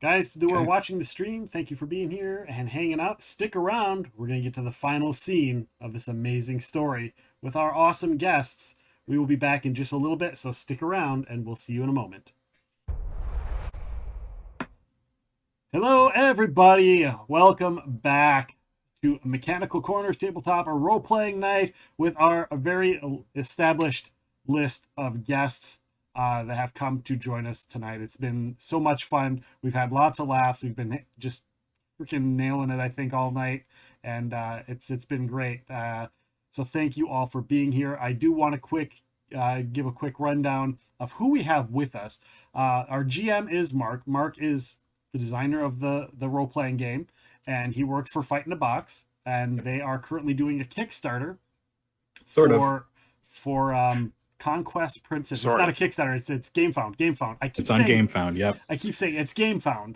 S1: Guys who are
S2: Okay.
S1: watching the stream, thank you for being here and hanging out. Stick around. We're going to get to the final scene of this amazing story with our awesome guests. We will be back in just a little bit, so stick around and we'll see you in a moment. Hello, everybody. Welcome back to McChanicle Corners Tabletop, a role-playing night with our very established list of guests that have come to join us tonight. It's been so much fun. We've had lots of laughs. We've been just freaking nailing it, I think, all night, and it's been great. So thank you all for being here. I do want to give a quick rundown of who we have with us. Our GM is Mark. Mark is the designer of the role-playing game, and he works for Fight in the Box, and they are currently doing a Kickstarter for Conquest Princess. It's not a Kickstarter. It's GameFound.
S2: It's on GameFound. Yep.
S1: I keep saying it's GameFound.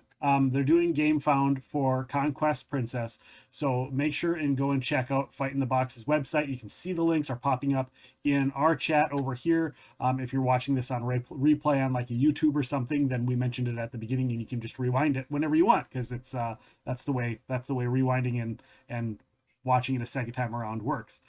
S1: They're doing GameFound for Conquest Princess. So make sure and go and check out Fight in the Box's website. You can see the links are popping up in our chat over here. If you're watching this on replay on like a YouTube or something, then we mentioned it at the beginning, and you can just rewind it whenever you want, because it's that's the way rewinding and watching it a second time around works.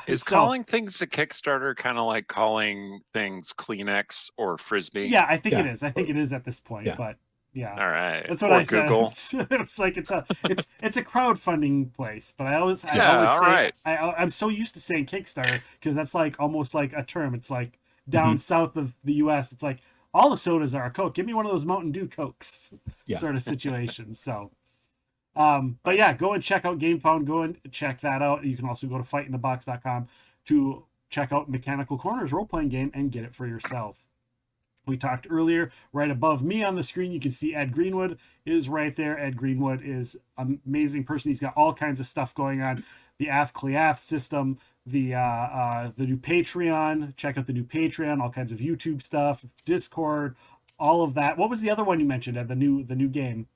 S4: Is calling things a Kickstarter kind of like calling things Kleenex or Frisbee?
S1: Yeah, I think it is. I think it is at this point. Yeah. But yeah,
S4: all right.
S1: That's what I Google. Said. It's like it's a crowdfunding place. But I always say I'm so used to saying Kickstarter because that's like almost like a term. It's like down south of the U.S. It's like all the sodas are a Coke. Give me one of those Mountain Dew Cokes sort of situation. So. But yeah, go and check out GameFound. Go and check that out. You can also go to fightinthebox.com to check out McChanicle Corners role-playing game and get it for yourself. We talked earlier, right above me on the screen, you can see Ed Greenwood is right there. Ed Greenwood is an amazing person. He's got all kinds of stuff going on. The Ath Cleath system, the new Patreon. Check out the new Patreon, all kinds of YouTube stuff, Discord, all of that. What was the other one you mentioned, Ed? The new game,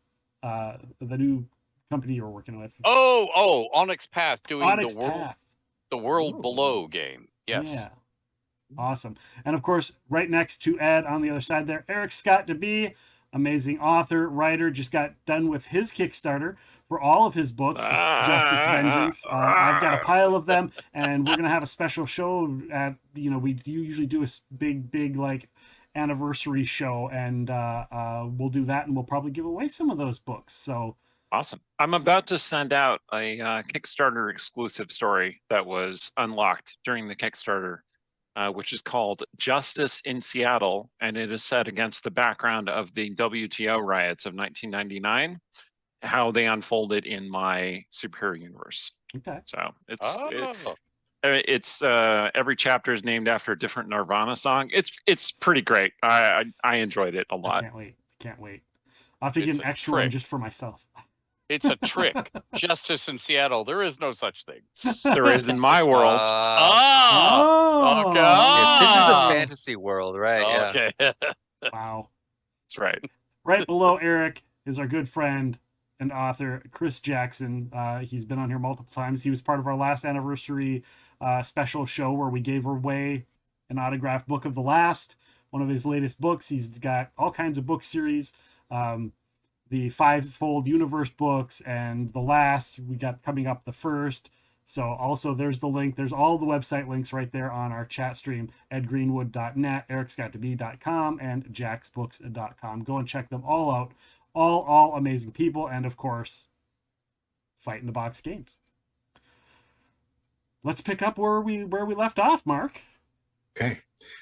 S1: the new company you're working with.
S3: Onyx Path doing
S1: Onyx
S3: the World Below game. Yes.
S1: Yeah. Awesome. And of course, right next to Ed on the other side there, Erik Scott de Bie, amazing author, writer, just got done with his Kickstarter for all of his books, Justice Vengeance. I've got a pile of them, and we're going to have a special show at, we usually do a big like anniversary show, and we'll do that, and we'll probably give away some of those books. So
S4: awesome. I'm about to send out a Kickstarter exclusive story that was unlocked during the Kickstarter, which is called Justice in Seattle, and it is set against the background of the WTO riots of 1999, how they unfolded in my superhero universe.
S1: Okay.
S4: So it's every chapter is named after a different Nirvana song. It's pretty great. I enjoyed it a lot.
S1: I can't wait. I'll have to get an extra one just for myself.
S3: It's a trick. Justice in Seattle. There is no such thing.
S4: There is in my world.
S3: Okay.
S5: Yeah, this is a fantasy world, right?
S3: Okay.
S5: Yeah.
S1: Wow.
S4: That's right.
S1: Right below Erik is our good friend and author, Chris Jackson. He's been on here multiple times. He was part of our last anniversary special show where we gave away an autographed book of The Last, one of his latest books. He's got all kinds of book series. The Fivefold Universe books and The Last, we got coming up the first. So also there's the link. There's all the website links right there on our chat stream, edgreenwood.net, ericscottdebie.com, and jacksbooks.com. Go and check them all out. All amazing people. And of course, Fight in the Box games. Let's pick up where we left off, Mark.
S2: Okay.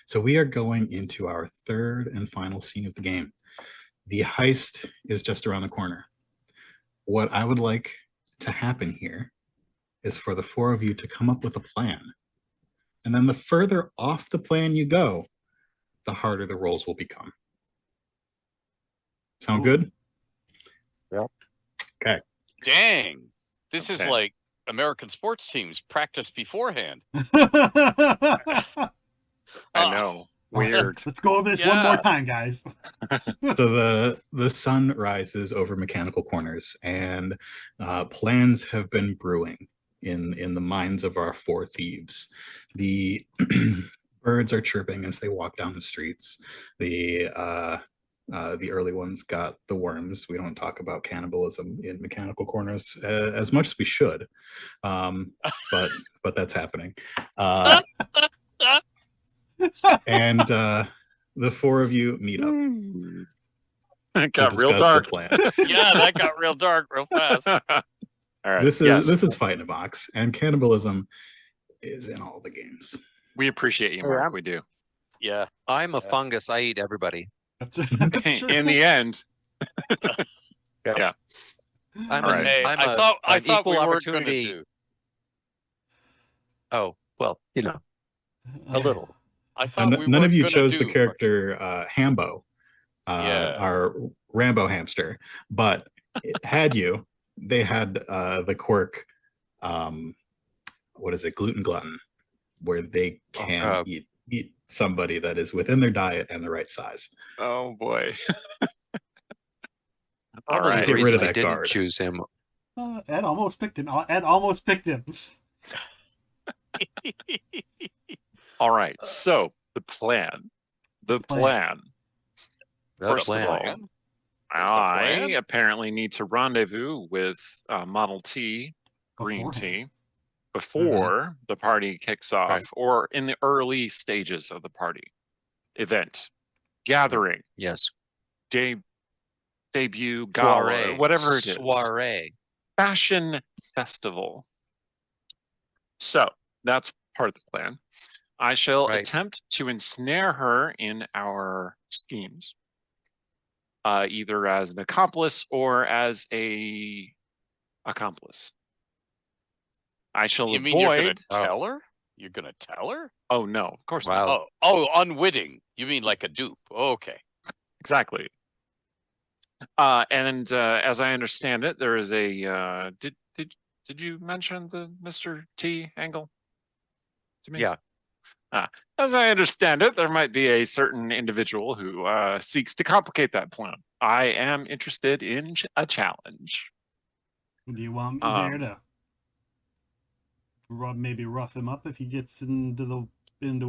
S2: So we are going into our third and final scene of the game. The heist is just around the corner. What I would like to happen here is for the four of you to come up with a plan. And then the further off the plan you go, the harder the rolls will become. Sound good?
S5: Yep.
S2: Okay.
S3: Dang. This is like American sports teams practice beforehand.
S4: I know. Weird.
S1: Let's go over this one more
S3: Yeah.
S1: time, guys.
S2: So the sun rises over Mechanical Corners, and plans have been brewing in the minds of our 4 thieves. The birds are chirping as they walk down the streets. The early ones got the worms. We don't talk about cannibalism in Mechanical Corners as much as we should, but that's happening. And the 4 of you meet up.
S4: It got real
S2: discuss
S4: dark.
S2: The plan.
S3: Yeah, that got real dark real fast.
S4: All right.
S2: This
S4: yes.
S2: is Fight in a Box, and cannibalism is in all the games.
S4: We appreciate you, Mark. We do.
S3: Yeah.
S5: I'm a fungus. I eat everybody.
S1: That's true.
S4: In the end. Yeah.
S5: I'm
S4: All right.
S3: Hey,
S5: I'm
S3: I
S5: a-
S3: thought
S5: an
S3: we
S5: equal
S3: weren't gonna
S5: opportunity.
S3: do.
S5: Oh, well, you know, a little.
S3: I thought we
S2: None of
S3: weren't
S2: you
S3: gonna
S2: chose the
S3: do-
S2: character Hambo,
S3: Yeah.
S2: our Rambo hamster, but had you, they had the quirk, what is it, gluten glutton, where they can eat somebody that is within their diet and the right size.
S4: Oh boy.
S5: All
S4: All
S5: right.
S4: right.
S2: Get rid of
S5: I
S2: that
S5: didn't
S2: guard.
S5: choose him.
S1: Ed almost picked him. Ed almost picked him.
S4: All right. So the plan. The plan. First of all,
S3: There's a
S4: I
S3: plan?
S4: apparently need to rendezvous with Model T, Green
S1: Beforehand.
S4: Tea, before the party kicks off,
S5: Right.
S4: or in the early stages of the party event, gathering,
S5: Yes.
S4: debut, gala,
S5: Soiree.
S4: whatever it is.
S5: Soiree.
S4: Fashion festival. So that's part of the plan. I shall
S5: Right.
S4: attempt to ensnare her in our schemes, either as an accomplice or as a accomplice. I shall
S3: You
S4: avoid.
S3: mean you're gonna tell her? You're gonna tell her?
S4: Oh no, of course not.
S5: Wow.
S3: Oh, unwitting. You mean like a dupe? Okay.
S4: Exactly. And as I understand it, there is a. Did you mention the Mr. T angle to me?
S5: Yeah.
S4: As I understand it, there might be a certain individual who seeks to complicate that plan. I am interested in a challenge.
S1: Do you want me there to maybe rough him up if he gets into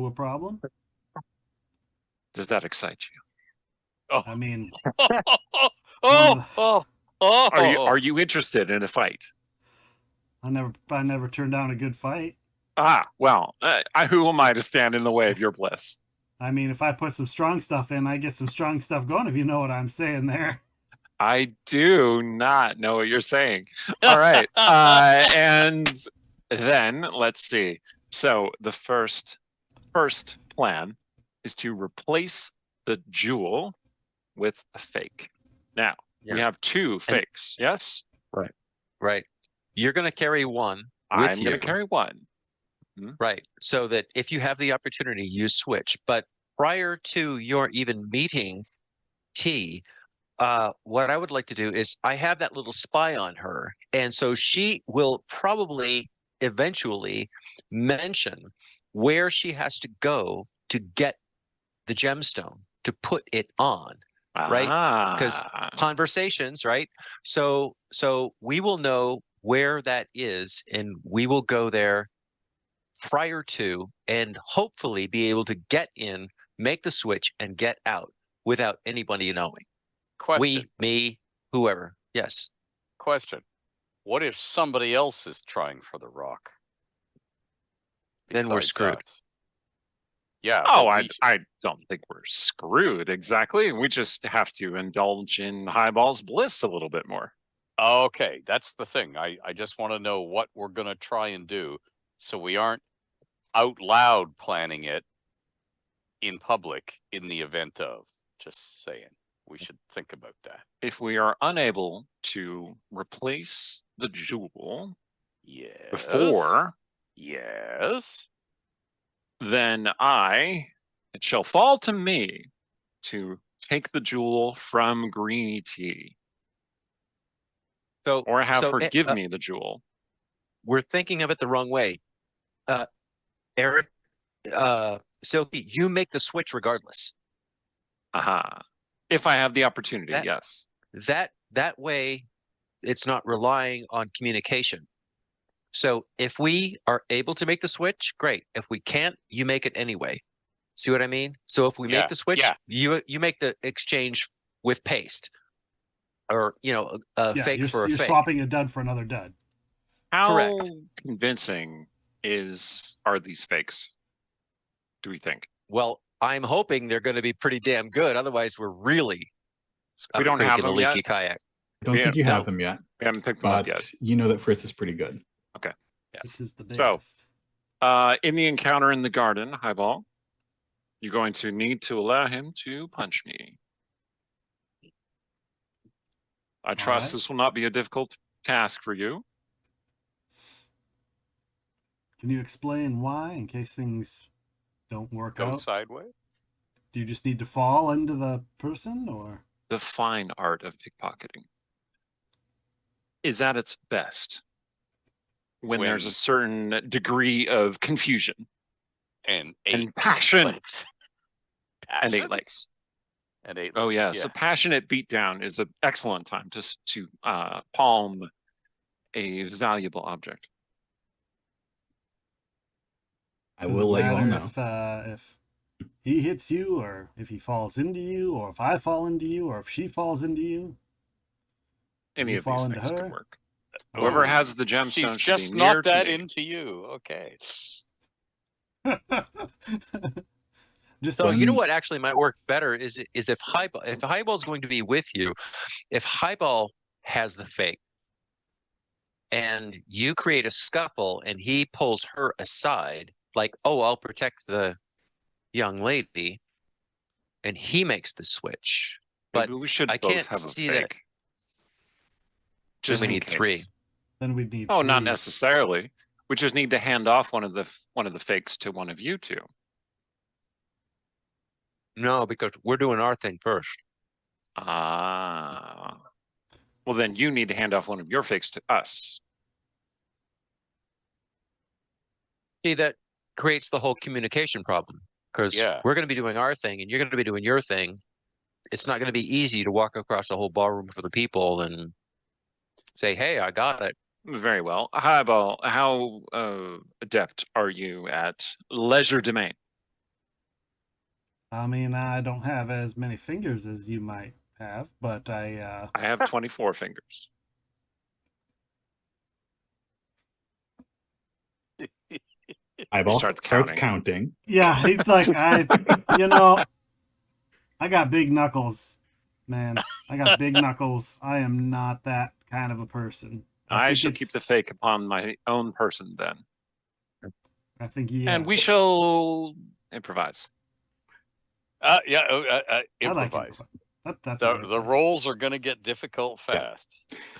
S1: a problem?
S4: Does that excite you?
S1: I mean,
S3: Oh.
S4: Are you interested in a fight?
S1: I never turned down a good fight.
S4: Well, who am I to stand in the way of your bliss?
S1: I mean, if I put some strong stuff in, I get some strong stuff going, if you know what I'm saying there.
S4: I do not know what you're saying. All right. And then let's see. So the first plan is to replace the jewel with a fake. Now, we
S5: Yes.
S4: have 2 fakes. Yes?
S5: Right. You're going to carry one
S4: I'm
S5: with
S4: going
S5: you.
S4: to carry one.
S5: Right. So that if you have the opportunity, you switch. But prior to your even meeting T, what I would like to do is I have that little spy on her. And so she will probably eventually mention where she has to go to get the gemstone, to put it on. Right? Because conversations, right? So we will know where that is, and we will go there prior to, and hopefully be able to get in, make the switch, and get out without anybody knowing.
S3: Question.
S5: We, me, whoever. Yes.
S3: Question. What if somebody else is trying for the rock?
S5: Then we're
S3: Besides
S5: screwed.
S3: us? Yeah.
S4: Oh,
S3: but
S4: I don't think we're screwed exactly. We just have to indulge in highballs bliss a little bit more.
S3: Okay, that's the thing. I just want to know what we're going to try and do so we aren't out loud planning it in public in the event of. Just saying. We should think about that.
S4: If we are unable to replace the jewel
S3: Yes.
S4: before,
S3: Yes.
S4: then it shall fall to me to take the jewel from Greeny Tea,
S5: So
S4: or have
S5: so,
S4: her give me the jewel.
S5: we're thinking of it the wrong way. Eric, Silky, you make the switch regardless.
S4: Aha. If I have the opportunity, yes.
S5: That way, it's not relying on communication. So if we are able to make the switch, great. If we can't, you make it anyway. See what I mean? So if we make the switch, you make the exchange with paste, or a fake for a fake.
S1: You're swapping a dud for another dud.
S4: How convincing are these fakes, do we think?
S5: Well, I'm hoping they're going to be pretty damn good. Otherwise, we're really
S4: we don't have
S5: a
S4: them
S5: leaky
S4: yet.
S5: kayak.
S2: I don't think you have them yet.
S4: We haven't picked them up yet.
S2: You know that Fritz is pretty good.
S4: Okay.
S1: This is the best.
S4: So, in the encounter in the garden, Highball, you're going to need to allow him to punch me. I trust this will not be a difficult task for you.
S1: Can you explain why, in case things don't work out?
S3: Go sideways?
S1: Do you just need to fall into the person, or?
S4: The fine art of pickpocketing is at its best when there's a certain degree of confusion
S3: and
S4: passion
S3: and
S4: 8 legs.
S3: And 8 legs.
S4: Oh yes, a passionate beatdown is an excellent time to palm a valuable object.
S2: I will let you all know
S1: if he hits you, or if he falls into you, or if I fall into you, or if she falls into you.
S4: Any of these things could work.
S3: Oh,
S4: Whoever has the gemstone
S3: she's
S4: should
S3: just
S4: be near
S3: not that
S4: to me.
S3: into you. Okay.
S5: So you know what actually might work better is if Highball's going to be with you, if Highball has the fake and you create a scuffle and he pulls her aside, like, oh, I'll protect the young lady, and he makes the switch. But
S4: maybe we should
S5: I
S4: both
S5: can't
S4: have
S5: see
S4: a
S5: that.
S4: fake. Just
S5: we
S4: in
S5: need
S4: case.
S5: 3.
S1: Then we'd need.
S4: Oh,
S1: 3.
S4: not necessarily. We just need to hand off one of the fakes to one of you two.
S5: No, because we're doing our thing first.
S4: Ah. Well, then you need to hand off one of your fakes to us.
S5: See, that creates the whole communication problem, because we're going to be doing our thing and you're going to be doing your thing. It's not going to be easy to walk across the whole ballroom for the people and say, hey, I got it.
S4: Very well. Highball, how adept are you at leisure domain?
S1: I mean, I don't have as many fingers as you might have, but I
S4: have 24 fingers.
S2: Eyeball starts counting.
S1: Yeah, he's like, I got big knuckles, man. I got big knuckles. I am not that kind of a person.
S4: I shall keep the fake upon my own person then.
S1: I think
S4: and we shall improvise.
S3: Improvise.
S1: That's
S3: the rolls are going to get difficult fast.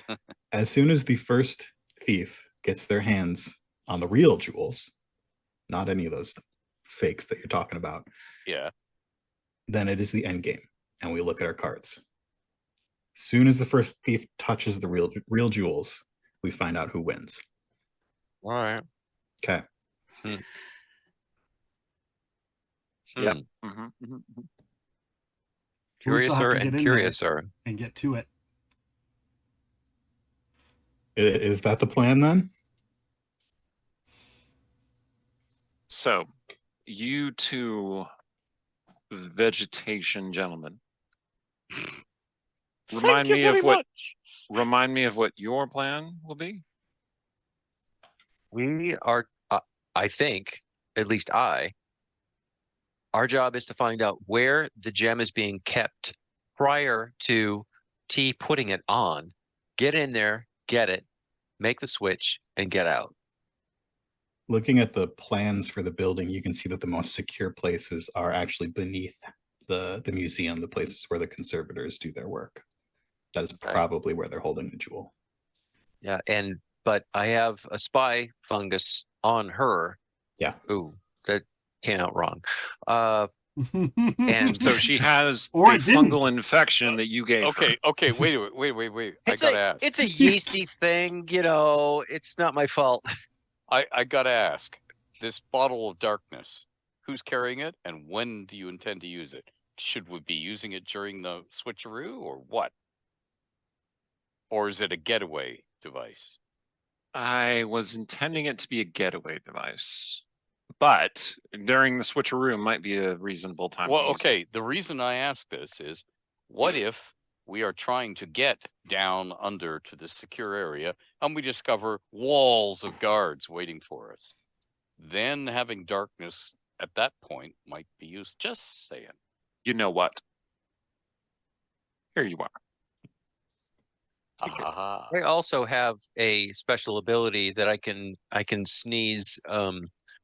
S2: Yeah. As soon as the first thief gets their hands on the real jewels, not any of those fakes that you're talking about, then it is the end game, and we look at our cards. As soon as the first thief touches the real jewels, we find out who wins.
S5: All right.
S2: Okay.
S4: Yeah.
S5: Curiouser and curiouser.
S1: And get to it.
S2: Is that the plan then?
S4: So, you two vegetation gentlemen, remind me of what your plan will be.
S5: We are, I think, at least our job is to find out where the gem is being kept prior to T putting it on. Get in there, get it, make the switch, and get out.
S2: Looking at the plans for the building, you can see that the most secure places are actually beneath the museum, the places where the conservators do their work. That is probably where they're holding the jewel.
S5: Yeah, but I have a spy fungus on her.
S2: Yeah.
S5: Ooh, that came out wrong. And
S4: So she has
S1: Or
S4: a
S1: it didn't.
S4: fungal infection that you gave her.
S3: Okay, wait. I
S5: it's
S3: gotta ask.
S5: it's a yeasty thing, it's not my fault.
S3: I gotta ask. This bottle of darkness, who's carrying it, and when do you intend to use it? Should we be using it during the switcheroo, or what? Or is it a getaway device?
S4: I was intending it to be a getaway device, but during the switcheroo might be a reasonable time.
S3: Well,
S4: to use
S3: okay. The reason I ask this is, what if we are trying to get down under to the secure area and we discover walls of guards waiting for us? Then having darkness at that point might be used. Just saying.
S4: You know what? Here you are.
S3: Ah.
S5: I also have a special ability that I can sneeze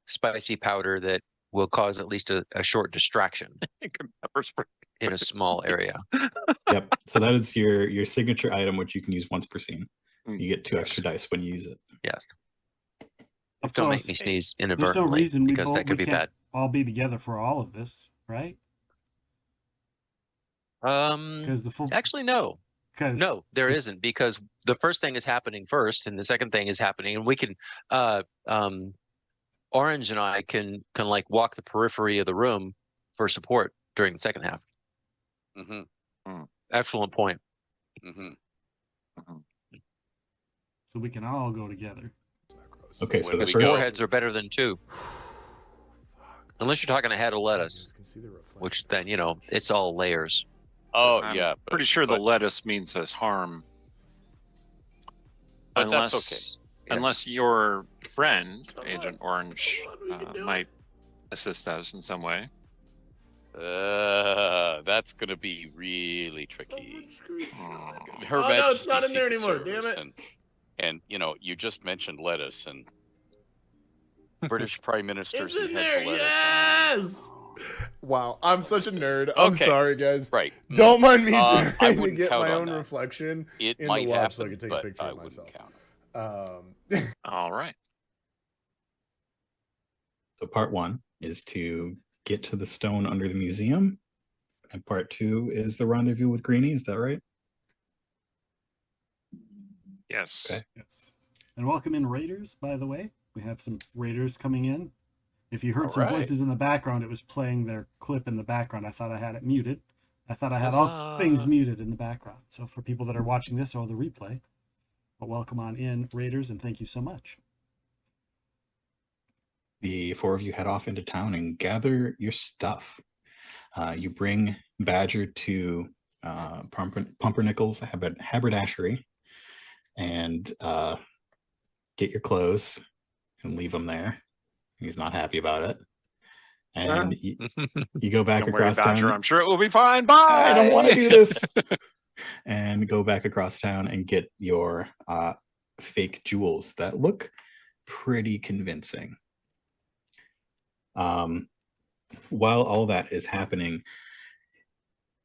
S5: spicy powder that will cause at least a short distraction
S4: Pepper spray.
S5: in a small area.
S2: Yep. So that is your signature item, which you can use once per scene. You get 2 extra dice when you use it.
S5: Yes.
S1: Of
S5: Don't
S1: course,
S5: make me sneeze
S1: there's no
S5: inadvertently
S1: reason we
S5: because that could be
S1: can't
S5: bad.
S1: all be together for all of this, right? Because the full
S5: Actually, no.
S1: because
S5: No, there isn't, because the first thing is happening first and the second thing is happening, and we can Orange and I can like walk the periphery of the room for support during the second half.
S3: Mm-hmm.
S5: Excellent point.
S3: Mm-hmm.
S1: so we can all go together.
S2: Okay, so
S3: When
S2: the
S3: we
S5: Four
S3: go-
S2: first
S5: heads are better than 2. Unless you're talking a head of lettuce, which then, it's all layers.
S3: Oh
S4: I'm
S3: yeah.
S4: pretty sure the lettuce means us harm.
S3: But that's okay. Yes.
S4: Unless your friend, Agent Orange, might assist us in some way.
S3: That's gonna be really tricky. Her
S7: Oh no, it's
S3: Majesty's
S7: not in there
S3: Secret
S7: anymore. Damn
S3: Service,
S7: it.
S3: And you just mentioned lettuce, and British Prime Minister.
S7: It's in there. Yes. Wow, I'm such a nerd. I'm
S3: Okay.
S7: sorry, guys.
S3: Right.
S7: Don't mind me
S3: I
S7: trying to
S3: wouldn't
S7: get
S3: count
S7: my
S3: on
S7: own
S3: that.
S7: reflection
S3: It
S7: in
S3: might
S7: the watch
S3: happen,
S7: so I can take a
S3: but
S7: picture
S3: I
S7: of
S3: wouldn't
S7: myself.
S3: count.
S4: All right.
S2: So part 1 is to get to the stone under the museum, and part 2 is the rendezvous with Greenie. Is that right?
S4: Yes.
S2: Okay.
S1: Yes. And welcome in Raiders, by the way. We have some Raiders coming in. If you heard
S3: All
S1: some
S3: right.
S1: voices in the background, it was playing their clip in the background. I thought I had it muted. I thought I had all things muted in the background. So for people that are watching this or the replay, well, welcome on in, Raiders, and thank you so much.
S2: The 4 of you head off into town and gather your stuff. You bring Badger to Pumpernickel's haberdashery and get your clothes and leave them there. He's not happy about it. And you go back
S4: Don't worry,
S2: across
S4: Badger.
S2: town.
S4: I'm sure it will be fine. Bye.
S2: I don't want to do this. And go back across town and get your fake jewels that look pretty convincing. While all that is happening,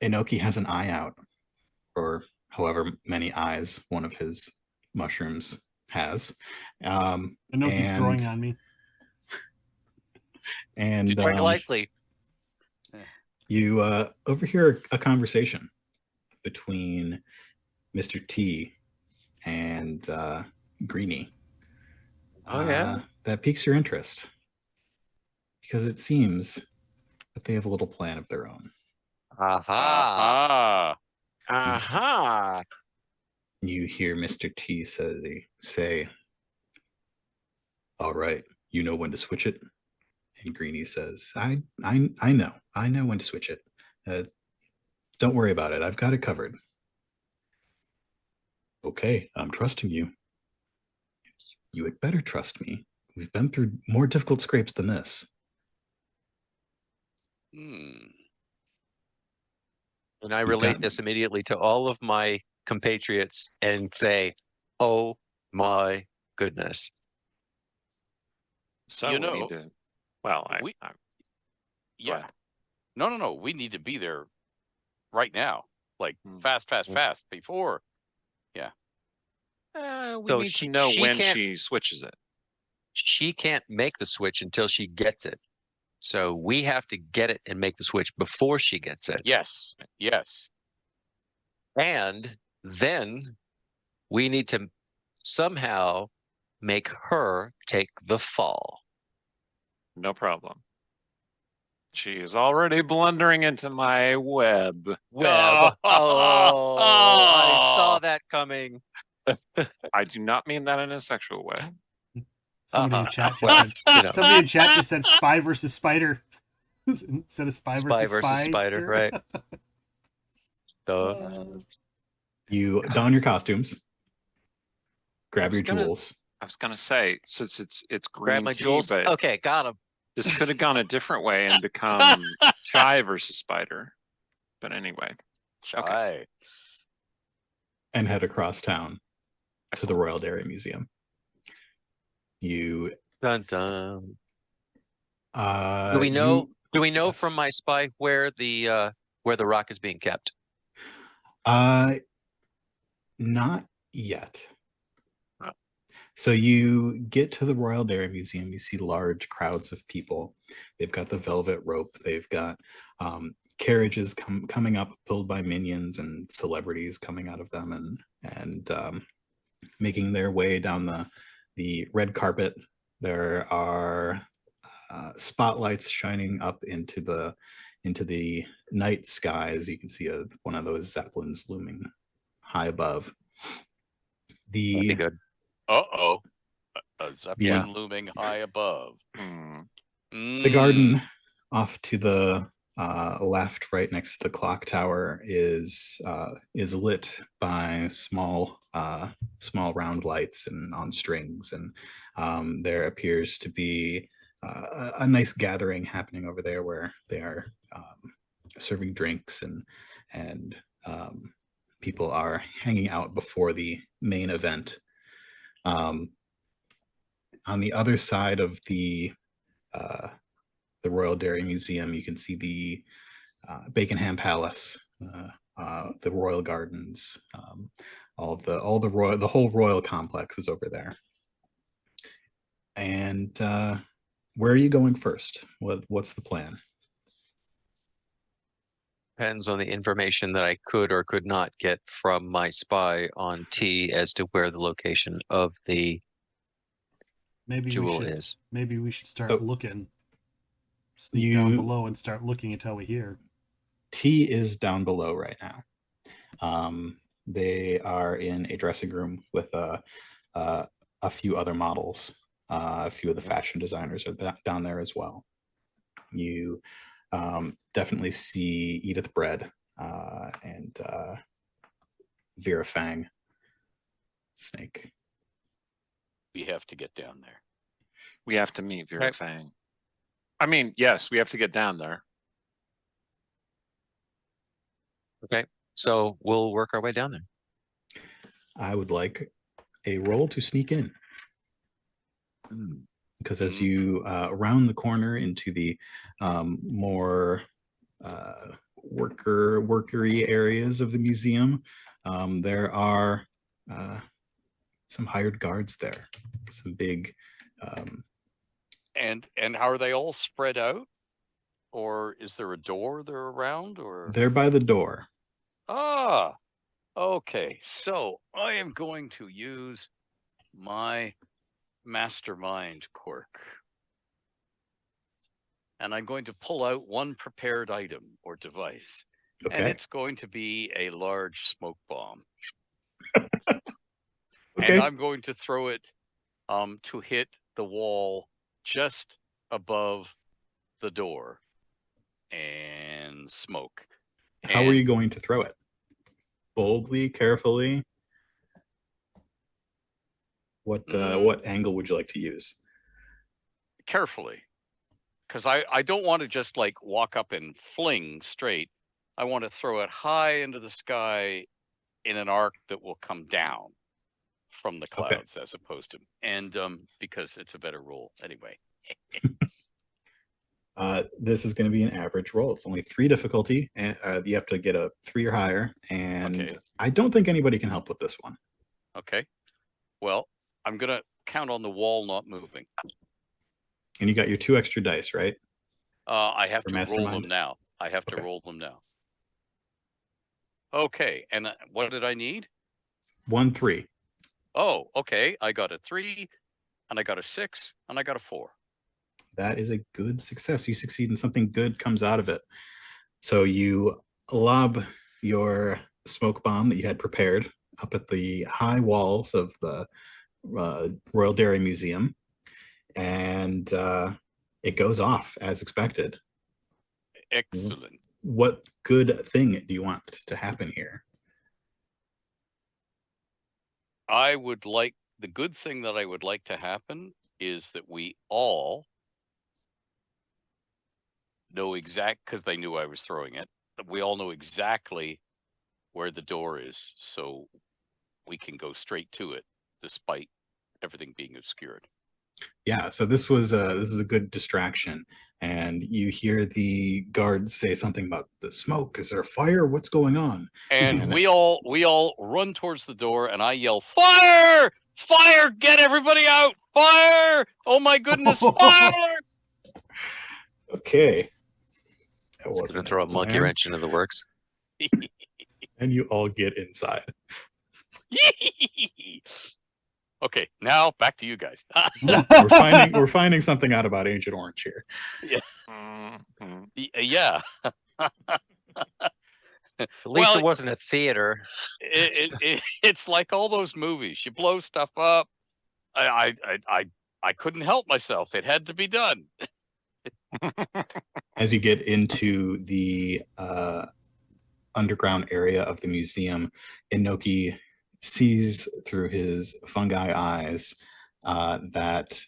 S2: Inoki has an eye out, or however many eyes one of his mushrooms has.
S1: Inoki's growing on me.
S2: And
S5: Quite likely.
S2: you overhear a conversation between Mr. T and Greenie.
S5: Oh, yeah?
S2: That piques your interest, because it seems that they have a little plan of their own.
S5: Aha.
S3: Ah.
S5: Aha.
S2: You hear Mr. T say, "All right, you know when to switch it." And Greenie says, I know when to switch it. Don't worry about it. I've got it covered." "Okay, I'm trusting you." "You had better trust me. We've been through more difficult scrapes than this."
S3: Hmm.
S5: And I
S2: You've
S5: relate
S2: got-
S5: this immediately to all of my compatriots and say, oh my goodness.
S4: So
S3: You
S4: we
S3: know,
S4: need to. Well,
S3: we-
S4: I
S3: Yeah.
S4: ahead.
S3: No. We need to be there right now. Like
S4: Hmm.
S3: fast before.
S4: we
S5: So
S4: need
S5: she-
S4: to know
S5: she
S4: when
S5: can't-
S4: she switches it.
S5: She can't make the switch until she gets it. So we have to get it and make the switch before she gets it.
S3: Yes. Yes.
S5: And then we need to somehow make her take the fall.
S4: No problem. She is already blundering into my web.
S5: Web. Oh, I saw that coming.
S3: I do not mean that in a sexual way.
S1: Somebody in chat just
S5: Well,
S1: said.
S5: you know.
S1: Somebody in chat just said spy versus spider instead of spy
S5: versus spider, right? So
S2: You don your costumes, grab
S4: was
S2: your
S4: gonna-
S2: jewels.
S4: I was gonna say, since it's green
S5: grab my
S4: tea,
S5: jewels.
S4: but
S5: Okay, got him.
S4: this could have gone a different way and become Shy versus Spider. But anyway,
S3: Okay.
S2: And head across town to the
S4: excellent.
S2: Royal Dairy Museum. You
S5: Dun dun.
S2: uh
S5: Do we know?
S2: you-
S5: Do we know
S2: yes.
S5: from my spy where the rock is being kept?
S2: Not yet.
S5: Oh.
S2: So you get to the Royal Dairy Museum, you see large crowds of people. They've got the velvet rope, they've got carriages coming up pulled by minions and celebrities coming out of them and making their way down the red carpet. There are spotlights shining up into the night skies. You can see one of those zeppelins looming high above.
S5: That'd be
S2: The
S5: good.
S3: Uh-oh. A zeppelin
S2: Yeah.
S3: looming high above.
S2: the garden off to the left, right next to the clock tower, is lit by small round lights and on strings, and there appears to be a nice gathering happening over there where they are serving drinks and people are hanging out before the main event. On the other side of the Royal Dairy Museum, you can see the Baconham Palace, the Royal Gardens, the whole royal complex is over there. And where are you going first? What's the plan?
S5: Depends on the information that I could or could not get from my spy on T as to where the location of the jewel is.
S1: Maybe we should start
S2: So,
S1: looking. Sneak down
S2: you-
S1: below and start looking until we hear.
S2: T is down below right now. They are in a dressing room with a few other models. A few of the fashion designers are down there as well. You definitely see Edith Bread and Vera Fang. Snake.
S3: We have to get down there.
S4: We have to meet Vera
S5: Right.
S4: Fang. I mean, yes, we have to get down there.
S5: Okay, so we'll work our way down there.
S2: I would like a roll to sneak in. Because as you round the corner into the more workery areas of the museum, there are some hired guards there. Some big.
S3: And how are they all spread out? Or is there a door they're around? Or
S2: They're by the door.
S3: Ah, okay. So I am going to use my mastermind quirk. And I'm going to pull out one prepared item or device. And
S2: Okay.
S3: it's going to be a large smoke bomb.
S2: Okay.
S3: And I'm going to throw it to hit the wall just above the door and smoke.
S2: How are you going to throw it? Boldly, carefully. What angle would you like to use?
S3: Carefully, because I don't want to just like walk up and fling straight. I want to throw it high into the sky in an arc that will come down from the
S2: Okay.
S3: clouds as opposed to, and because it's a better roll anyway.
S2: This is going to be an average roll. It's only 3 difficulty, and you have to get a 3 or higher. And
S3: Okay.
S2: I don't think anybody can help with this one.
S3: Okay, well, I'm gonna count on the wall not moving.
S2: And you got your 2 extra dice, right?
S3: I have
S2: For
S3: to roll
S2: mastermind?
S3: them now. I have to
S2: Okay.
S3: roll them now. Okay, and what did I need?
S2: 1, 3.
S3: Oh, okay. I got a 3, and I got a 6, and I got a 4.
S2: That is a good success. You succeed and something good comes out of it. So you lob your smoke bomb that you had prepared up at the high walls of the Royal Dairy Museum, and it goes off as expected.
S3: Excellent.
S2: What good thing do you want to happen here?
S3: The good thing that I would like to happen is that we all know because they knew I was throwing it, that we all know exactly where the door is, so we can go straight to it despite everything being obscured.
S2: Yeah, so this is a good distraction, and you hear the guards say something about the smoke. Is there a fire? What's going on?
S3: And we all run towards the door, and I yell, "Fire! Fire! Get everybody out! Fire! Oh my goodness! Fire!"
S2: Okay. That
S5: It's going
S2: wasn't
S5: to throw a
S2: the
S5: monkey
S2: plan.
S5: wrench into the works.
S2: And you all get inside.
S3: Okay, now back to you guys.
S2: We're finding something out about Agent Orange here.
S4: Mhm.
S3: Yeah.
S5: At least
S3: Well,
S5: it wasn't a theater.
S3: it's like all those movies. You blow stuff up. I couldn't help myself. It had to be done.
S2: As you get into the underground area of the museum, Inoki sees through his fungi eyes that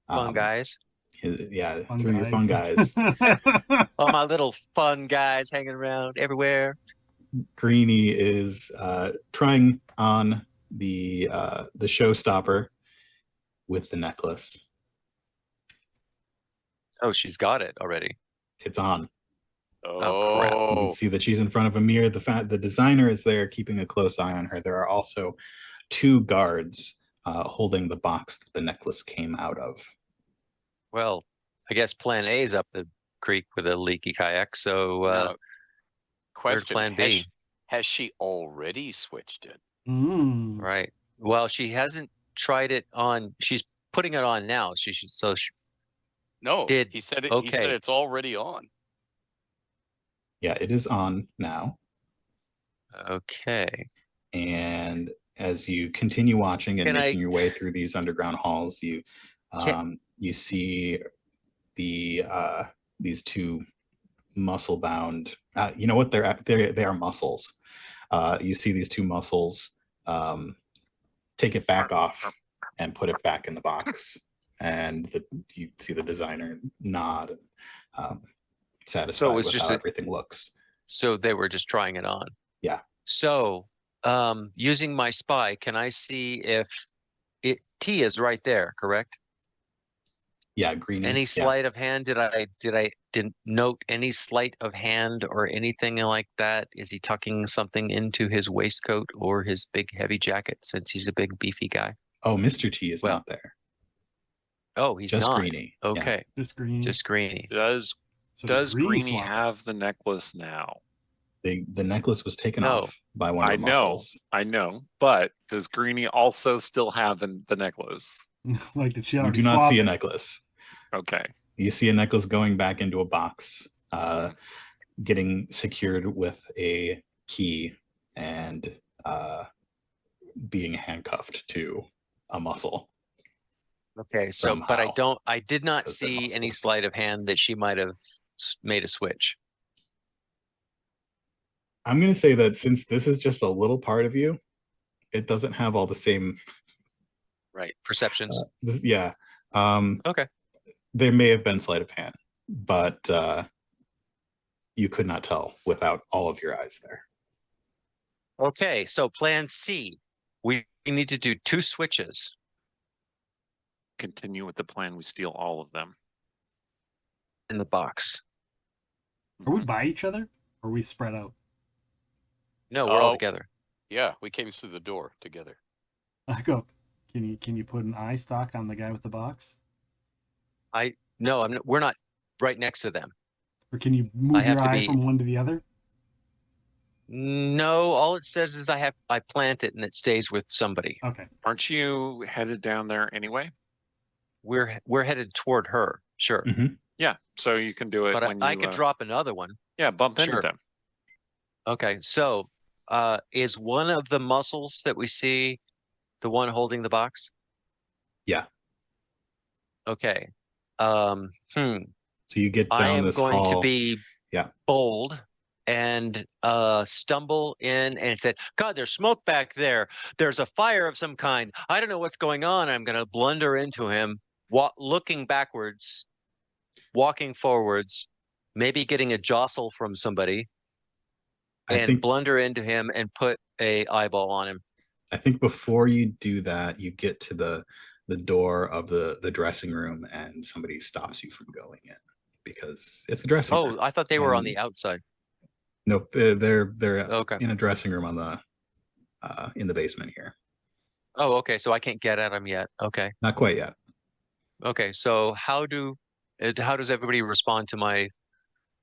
S5: Fun guys.
S2: through your
S1: Fungi.
S2: fungi,
S5: All my little fun guys hanging around everywhere.
S2: Greenie is trying on the showstopper with the necklace.
S5: Oh, she's got it already.
S2: It's on.
S5: Oh, crap.
S2: You can see that she's in front of a mirror. The designer is there keeping a close eye on her. There are also 2 guards holding the box that the necklace came out of.
S5: Well, I guess plan A is up the creek with a leaky kayak. So
S3: Now, question:
S5: plan B.
S3: Has she already switched it?
S5: Right. Well, she hasn't tried it on. She's putting it on now. She should. So she,
S3: No,
S5: Did-
S3: he said it. He
S5: okay.
S3: said it's already on.
S2: Yeah, it is on now.
S5: okay.
S2: And as you continue watching and
S5: Can I-
S2: making your way through these underground halls, you see these 2 muscle bound. You know what? They are muscles. You see these 2 muscles take it back off and put it back in the box, and you see the designer nod, satisfied
S5: was
S2: with
S5: just
S2: how
S5: a-
S2: everything looks.
S5: So they were just trying it on.
S2: Yeah.
S5: So, using my spy, can I see if T is right there? Correct.
S2: Yeah, Greenie.
S5: Any
S2: yeah.
S5: sleight of hand? Did I note any sleight of hand or anything like that? Is he tucking something into his waistcoat or his big heavy jacket since he's a big beefy guy?
S2: Oh, Mr. T is
S5: Well,
S2: not there.
S5: Oh, he's
S2: Just
S5: not.
S2: Greenie. Yeah.
S5: Okay,
S1: Just green.
S5: just Greenie.
S4: Does
S1: So the green
S4: Greenie
S1: swap.
S4: have the necklace now?
S2: The necklace was taken
S5: No.
S2: off by one of
S4: I
S2: the
S4: know,
S2: muscles.
S4: but does Greenie also still have the necklace?
S1: Like did she
S2: You
S1: already
S2: do not
S1: swap
S2: see a
S1: it?
S2: necklace.
S4: Okay.
S2: You see a necklace going back into a box, getting secured with a key and being handcuffed to a muscle.
S5: Okay, so but
S2: Somehow.
S5: I did not
S2: Because they're
S5: see any
S2: muscles.
S5: sleight of hand that she might have made a switch.
S2: I'm going to say that since this is just a little part of you, it doesn't have all the same.
S5: Right, perceptions.
S2: Yeah.
S5: Okay.
S2: There may have been sleight of hand, but you could not tell without all of your eyes there.
S5: Okay, so plan C. We need to do 2 switches.
S4: Continue with the plan. We steal all of them.
S5: In the box.
S1: Are we by each other? Or are we spread out?
S5: No, we're all
S3: Oh.
S5: together.
S3: Yeah, we came through the door together.
S1: I go. Can you put an eye stock on the guy with the box?
S5: No, we're not right next to them.
S1: Or can you move
S5: have
S1: your
S5: to
S1: eye
S5: be-
S1: from one to the other?
S5: No, all it says is I plant it and it stays with somebody.
S1: Okay.
S4: Aren't you headed down there anyway?
S5: We're headed toward her, sure.
S2: Mhm.
S4: Yeah, so you can do it
S5: But
S4: when you.
S5: I could drop another one.
S4: Yeah, bump into
S5: Sure.
S4: them.
S5: Okay, so is one of the muscles that we see the one holding the box?
S2: Yeah.
S5: Okay.
S2: So you get
S5: I
S2: down
S5: am
S2: this
S5: going
S2: hall.
S5: to be
S2: Yeah.
S5: bold and stumble in and say, God, there's smoke back there. There's a fire of some kind. I don't know what's going on. I'm going to blunder into him, looking backwards, walking forwards, maybe getting a jostle from somebody,
S2: I
S5: and
S2: think
S5: blunder into him and put a eyeball on him.
S2: I think before you do that, you get to the door of the dressing room and somebody stops you from going in because it's a dressing room.
S5: Oh, I thought they were on
S2: And-
S5: the outside.
S2: Nope, they're
S5: Okay.
S2: in a dressing room on the in the basement here.
S5: Oh, okay. So I can't get at him yet. Okay.
S2: Not quite yet.
S5: Okay. So how does everybody respond to my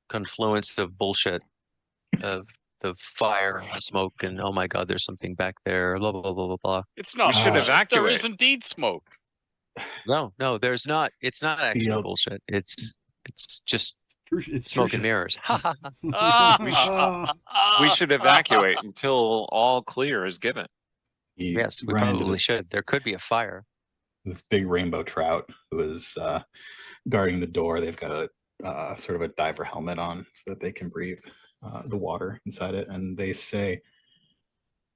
S5: confluence of bullshit of the fire and the smoke and oh my God, there's something back there, blah blah blah blah blah.
S3: It's not.
S4: We should
S3: bullshit. There
S4: evacuate.
S3: is indeed smoke.
S5: No, there's not. It's not actually
S2: Field.
S5: bullshit. It's just
S1: It's
S5: smoke
S1: true
S5: and
S1: shit.
S5: mirrors. Ha ha ha.
S4: We should evacuate until all clear is given.
S2: You
S5: Yes, we
S2: run into
S5: probably
S2: this,
S5: should. There could be a fire.
S2: this big rainbow trout who is guarding the door. They've got a sort of a diver helmet on so that they can breathe the water inside it. And they say,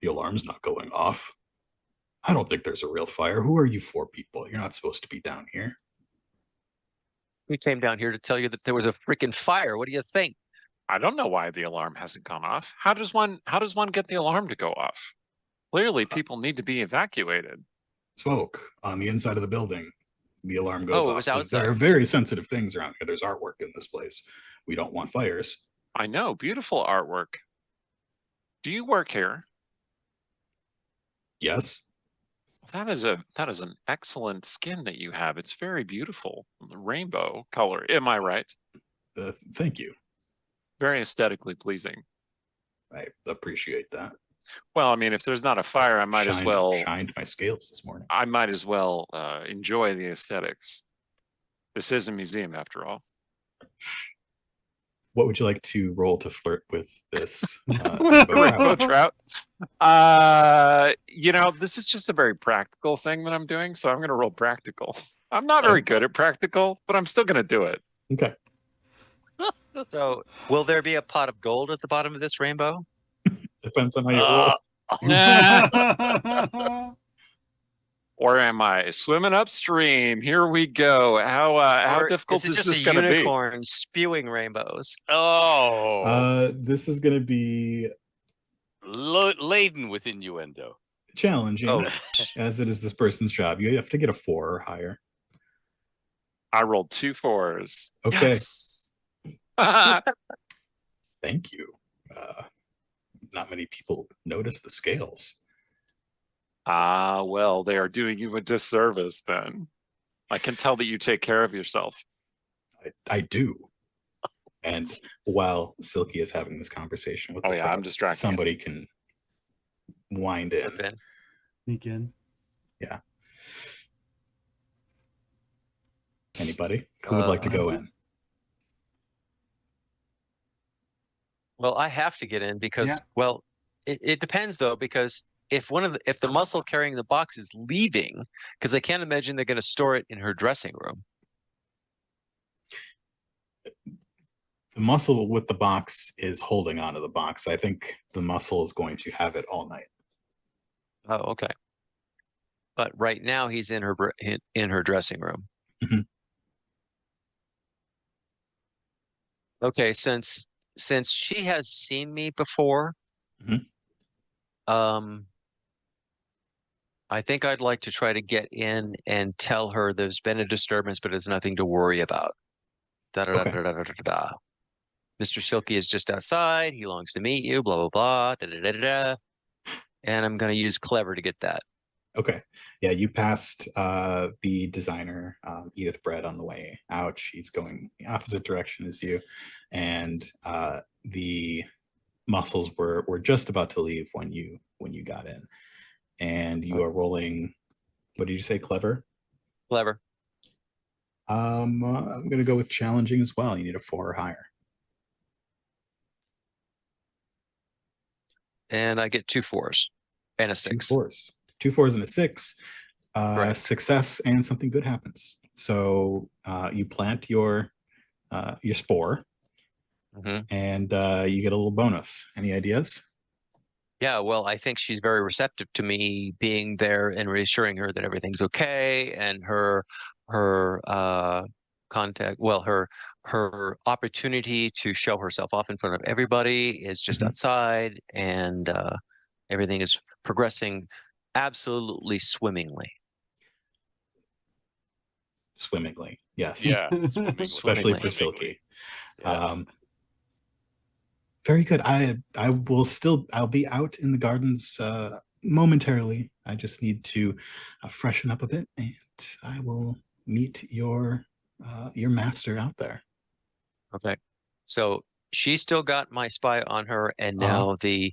S2: the alarm's not going off. I don't think there's a real fire. Who are you four people? You're not supposed to be down here.
S5: We came down here to tell you that there was a freaking fire. What do you think?
S4: I don't know why the alarm hasn't gone off. How does one get the alarm to go off? Clearly people need to be evacuated.
S2: Smoke on the inside of the building. The alarm goes
S5: Oh,
S2: off.
S5: it was
S2: There
S5: outside.
S2: are very sensitive things around here. There's artwork in this place. We don't want fires.
S4: I know, beautiful artwork. Do you work here?
S2: Yes.
S4: That is an excellent skin that you have. It's very beautiful. Rainbow color. Am I right?
S2: Thank you.
S4: Very aesthetically pleasing.
S2: I appreciate that.
S4: Well, I mean, if there's not a fire, I might as well
S2: shined my scales this morning.
S4: enjoy the aesthetics. This is a museum after all.
S2: What would you like to roll to flirt with this?
S4: Rainbow trout. This is just a very practical thing that I'm doing, so I'm going to roll practical. I'm not very good at practical, but I'm still going to do it.
S2: Okay.
S5: So, will there be a pot of gold at the bottom of this rainbow?
S2: Depends on how you roll.
S4: Or am I swimming upstream? Here we go. How
S5: Or
S4: difficult is
S5: just
S4: this
S5: a
S4: going to be?
S5: unicorn spewing rainbows?
S3: Oh,
S2: This is going to be
S3: laden with innuendo.
S2: challenging,
S5: Oh.
S2: as it is this person's job. You have to get a 4 or higher.
S4: I rolled 2 4s.
S2: Okay.
S4: Yes.
S2: Thank you. Not many people notice the scales.
S4: Well, they are doing you a disservice then. I can tell that you take care of yourself.
S2: I do. And while Silky is having this conversation with the trout,
S4: I'm distracted.
S2: somebody can wind in.
S5: Flip in.
S1: Sneak in.
S2: Anybody who would like to go in?
S5: Well, I have to get in because, well, it depends though, because if the muscle carrying the box is leaving, because I can't imagine they're going to store it in her dressing room.
S2: The muscle with the box is holding onto the box. I think the muscle is going to have it all night.
S5: Oh, okay. But right now he's in her dressing room.
S2: Mhm.
S5: Okay, since she has seen me before,
S2: Mhm.
S5: I think I'd like to try to get in and tell her there's been a disturbance, but there's nothing to worry about. Da-da-da-da-da-da-da. Mr. Silky is just outside. He longs to meet you. Blah blah blah. Da-da-da-da-da. And I'm going to use clever to get that.
S2: Okay. Yeah, you passed the designer, Edith Bread, on the way out. She's going the opposite direction as you. And the muscles were just about to leave when you got in. And you are rolling, what did you say, clever?
S5: Clever.
S2: I'm going to go with challenging as well. You need a 4 or higher.
S5: And I get 2 4s and a 6.
S2: 2 4s. 2 4s and a 6.
S5: Correct.
S2: Success, and something good happens. So you plant your spore, and you get a little bonus. Any ideas?
S5: Yeah, well, I think she's very receptive to me being there and reassuring her that everything's okay, and her contact, well, her opportunity to show herself off in front of everybody is just outside, and everything is progressing absolutely swimmingly.
S2: Swimmingly, yes.
S3: Yeah,
S2: especially for
S5: Swimmingly.
S2: Silky.
S3: Yeah.
S2: Very good. I'll be out in the gardens momentarily. I just need to freshen up a bit, and I will meet your master out there.
S5: Okay. So she still got my spy on her, and now the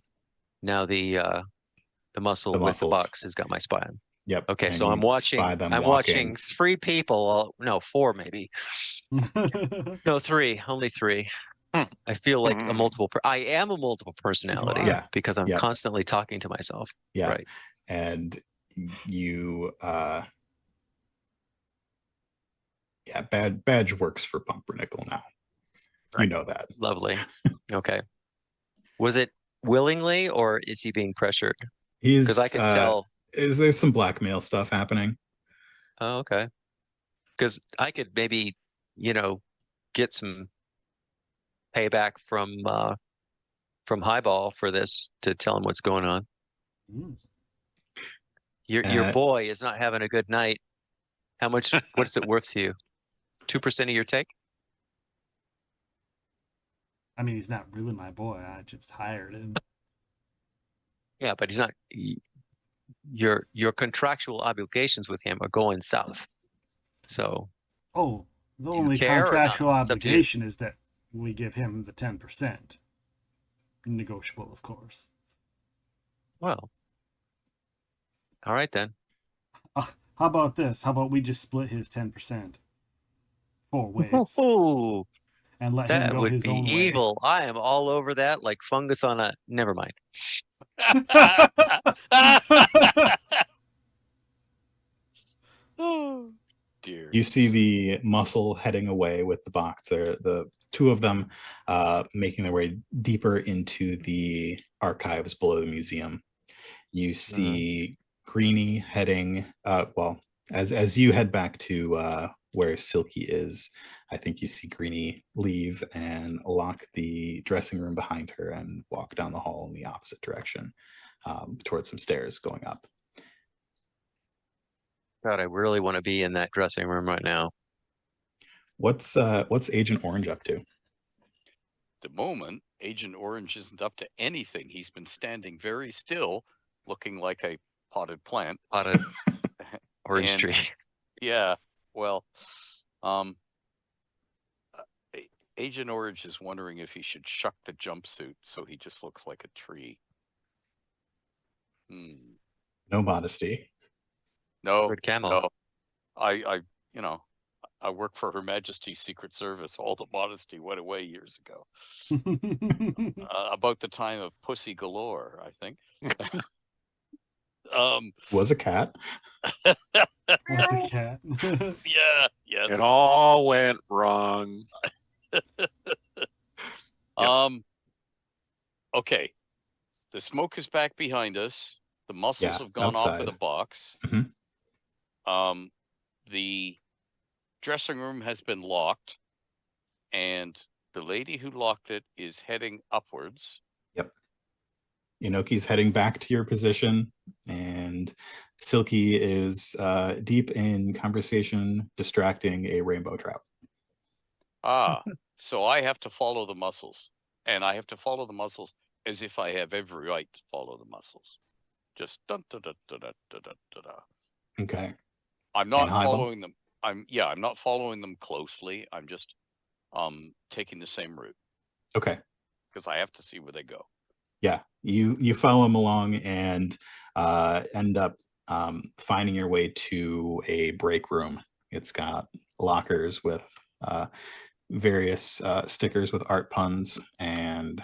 S5: muscle with the box has got my spy on.
S2: Yep.
S5: Okay,
S2: and
S5: so I'm
S2: you
S5: watching.
S2: spy them
S5: I'm
S2: walking.
S5: watching 3 people. No, 4 maybe. No, 3. Only 3. I feel like a multiple. I am a multiple personality.
S2: Yeah.
S5: Because I'm
S2: Yep.
S5: constantly talking to myself.
S2: Yeah.
S5: Right.
S2: And you badge works for Pumpernickel now.
S5: Right.
S2: You know that.
S5: Lovely. Okay. Was it willingly, or is he being pressured? Because I can tell.
S2: Is there some blackmail stuff happening?
S5: Oh, okay. Because I could maybe, get some payback from Highball for this, to tell him what's going on. Your boy is not having a good night. How much? What is it worth to you? 2% of your take?
S1: I mean, he's not really my boy. I just hired him.
S5: Yeah, but he's not. Your contractual obligations with him are going south. So.
S1: Oh, the
S5: Do you
S1: only
S5: care or not?
S1: contractual
S5: It's up to you.
S1: obligation is that we give him the 10%. Negotiable, of course.
S5: Well. All right then.
S1: How about this? How about we just split his 10% 4 ways
S5: Ooh,
S1: and let him
S5: that
S1: go
S5: would
S1: his
S5: be
S1: own
S5: evil. I am all over that like fungus on a. Never mind.
S3: Oh, dear.
S2: You see the muscle heading away with the box. There, the 2 of them making their way deeper into the archives below the museum. You see Greenie heading. Well, as you head back to where Silky is, I think you see Greenie leave and lock the dressing room behind her and walk down the hall in the opposite direction, towards some stairs going up.
S5: God, I really want to be in that dressing room right now.
S2: What's Agent Orange up to?
S3: The moment, Agent Orange isn't up to anything. He's been standing very still, looking like a potted plant.
S5: Potted orange
S3: And-
S5: tree.
S3: Yeah, well, Agent Orange is wondering if he should shuck the jumpsuit so he just looks like a tree.
S2: No modesty.
S3: No,
S5: Good camo.
S3: no. I work for Her Majesty's Secret Service. All the modesty went away years ago. About the time of Pussy Galore, I think.
S2: Was a cat.
S1: Was a cat.
S3: Yeah, yes.
S4: It all went wrong.
S3: Okay. The smoke is back behind us. The muscles have gone off of the
S2: outside.
S3: box. The dressing room has been locked, and the lady who locked it is heading upwards.
S2: Yep. Inoki's heading back to your position, and Silky is deep in conversation, distracting a rainbow trout.
S3: So I have to follow the muscles, and I have to follow the muscles as if I have every right to follow the muscles. Just dun dun dun dun dun dun dun dun. Dun.
S2: Okay.
S3: I'm not
S2: highball?
S3: following them. I'm not following them closely. I'm just taking the same route
S2: Okay.
S3: because I have to see where they go.
S2: Yeah, you follow them along and end up finding your way to a break room. It's got lockers with various stickers with art puns, and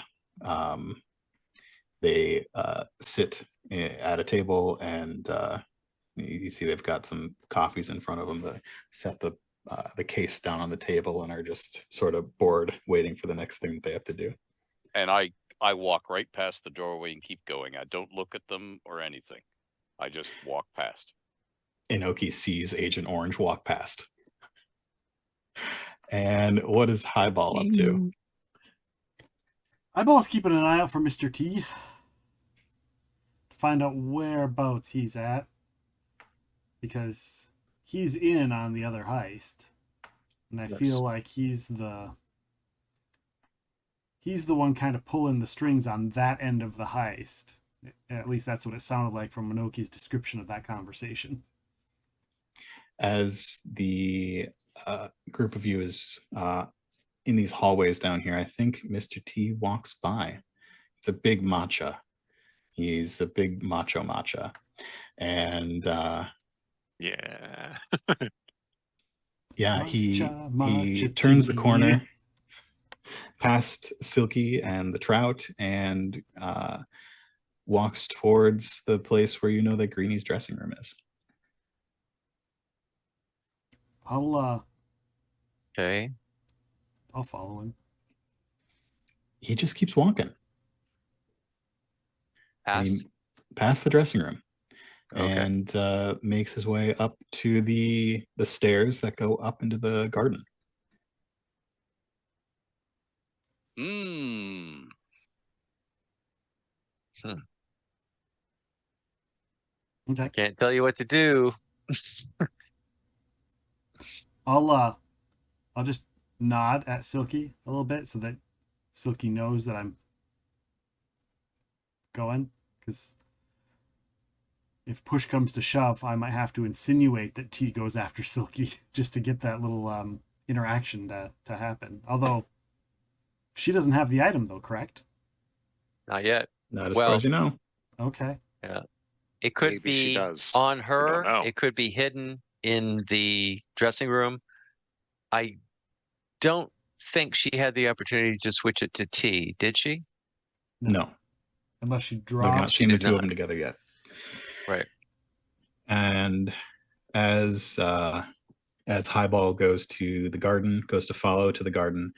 S2: they sit at a table, and you see they've got some coffees in front of them. They set the case down on the table and are just sort of bored, waiting for the next thing that they have to do.
S3: And I walk right past the doorway and keep going. I don't look at them or anything. I just walk past.
S2: Inoki sees Agent Orange walk past. And what is Highball up to?
S1: Highball's keeping an eye out for Mr. T to find out whereabouts he's at, because he's in on the other heist, and I feel like he's the one kind of pulling the strings on that end of the heist. At least that's what it sounded like from Minoki's description of that conversation.
S2: As the group of you is in these hallways down here, I think Mr. T walks by. It's a big matcha. He's a big macho matcha. And
S4: yeah.
S2: yeah, he
S1: Matcha
S2: turns the
S1: tea.
S2: corner past Silky and the trout and walks towards the place where you know that Greenie's dressing room is.
S5: Okay.
S1: I'll follow him.
S2: He just keeps walking.
S5: Pass.
S2: Past the dressing room.
S5: Okay.
S2: And makes his way up to the stairs that go up into the garden.
S1: Okay.
S5: Can't tell you what to do.
S1: I'll just nod at Silky a little bit so that Silky knows that I'm going, because if push comes to shove, I might have to insinuate that T goes after Silky just to get that little interaction to happen. Although she doesn't have the item though, correct?
S5: Not yet.
S2: Not as far as you know.
S1: Okay.
S5: Yeah. It could
S4: Maybe she
S5: be
S4: does.
S5: on
S4: We don't
S5: her.
S4: know.
S5: It could be hidden in the dressing room. I don't think she had the opportunity to switch it to T, did she?
S2: No.
S1: Unless she
S2: We've not
S1: drops.
S2: seen the
S5: did
S2: two of
S5: not.
S2: them together yet.
S5: Right.
S2: And as Highball goes to the garden, goes to follow to the garden,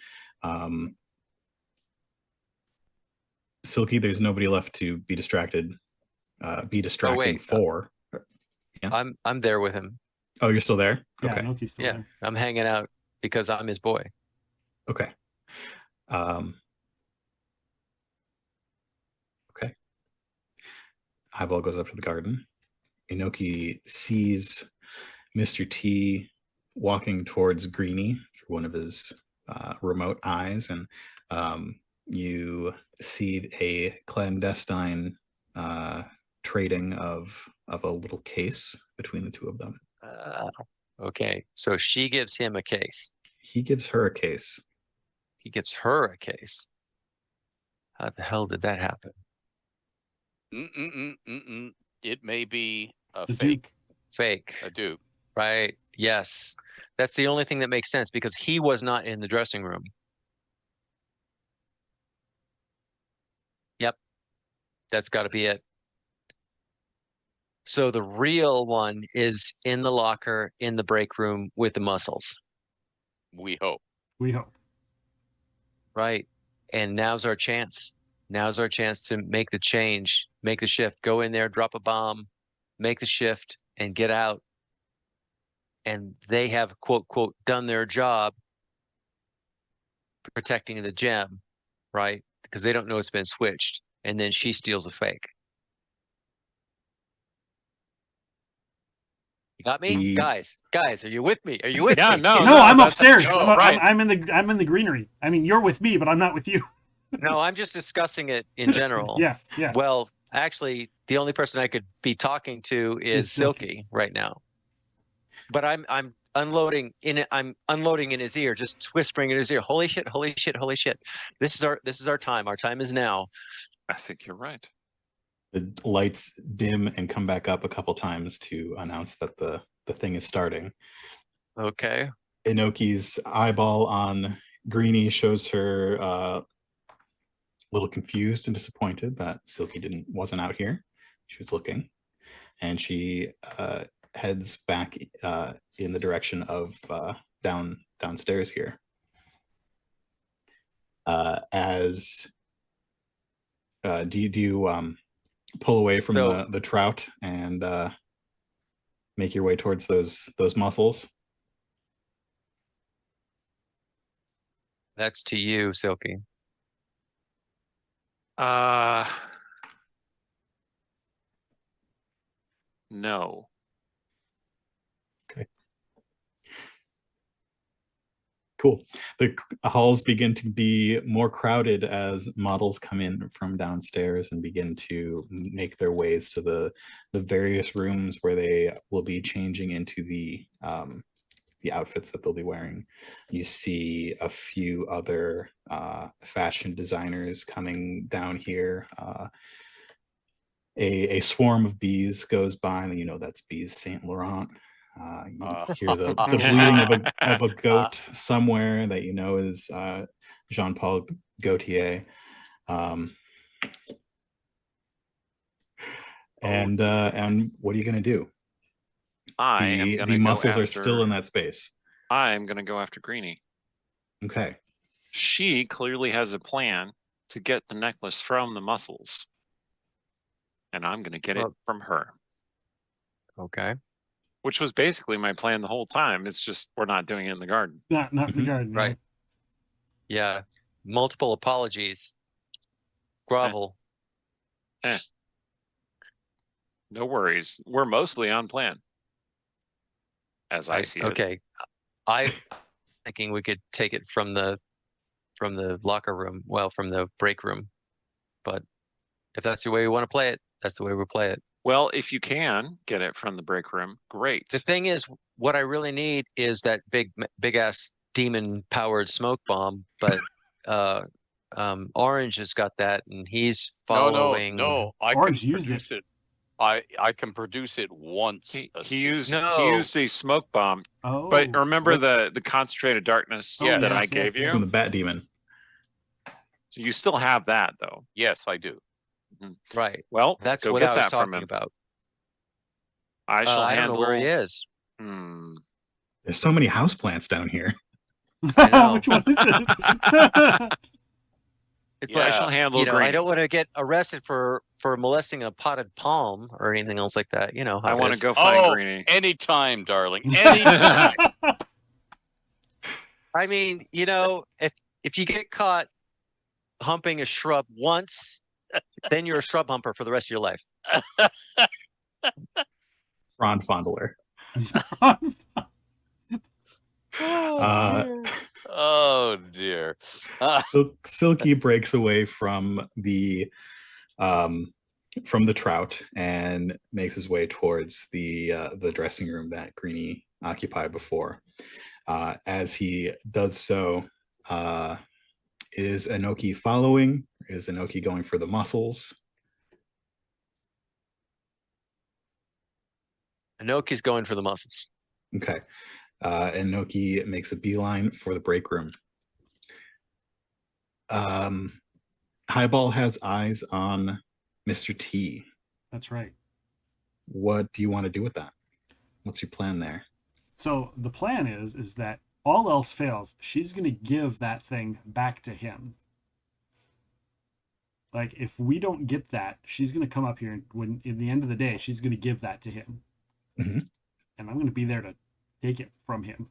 S2: Silky, there's nobody left to be distracted. Be distracting for. Yeah.
S5: I'm there with him.
S2: Oh, you're still there?
S1: Yeah,
S2: Okay.
S1: Noki's still
S5: Yeah.
S1: there.
S5: I'm hanging out because I'm his boy.
S2: Okay. Okay. Highball goes up to the garden. Inoki sees Mr. T walking towards Greenie through one of his remote eyes, and you see a clandestine trading of a little case between the two of them.
S5: Okay. So she gives him a case.
S2: He gives her a case.
S5: He gives her a case. How the hell did that happen?
S3: It may be a
S1: The
S3: fake.
S1: Duke.
S5: Fake.
S3: A dupe.
S5: Right. Yes. That's the only thing that makes sense because he was not in the dressing room. Yep. That's got to be it. So the real one is in the locker in the break room with the muscles.
S3: We hope.
S1: We hope.
S5: Right. And now's our chance. Now's our chance to make the change, make the shift, go in there, drop a bomb, make the shift and get out. And they have, quote, quote, done their job protecting the gem, right? Because they don't know it's been switched. And then she steals a fake. You got me? Guys, are you with me? Are you with
S4: Yeah,
S5: me?
S4: no,
S1: No, I'm
S4: that's-
S1: upstairs.
S4: no,
S1: I'm
S4: right.
S1: in the greenery. I mean, you're with me, but I'm not with you.
S5: No, I'm just discussing it in general.
S1: Yes.
S5: Well, Actually, the only person I could be talking to is Silky right now. But I'm unloading I'm unloading in his ear, just whispering in his ear, holy shit, holy shit, holy shit. This is our time. Our time is now.
S4: I think you're right.
S2: The lights dim and come back up a couple times to announce that the thing is starting.
S5: Okay.
S2: Inoki's eyeball on Greenie shows her a little confused and disappointed that Silky wasn't out here. She was looking, and she heads back in the direction of downstairs here. Do you pull away from the trout and make your way towards those mussels?
S5: That's to you, Silky.
S4: No.
S2: Okay. Cool. The halls begin to be more crowded as models come in from downstairs and begin to make their ways to the various rooms where they will be changing into the outfits that they'll be wearing. You see a few other fashion designers coming down here. A swarm of bees goes by, and you know that's Bees Saint Laurent. You hear the bleating of a goat somewhere that you know is Jean-Paul Gaultier. And what are you going to do? The muscles are still in that space.
S4: I am going to go after Greenie.
S2: Okay.
S4: She clearly has a plan to get the necklace from the muscles. And I'm going to get it from her.
S5: Okay.
S4: Which was basically my plan the whole time. It's just we're not doing it in the garden.
S1: Not in the garden.
S5: Right. Yeah. Multiple apologies. Grovel.
S4: No worries. We're mostly on plan. As I see it.
S5: Okay. I'm thinking we could take it from the locker room, from the break room. But if that's the way we want to play it, that's the way we'll play it.
S4: Well, if you can get it from the break room, great.
S5: The thing is, what I really need is that big ass demon powered smoke bomb, but Orange has got that and he's following.
S3: No, I
S1: Orange
S3: can
S1: used
S3: produce it. I can produce it once.
S4: He used a smoke bomb.
S1: Oh,
S4: but remember the concentrated darkness that I gave you?
S2: From the Bat Demon.
S4: So you still have that though.
S3: Yes, I do.
S5: Right.
S4: Well,
S5: that's
S4: go
S5: what
S4: get
S5: I was
S4: that from
S5: talking
S4: him.
S5: about.
S4: I shall
S5: I
S4: handle
S5: don't know where he is.
S2: There's so many houseplants down here.
S1: Which one is it?
S5: It's
S4: I shall handle.
S5: I don't want to get arrested for molesting a potted palm or anything else like that. You know,
S4: I want to go find Greenie.
S3: Anytime, darling. Anytime.
S5: I mean, if you get caught humping a shrub once, then you're a shrub humper for the rest of your life.
S2: Frond Fondler.
S3: Oh dear.
S2: Silky breaks away from the trout and makes his way towards the dressing room that Greenie occupied before. As he does so, is Inoki following? Is Inoki going for the muscles?
S5: Inoki's going for the muscles.
S2: Okay. Inoki makes a beeline for the break room. Highball has eyes on Mr. T.
S1: That's right.
S2: What do you want to do with that? What's your plan there?
S1: So the plan is that all else fails, she's going to give that thing back to him. Like, if we don't get that, she's going to come up here and when, in the end of the day, she's going to give that to him.
S2: Mm-hmm.
S1: And I'm going to be there to take it from him.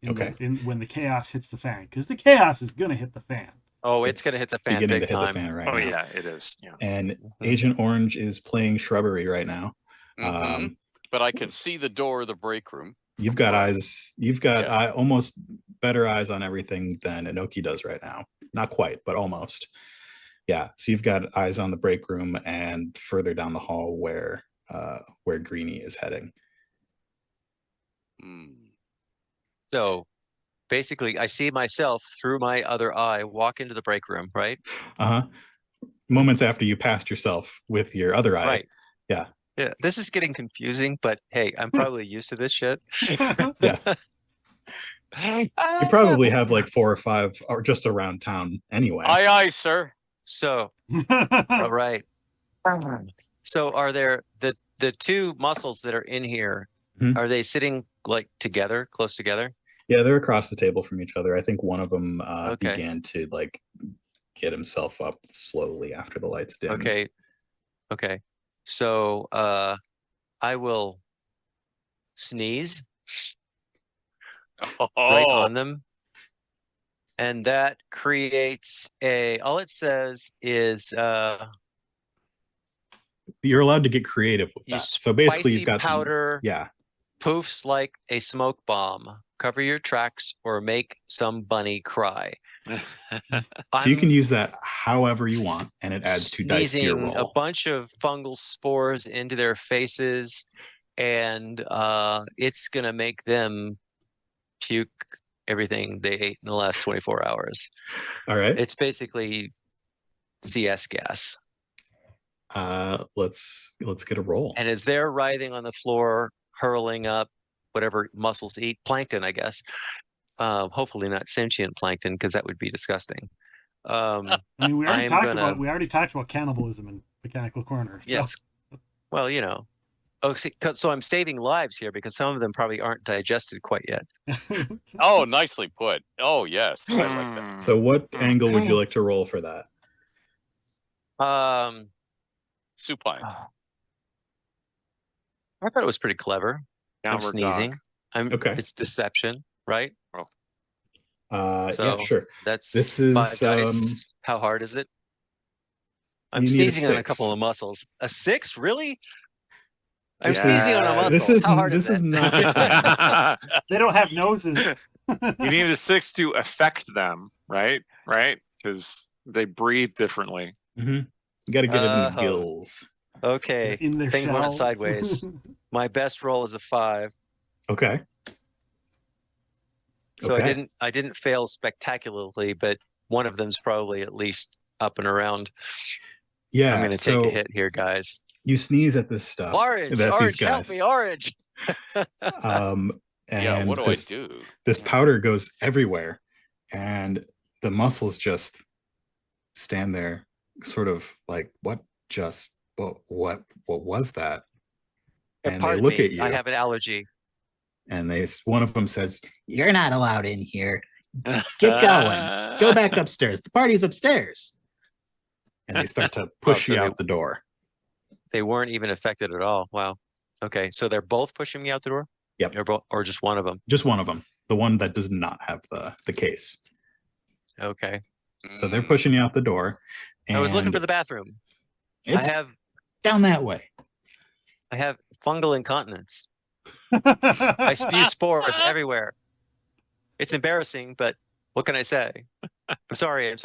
S1: When the chaos hits the fan. Because the chaos is going to hit the fan.
S5: Oh, it's going to hit the fan big time.
S2: Now.
S4: Yeah, it is. Yeah.
S2: And Agent Orange is playing shrubbery right now.
S3: But I can see the door of the break room.
S2: You've got eyes. You've got almost better eyes on everything than Inoki does right now. Not quite, but almost. Yeah, so you've got eyes on the break room and further down the hall where Greenie is heading.
S5: So basically, I see myself through my other eye walk into the break room, right?
S2: Moments after you passed yourself with your other eye.
S5: Right.
S2: Yeah.
S5: Yeah. This is getting confusing, but hey, I'm probably used to this shit.
S2: Yeah. You probably have like 4 or 5 or just around town anyway.
S3: Aye, sir.
S5: So, all right. So are there the two muscles that are in here, are they sitting like together, close together?
S2: Yeah, they're across the table from each other. I think one of them began to like get himself up slowly after the lights dimmed.
S5: Okay. So I will sneeze right on them. And that creates all it says is
S2: you're allowed to get creative with that. So basically you've got
S5: powder
S2: some,
S5: poofs like a smoke bomb. Cover your tracks or make some bunny cry.
S2: So you can use that however you want, and it adds 2 dice to your roll.
S5: A bunch of fungal spores into their faces, and it's gonna make them puke everything they ate in the last 24 hours.
S2: All right.
S5: It's basically CS gas.
S2: Let's get a roll.
S5: And as they're writhing on the floor, hurling up whatever mussels eat, plankton, I guess. Hopefully not sentient plankton, because that would be disgusting.
S1: I mean, we already talked about cannibalism in McChanicle Corners. So.
S5: Yes. Well, you know. Oh, see, so I'm saving lives here because some of them probably aren't digested quite yet.
S3: Oh, nicely put. Oh, yes. I like that.
S2: So what angle would you like to roll for that?
S3: Supine.
S5: I thought it was pretty clever. I'm sneezing.
S2: Okay.
S5: It's deception, right?
S2: Yeah, sure.
S5: This is 5 dice. How hard is it? I'm sneezing on a couple of muscles. A 6, really? I'm sneezing on a muscle. How hard is that?
S2: This is not.
S1: They don't have noses.
S4: You need a 6 to affect them, right? Right? Because they breathe differently.
S2: You got to get it in the gills.
S5: Okay. Things went sideways. My best roll is a 5.
S2: Okay.
S5: So I didn't fail spectacularly, but one of them's probably at least up and around.
S2: Yeah.
S5: I'm gonna take a hit here, guys.
S2: You sneeze at this stuff.
S5: Orange, help me, Orange.
S2: And
S3: yeah, what do I do?
S2: This powder goes everywhere, and the mussels just stand there, sort of like, what was that? And they look at you.
S5: I have an allergy.
S2: And one of them says, "You're not allowed in here. Get going. Go back upstairs. The party's upstairs." And they start to push you out the door.
S5: They weren't even affected at all. Wow. Okay, so they're both pushing me out the door?
S2: Yep.
S5: Or just one of them?
S2: Just one of them. The one that does not have the case.
S5: Okay.
S2: So they're pushing you out the door.
S5: I was looking for the bathroom. I have
S2: down that way.
S5: I have fungal incontinence. I spew spores everywhere. It's embarrassing, but what can I say? I'm sorry.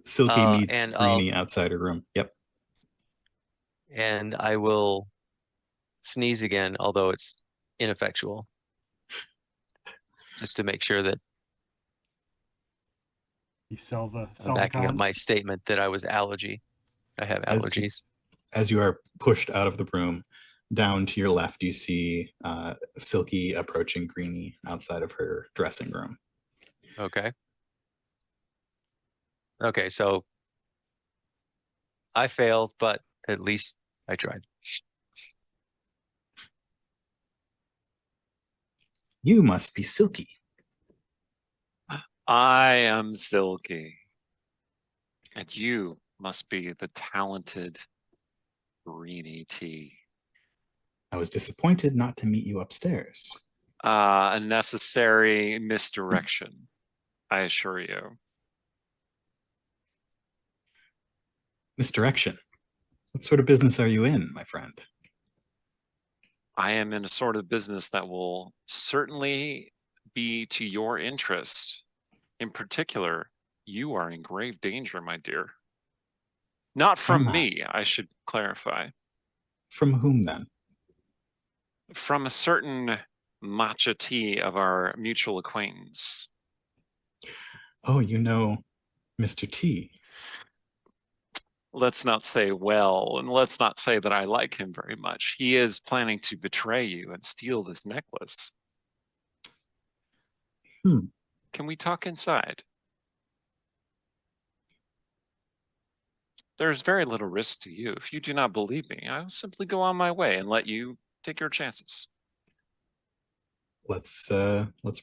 S2: Silky meets Greenie outside her room. Yep.
S5: And I will sneeze again, although it's ineffectual. Just to make sure that
S1: you sell
S5: I'm backing up my statement that I was allergy. I have allergies.
S2: As you are pushed out of the room, down to your left, you see Silky approaching Greenie outside of her dressing room.
S5: Okay, so I failed, but at least I tried.
S2: You must be Silky.
S4: I am Silky. And you must be the talented Greenie T.
S2: I was disappointed not to meet you upstairs.
S4: A necessary misdirection, I assure you.
S2: Misdirection? What sort of business are you in, my friend?
S4: I am in a sort of business that will certainly be to your interest. In particular, you are in grave danger, my dear. Not
S2: From
S4: from
S2: that.
S4: me, I should clarify.
S2: From whom then?
S4: From a certain matcha tea of our mutual acquaintance.
S2: Oh, you know Mr. T.
S4: Let's not say well, and let's not say that I like him very much. He is planning to betray you and steal this necklace. Can we talk inside? There's very little risk to you. If you do not believe me, I will simply go on my way and let you take your chances.
S2: Let's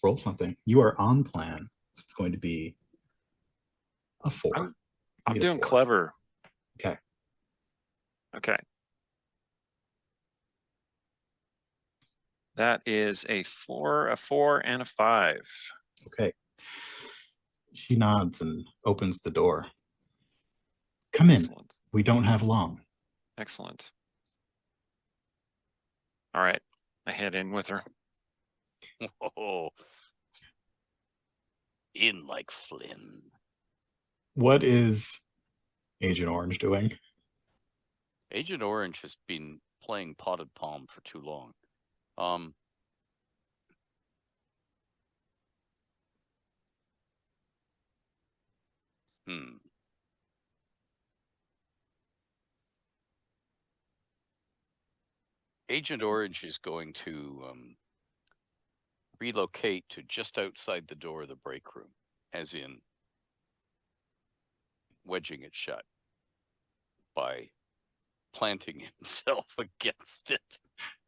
S2: roll something. You are on plan. So it's going to be a 4.
S4: I'm
S2: Need a
S4: doing
S2: 4.
S4: clever.
S2: Okay.
S4: Okay. That is a 4, and a 5.
S2: Okay. She nods and opens the door. Come in.
S4: Excellent.
S2: We don't have long.
S4: Excellent. All right. I head in with her.
S3: Oh, in like Flynn.
S2: What is Agent Orange doing?
S3: Agent Orange has been playing potted palm for too long. Agent Orange is going to relocate to just outside the door of the break room, as in wedging it shut by planting himself against it.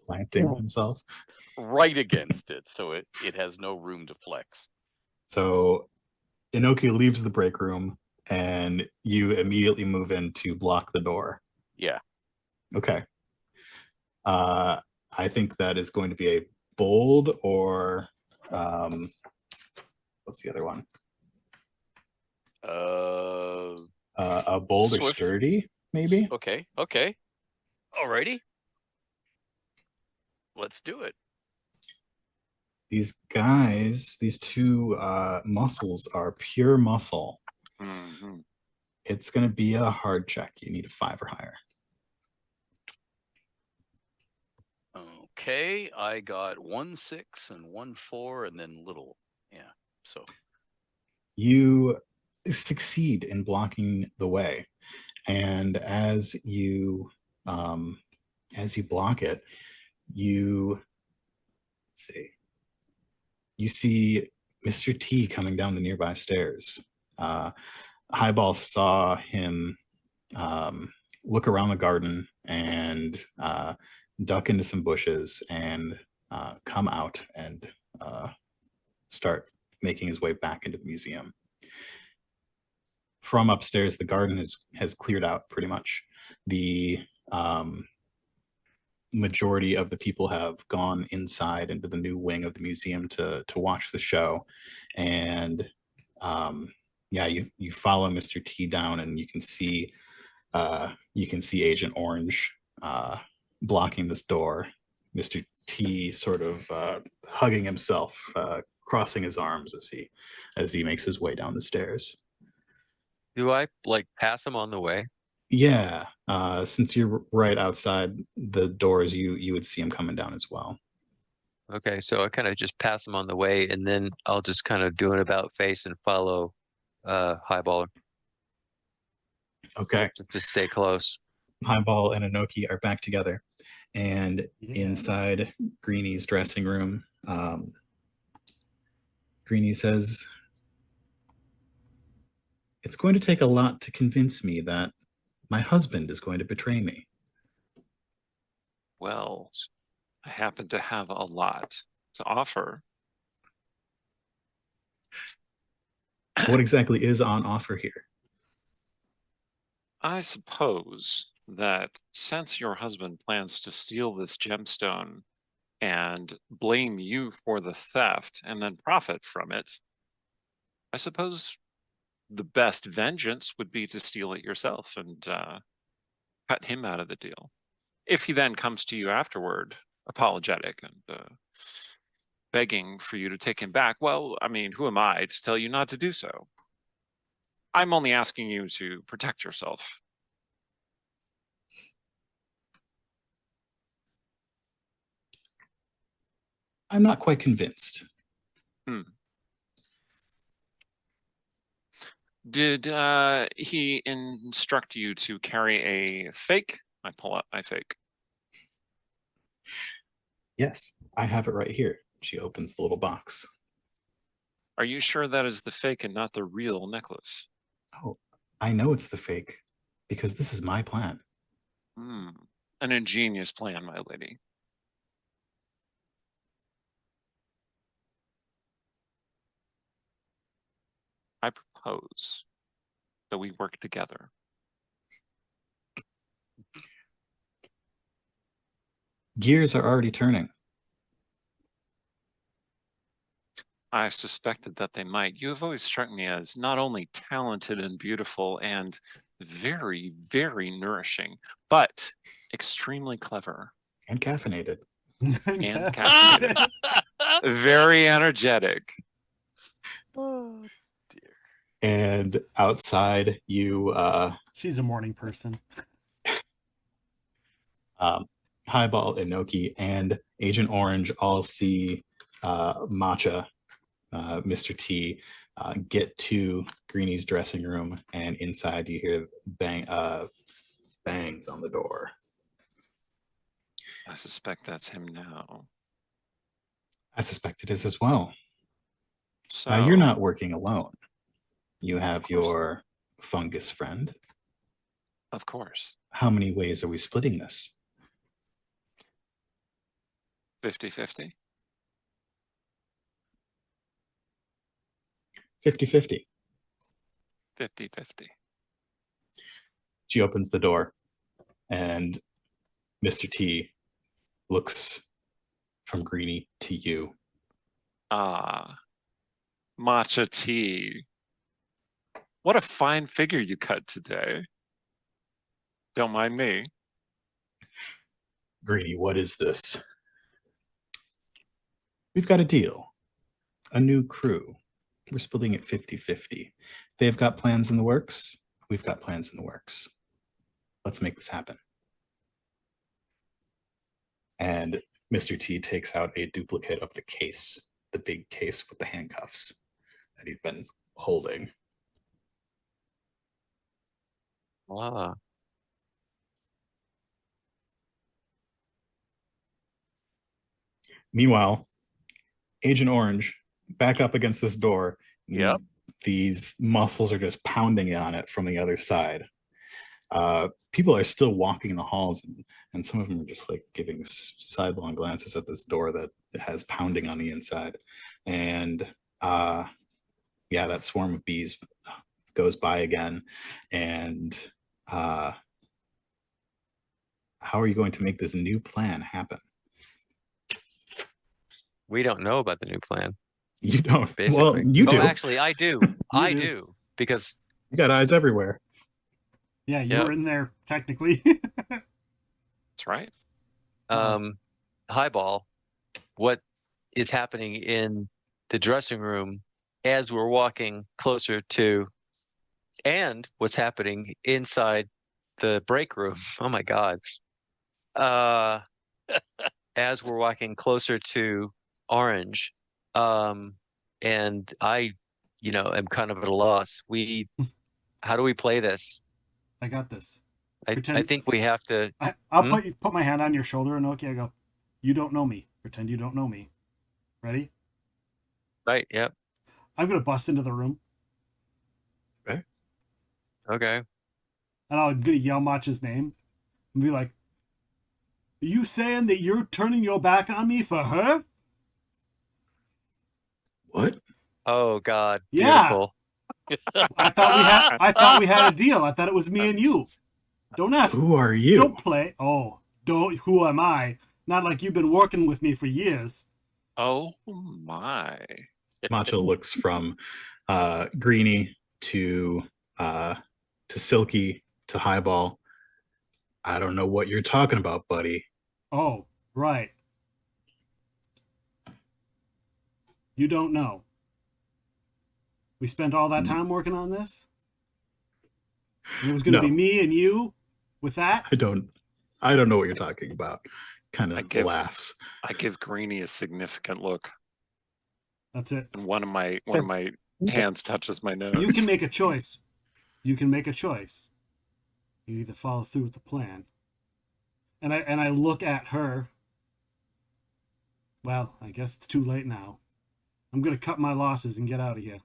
S2: Planting himself.
S3: Right against it, so it has no room to flex.
S2: So Inoki leaves the break room and you immediately move in to block the door.
S3: Yeah.
S2: Okay. I think that is going to be a bold or what's the other one? A bold or sturdy, maybe?
S3: Okay. Alrighty. Let's do it.
S2: These guys, these two muscles are pure muscle.
S4: Mm-hmm.
S2: It's going to be a hard check. You need a 5 or higher.
S3: Okay, I got 1 6 and 1 4 and then little. Yeah, so.
S2: You succeed in blocking the way. And as you block it, you see Mr. T coming down the nearby stairs. Highball saw him look around the garden and duck into some bushes and come out and start making his way back into the museum. From upstairs, the garden has cleared out pretty much. The majority of the people have gone inside into the new wing of the museum to watch the show. And yeah, you follow Mr. T down and you can see Agent Orange blocking this door. Mr. T sort of hugging himself, crossing his arms as he makes his way down the stairs.
S5: Do I like pass him on the way?
S2: Yeah, since you're right outside the doors, you would see him coming down as well.
S5: Okay, so I kind of just pass him on the way, and then I'll just kind of do an about face and follow Highballer.
S2: Okay.
S5: Just to stay close.
S2: Highball and Inoki are back together, and inside Greenie's dressing room, Greenie says, "It's going to take a lot to convince me that my husband is going to betray me."
S4: Well, I happen to have a lot to offer.
S2: What exactly is on offer here?
S4: I suppose that since your husband plans to steal this gemstone and blame you for the theft and then profit from it, I suppose the best vengeance would be to steal it yourself and cut him out of the deal. If he then comes to you afterward, apologetic and begging for you to take him back, well, I mean, who am I to tell you not to do so? I'm only asking you to protect yourself.
S2: I'm not quite convinced.
S4: Did he instruct you to carry a fake? I pull out my fake.
S2: Yes, I have it right here. She opens the little box.
S4: Are you sure that is the fake and not the real necklace?
S2: Oh, I know it's the fake because this is my plan.
S4: An ingenious plan, my lady. I propose that we work together.
S2: Gears are already turning.
S4: I suspected that they might. You have always struck me as not only talented and beautiful and very, very nourishing, but extremely clever.
S2: And caffeinated.
S4: And caffeinated. Very energetic.
S3: Oh, dear.
S2: And outside, you
S1: She's a morning person.
S2: Highball, Inoki, and Agent Orange all see Matcha, Mr. T, get to Greenie's dressing room, and inside you hear bangs on the door.
S4: I suspect that's him now.
S2: I suspect it is as well.
S4: So
S2: Now, you're not working alone. You have your fungus friend.
S4: Of course.
S2: How many ways are we splitting this?
S4: 50-50.
S2: 50-50.
S4: 50-50.
S2: She opens the door, and Mr. T looks from Greenie to you.
S4: Ah, matcha tea. What a fine figure you cut today. Don't mind me.
S2: Greenie, what is this? We've got a deal. A new crew. We're splitting it 50-50. They've got plans in the works. We've got plans in the works. Let's make this happen. And Mr. T takes out a duplicate of the case, the big case with the handcuffs that he'd been holding.
S5: Ah.
S2: Meanwhile, Agent Orange, back up against this door.
S3: Yep.
S2: These muscles are just pounding on it from the other side. People are still walking in the halls, and some of them are just like giving sidelong glances at this door that has pounding on the inside. And yeah, that swarm of bees goes by again. And how are you going to make this new plan happen?
S5: We don't know about the new plan.
S2: You don't.
S5: Basically.
S2: Well, you do.
S5: Oh, actually, I do. I do. Because
S2: You got eyes everywhere.
S1: Yeah, you were in there technically.
S4: That's right.
S5: Highball, what is happening in the dressing room as we're walking closer to, and what's happening inside the break room. Oh my God. As we're walking closer to Orange, and I, am kind of at a loss. How do we play this?
S1: I got this.
S5: I think we have to.
S1: I'll put my hand on your shoulder, and okay, I go, you don't know me. Pretend you don't know me. Ready?
S5: Right. Yep.
S1: I'm going to bust into the room.
S5: Okay.
S1: And I'm going to yell Matcha's name. And be like, are you saying that you're turning your back on me for her?
S2: What?
S5: Oh God.
S1: Yeah.
S5: Beautiful.
S1: I thought we had a deal. I thought it was me and you. Don't ask.
S2: Who are you?
S1: Don't play. Oh, don't. Who am I? Not like you've been working with me for years.
S4: Oh my.
S2: Macho looks from Greenie to Silky to Highball. I don't know what you're talking about, buddy.
S1: Oh, right. You don't know. We spent all that time working on this. And it was going to
S2: No.
S1: be me and you with that.
S2: I don't know what you're talking about. Kind of laughs.
S4: I give Greenie a significant look,
S1: That's it.
S4: and one of my hands touches my nose.
S1: You can make a choice. You can make a choice. You either follow through with the plan. And I look at her. Well, I guess it's too late now. I'm going to cut my losses and get out of here.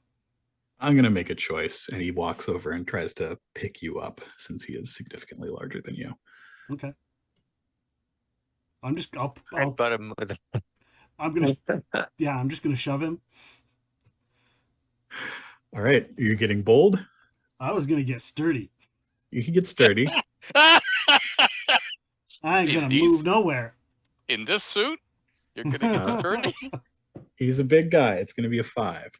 S2: I'm going to make a choice. And he walks over and tries to pick you up since he is significantly larger than you.
S1: Okay. I'm just going to shove him.
S2: All right. You're getting bold.
S1: I was going to get sturdy.
S2: You can get sturdy.
S1: I ain't going to move nowhere.
S3: In this suit, you're going to get sturdy.
S2: He's a big guy. It's going to be a 5.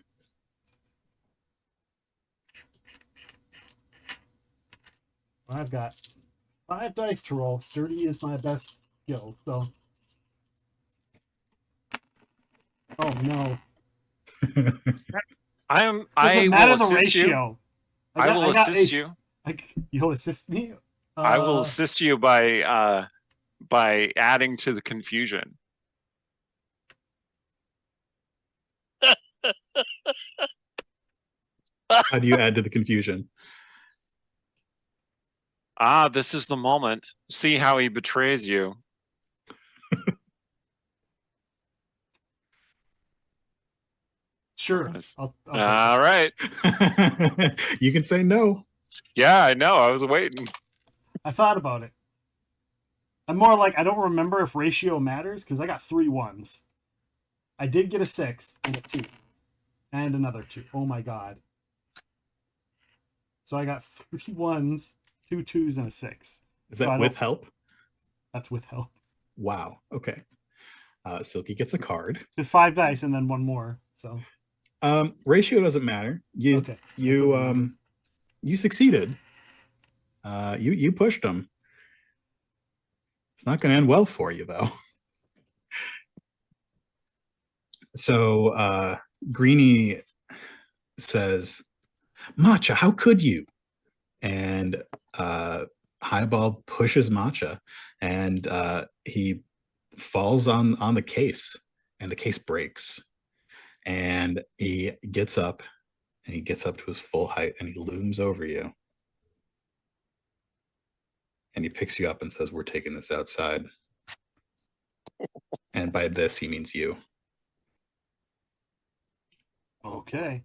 S1: I've got 5 dice to roll. Sturdy is my best skill, so. Oh no.
S4: I
S1: Doesn't matter
S4: will
S1: the
S4: assist you.
S1: ratio.
S4: I will assist you.
S1: You'll assist me?
S4: I will assist you by adding to the confusion.
S2: How do you add to the confusion?
S4: This is the moment. See how he betrays you.
S1: Sure.
S4: All right.
S2: You can say no.
S4: Yeah, I know. I was waiting.
S1: I thought about it. I'm more like, I don't remember if ratio matters because I got 3 1s. I did get a 6 and a 2. And another 2. Oh my god. So I got 3 1s, 2 2s, and a 6.
S2: Is that with help?
S1: That's with help.
S2: Wow. Okay. Silky gets a card.
S1: There's 5 dice and then 1 more. So
S2: ratio doesn't matter. You succeeded. You pushed him. It's not going to end well for you, though. So Greenie says, Matcha, how could you? And Highball pushes Matcha, and he falls on the case, and the case breaks. And he gets up, to his full height, and he looms over you. And he picks you up and says, we're taking this outside. And by this, he means you.
S1: Okay.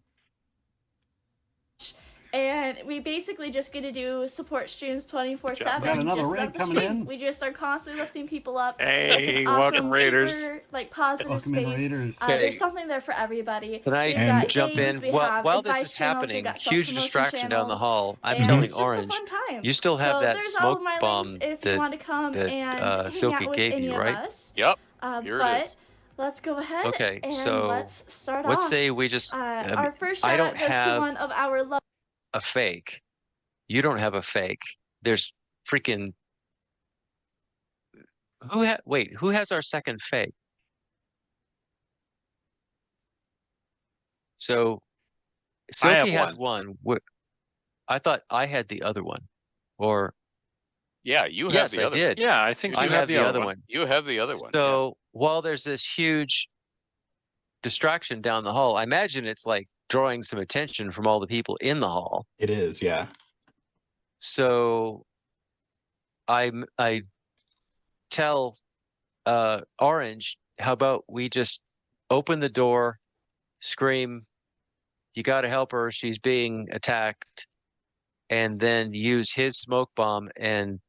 S8: And we basically just get to do support streams 24/7.
S1: Got another
S8: just
S1: raid coming in.
S8: We just are constantly lifting people up.
S4: Hey,
S8: it's an awesome,
S4: welcome Raiders.
S8: Super, positive
S1: Welcome in,
S8: space.
S1: Raiders.
S8: There's something there for everybody.
S5: Can I jump in? While this is happening, huge distraction down the hall. I'm telling Orange, you still have that smoke bomb that Silky gave you, right?
S3: Yep. Here it is.
S8: Let's go ahead.
S5: Okay,
S8: and
S5: so
S8: let's start
S5: let's
S8: off.
S5: say we just.
S8: Our first
S5: I
S8: shout
S5: don't
S8: out goes
S5: have
S8: to one of our
S5: a fake. You don't have a fake. There's freaking. Who has our second fake? So Silky has one. I thought I had the other one. Or
S3: yeah, you have
S5: yes,
S3: the other
S5: I did.
S4: Yeah, I think
S5: I have the other one.
S3: You have the other one.
S5: So while there's this huge distraction down the hall, I imagine it's like drawing some attention from all the people in the hall.
S2: It is, yeah.
S5: So I tell Orange, how about we just open the door, scream, you got to help her, she's being attacked, and then use his smoke bomb and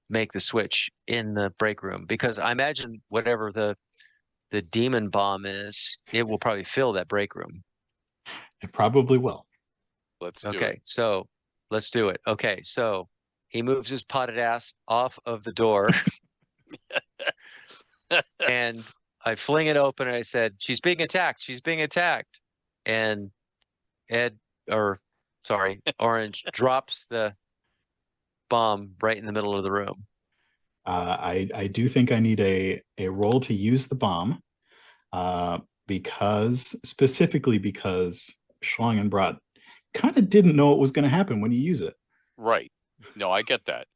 S5: make the switch in the break room, because I imagine whatever the demon bomb is, it will probably fill that break room.
S2: It probably will.
S3: Let's do it.
S5: Okay, so let's do it. Okay, so he moves his potted ass off of the door and I fling it open and I said, she's being attacked. She's being attacked. And Orange drops the bomb right in the middle of the room.
S2: I do think I need a roll to use the bomb, specifically because Schlangenbrat kind of didn't know what was going to happen when you use it.
S3: Right. No, I get that.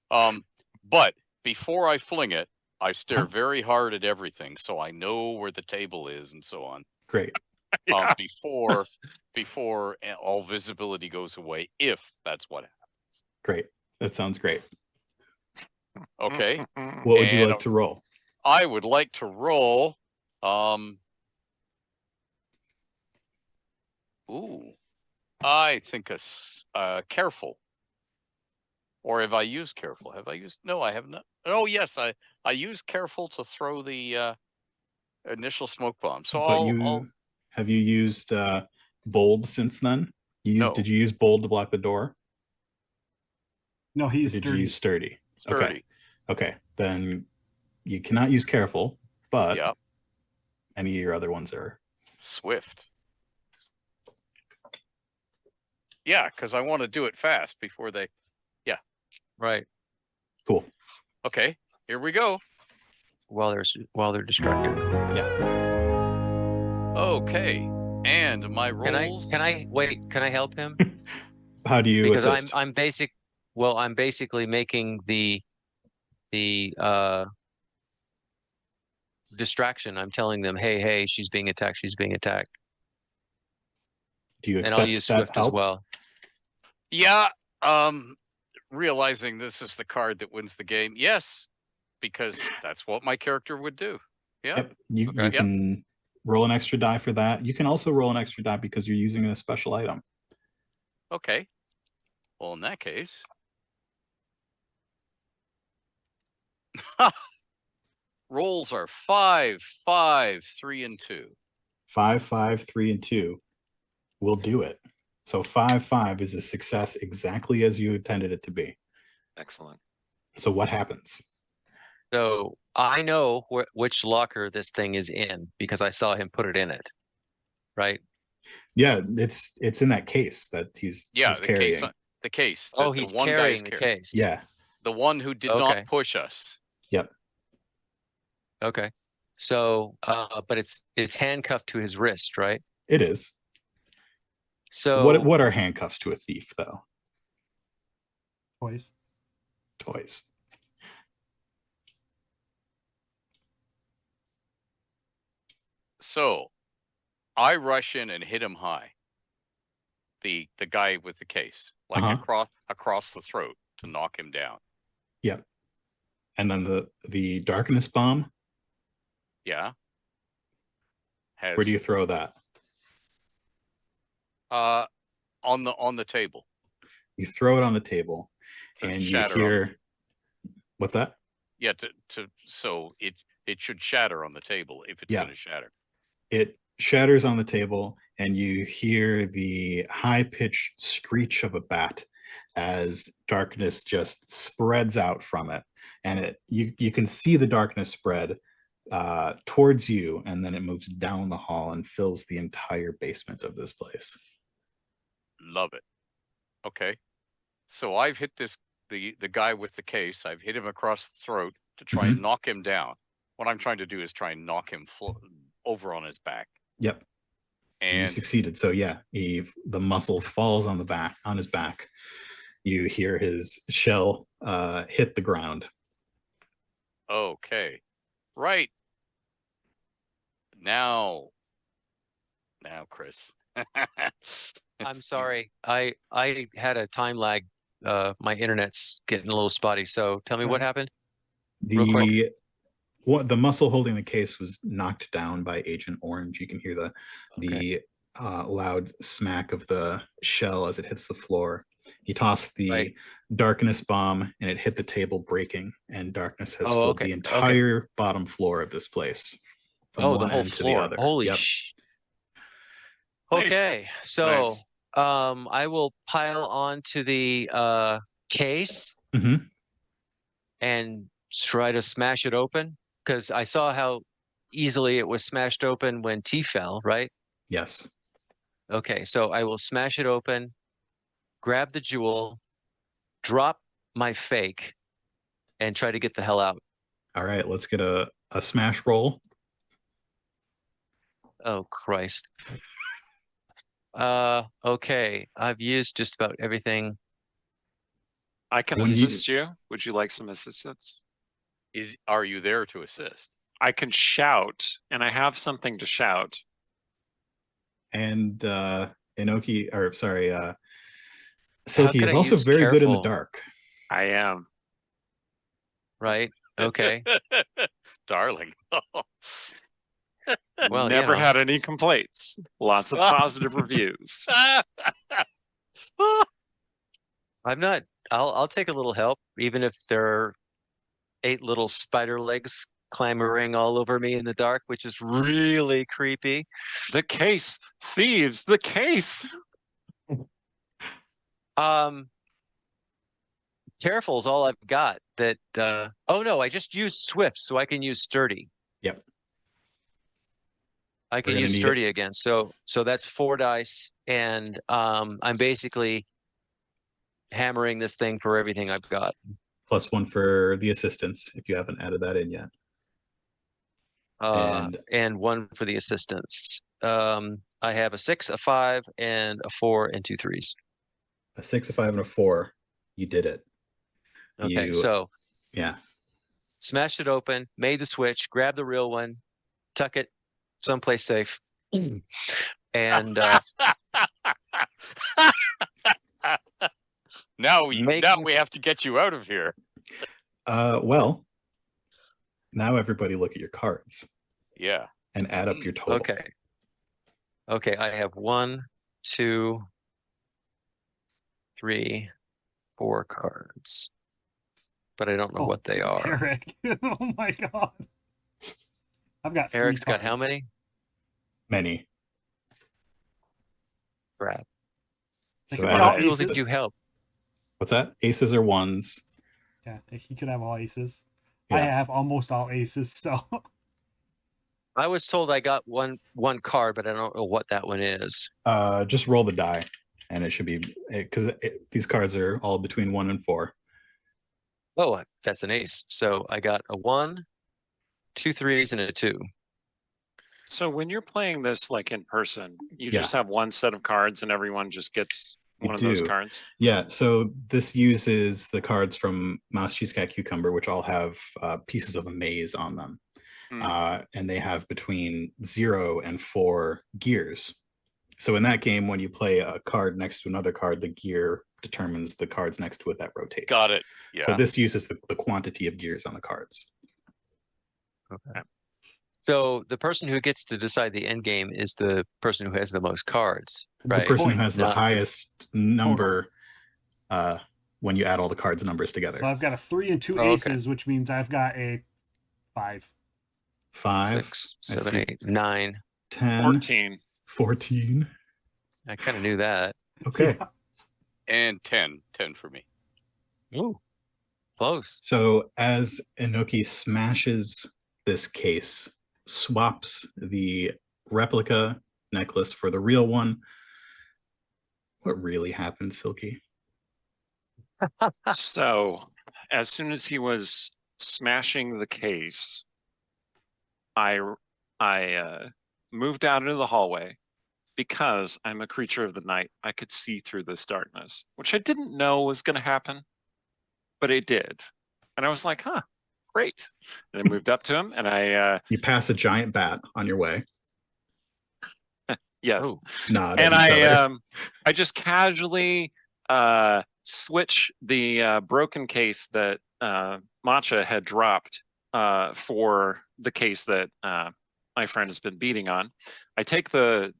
S3: But before I fling it, I stare very hard at everything, so I know where the table is and so on.
S2: Great.
S3: Before all visibility goes away, if that's what happens.
S2: Great. That sounds great.
S3: Okay.
S2: What would you like to roll?
S3: I would like to roll. I think careful. Or have I used careful? Have I used? No, I have not. Oh yes, I used careful to throw the initial smoke bomb. So
S2: have you used bold since then? Did you use bold to block the door?
S1: No, he used
S2: did
S1: sturdy.
S2: you use sturdy?
S3: Sturdy.
S2: Okay. Then you cannot use careful, but any of your other ones are
S3: swift. Yeah, because I want to do it fast before they. Yeah.
S5: Right.
S2: Cool.
S3: Okay, here we go.
S5: While they're distracted.
S2: Yeah.
S3: Okay, and my rolls.
S5: Can I wait? Can I help him?
S2: How do you
S5: because
S2: assist?
S5: I'm basically making the distraction. I'm telling them, hey, she's being attacked.
S2: Do you accept
S5: and I'll use Swift
S2: help?
S5: as well.
S3: Yeah. Realizing this is the card that wins the game. Yes, because that's what my character would do. Yeah.
S2: Yep. You can roll an extra die for that. You can also roll an extra die because you're using a special item.
S3: Okay. Well, in that case. Rolls are 5, 5, 3, and 2.
S2: 5, 5, 3, and 2 will do it. So 5, 5 is a success exactly as you intended it to be.
S4: Excellent.
S2: So what happens?
S5: So I know which locker this thing is in because I saw him put it in it. Right?
S2: Yeah, it's in that case that he's carrying.
S3: The case.
S5: He's carrying the case.
S2: Yeah.
S3: The one who did not push us.
S2: Yep.
S5: Okay. So, but it's handcuffed to his wrist, right?
S2: It is.
S5: So
S2: what are handcuffs to a thief, though? Toys.
S3: So, I rush in and hit him high. The guy with the case, like across the throat to knock him down.
S2: Yep. And then the darkness bomb.
S3: Yeah.
S2: Where do you throw that?
S3: On the table.
S2: You throw it on the table, and you hear. What's that?
S3: Yeah, so it should shatter on the table if it's going to shatter.
S2: It shatters on the table, and you hear the high-pitched screech of a bat as darkness just spreads out from it, and you can see the darkness spread towards you, and then it moves down the hall and fills the entire basement of this place.
S3: Love it. Okay, so I've hit the guy with the case. I've hit him across the throat to try and knock him down. What I'm trying to do is try and knock him over on his back.
S2: Yep. And you succeeded. So yeah, the muscle falls on his back. You hear his shell hit the ground.
S3: Okay. Right. Now, Chris.
S5: I'm sorry. I had a time lag. My internet's getting a little spotty. So tell me what happened.
S2: The muscle holding the case was knocked down by Agent Orange. You can hear the loud smack of the shell as it hits the floor. He tossed the darkness bomb, and it hit the table, breaking. And darkness has filled the entire bottom floor of this place. From one
S5: the whole
S2: end
S5: floor.
S2: To the other.
S5: Holy sh! Okay, so I will pile onto the case and try to smash it open, because I saw how easily it was smashed open when T fell, right?
S2: Yes.
S5: Okay, so I will smash it open, grab the jewel, drop my fake, and try to get the hell out.
S2: All right, let's get a smash roll.
S5: Oh, Christ. Okay, I've used just about everything.
S4: I can
S2: When you-
S4: assist you. Would you like some assistance?
S3: Are you there to assist?
S4: I can shout, and I have something to shout.
S2: And Inoki, or sorry,
S5: How
S2: Silky
S5: can
S2: is
S5: I
S2: also
S5: use
S2: very good in the
S5: careful?
S2: dark.
S4: I am.
S5: Right. Okay.
S3: Darling.
S5: Well,
S4: Never
S5: you know.
S4: had any complaints. Lots of positive reviews.
S5: I'm not. I'll take a little help, even if there are 8 little spider legs clambering all over me in the dark, which is really creepy.
S4: The case, thieves, the case.
S5: Careful is all I've got. That. Oh no, I just used swift, so I can use sturdy.
S2: Yep.
S5: I can
S2: gonna
S5: use
S2: need
S5: sturdy again. So that's 4 dice, and I'm basically hammering this thing for everything I've got.
S2: +1 for the assistance if you haven't added that in yet.
S5: And 1 for the assistants. I have a 6, a 5, and a 4, and 2 3s.
S2: A 6, a 5, and a 4. You did it.
S5: Okay, so
S2: yeah.
S5: smashed it open, made the switch, grabbed the real one, tuck it someplace safe, and
S3: now we have to get you out of here.
S2: Well, now everybody look at your cards.
S3: Yeah.
S2: And add up your total.
S5: Okay, I have 1, 2, 3, 4 cards, but I don't know what they are.
S1: Eric. Oh my god. I've got 3
S5: Eric's got
S1: cards.
S5: how many?
S2: Many.
S5: Crap.
S2: So
S5: I don't think you help.
S2: What's that? Aces or ones?
S1: Yeah, he could have all aces.
S2: Yeah.
S1: I have almost all aces, so
S5: I was told I got one card, but I don't know what that one is.
S2: Just roll the die, and it should be, because these cards are all between 1 and 4.
S5: Oh, that's an ace. So I got a 1, 2 3s, and a 2.
S4: So when you're playing this like in person, you just have one set of cards and everyone just gets one of those cards?
S2: Yeah, so this uses the cards from Mouse, Cheese, Cat, Cucumber, which all have pieces of a maze on them. And they have between 0 and 4 gears. So in that game, when you play a card next to another card, the gear determines the cards next to it that rotate.
S3: Got it. Yeah.
S2: So this uses the quantity of gears on the cards.
S5: Okay. So the person who gets to decide the end game is the person who has the most cards, right?
S2: The person who has the highest number when you add all the cards numbers together.
S1: So I've got a 3 and 2 aces, which means I've got a 5.
S2: 5,
S5: 6, 7, 8, 9,
S2: 10, 14.
S5: I kind of knew that.
S2: Okay.
S3: And 10 for me.
S5: Ooh, close.
S2: So as Inoki smashes this case, swaps the replica necklace for the real one, what really happened, Silky?
S4: So as soon as he was smashing the case, I moved out into the hallway because I'm a creature of the night. I could see through this darkness, which I didn't know was going to happen, but it did. And I was like, huh, great. And I moved up to him and I...
S2: You pass a giant bat on your way.
S4: Yes.
S2: Nod
S4: and
S2: at each other.
S4: I just casually switch the broken case that Matcha had dropped for the case that my friend has been beating on. I take the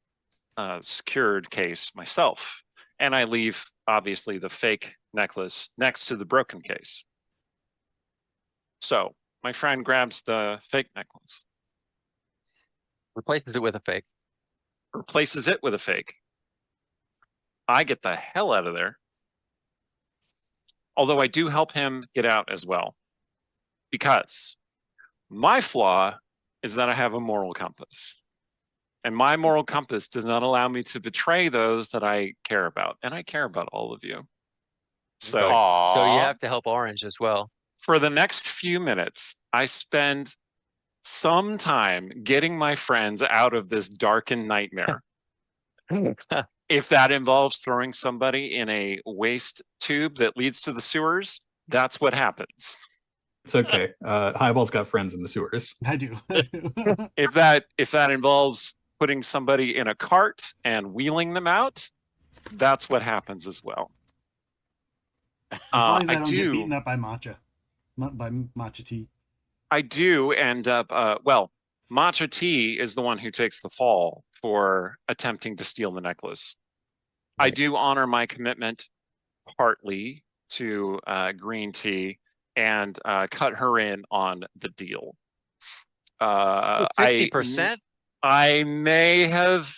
S4: secured case myself, and I leave, obviously, the fake necklace next to the broken case. So my friend grabs the fake necklace.
S5: Replaces it with a fake.
S4: Replaces it with a fake. I get the hell out of there. Although I do help him get out as well. Because my flaw is that I have a moral compass. And my moral compass does not allow me to betray those that I care about. And I care about all of you. So
S5: you have to help Orange as well.
S4: For the next few minutes, I spend some time getting my friends out of this darkened nightmare. If that involves throwing somebody in a waste tube that leads to the sewers, that's what happens.
S2: It's okay. Highball's got friends in the sewers.
S1: I do.
S4: If that involves putting somebody in a cart and wheeling them out, that's what happens as well.
S1: As long as I don't get
S4: do
S1: beaten up by matcha tea.
S4: I do end up well, Matcha Tea is the one who takes the fall for attempting to steal the necklace. I
S2: Right.
S4: do honor my commitment partly to Green Tea and cut her in on the deal.
S5: 50%?
S4: I may have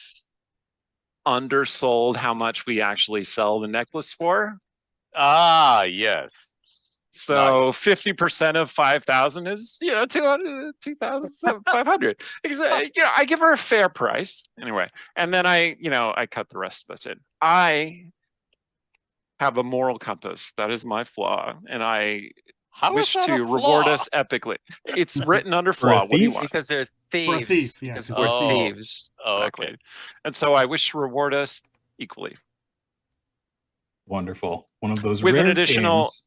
S4: undersold how much we actually sell the necklace for.
S3: Ah, yes.
S4: So
S3: Nice.
S4: 50% of 5,000 is, 2,500. Because, I give her a fair price anyway. And then I cut the rest of us in. I have a moral compass. That is my flaw. And I
S3: How
S4: wish
S3: is that
S4: to
S3: a
S4: reward
S3: flaw?
S4: us epically. It's written under
S2: For a
S4: flaw. What do you
S2: thief?
S4: want?
S5: Because they're
S1: For a
S5: thieves.
S1: thief, yeah,
S5: Because
S1: 'cause
S5: we're
S3: Oh.
S5: thieves.
S3: Oh,
S4: Exactly.
S3: okay.
S4: And so I wish to reward us equally
S2: Wonderful. One of those
S4: with
S2: rare
S4: an additional
S2: games.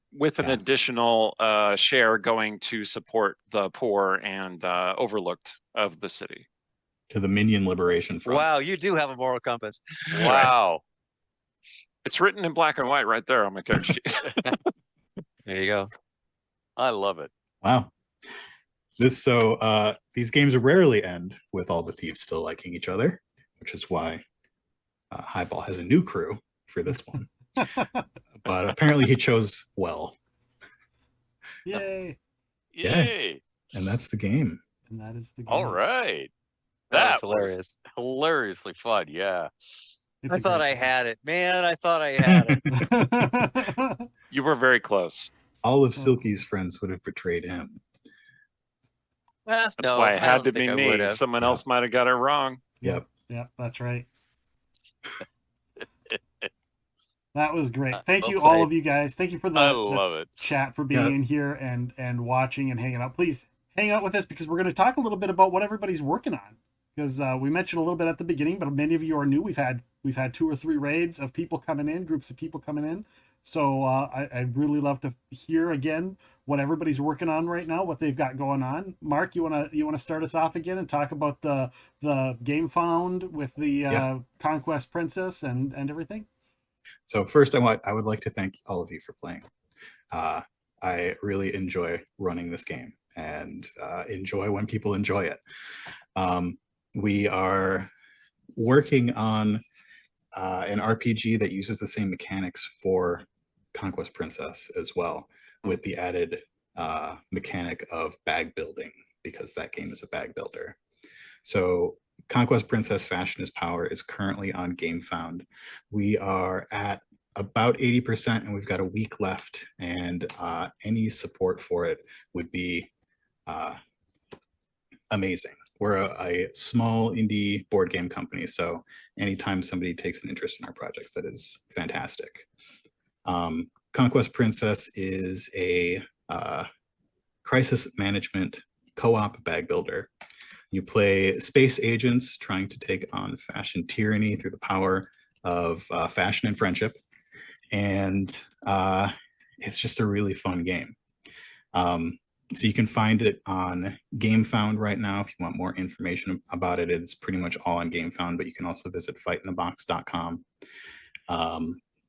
S2: Yeah.
S4: share going to support the poor and overlooked of the city.
S2: To the Minion Liberation Front.
S5: Wow, you do have a moral compass.
S3: Wow.
S4: It's written in black and white right there on my character sheet.
S5: There you go.
S3: I love it.
S2: Wow. These games rarely end with all the thieves still liking each other, which is why Highball has a new crew for this one. But apparently he chose well,
S1: Yay!
S2: Yeah.
S3: Yay.
S2: and that's the game.
S1: And that is the game.
S3: All right.
S5: That was
S3: was
S5: hilarious.
S3: hilariously fun. Yeah.
S1: It's
S5: I
S1: a
S5: thought
S1: great
S5: I
S1: game.
S5: had it. Man, I thought I had it.
S4: You were very close.
S2: All of
S1: So-
S2: Silky's friends would have betrayed him.
S5: Well,
S4: That's
S5: no,
S4: why it
S5: I
S4: had
S5: don't
S4: to
S5: think
S4: be
S5: I
S4: me.
S5: would have.
S4: Someone
S2: Yeah.
S4: else might have got it wrong.
S2: Yep.
S1: Yeah, that's right. That was great. Thank
S5: well
S1: you,
S5: played.
S1: all of you guys. Thank you for
S3: I
S1: the
S3: love it.
S1: chat, for being
S2: Yeah.
S1: in here and watching and hanging out. Please hang out with us because we're going to talk a little bit about what everybody's working on. Because we mentioned a little bit at the beginning, but many of you are new. We've had 2 or 3 raids of people coming in, groups of people coming in. So I'd really love to hear again what everybody's working on right now, what they've got going on. Mark, you wanna start us off again and talk about the game found with the
S2: Yeah.
S1: Conquest Princess and everything?
S2: So first, I would like to thank all of you for playing. I really enjoy running this game and enjoy when people enjoy it. We are working on an RPG that uses the same mechanics for Conquest Princess as well, with the added mechanic of bag building, because that game is a bag builder. So Conquest Princess Fashion is Power is currently on GameFound. We are at about 80%, and we've got a week left, and any support for it would be amazing. We're a small indie board game company, so anytime somebody takes an interest in our projects, that is fantastic. Conquest Princess is a crisis management co-op bag builder. You play space agents trying to take on fashion tyranny through the power of fashion and friendship, and it's just a really fun game. So you can find it on GameFound right now. If you want more information about it, it's pretty much all on GameFound, but you can also visit fightinthebox.com.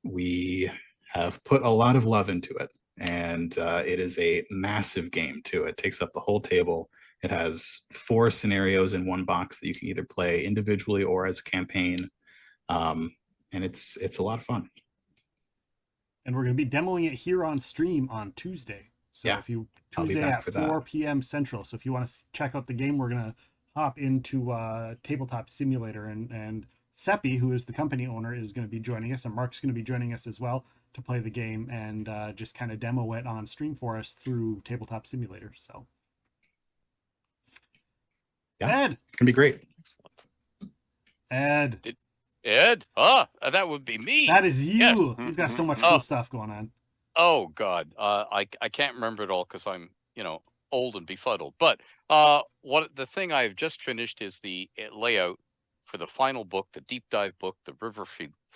S2: We have put a lot of love into it, and it is a massive game too. It takes up the whole table. It has 4 scenarios in one box that you can either play individually or as a campaign, and it's a lot of fun.
S1: And we're going to be demoing it here on stream on Tuesday. So
S2: Yeah,
S1: if you
S2: I'll be
S1: Tuesday
S2: back
S1: at
S2: for that.
S1: 4 p.m. Central. So if you want to check out the game, we're going to hop into Tabletop Simulator, and Seppi, who is the company owner, is going to be joining us, and Mark's going to be joining us as well to play the game and just kind of demo it on stream for us through Tabletop Simulator. So,
S2: Yeah.
S1: Ed,
S2: It's gonna be great.
S1: Ed,
S3: Ed? That would be me.
S1: that is you.
S3: Yes.
S1: You've got so much
S3: Oh.
S1: cool stuff going on.
S3: Oh God, I can't remember it all because I'm old and befuddled. But what the thing I've just finished is the layout for the final book, the deep dive book, the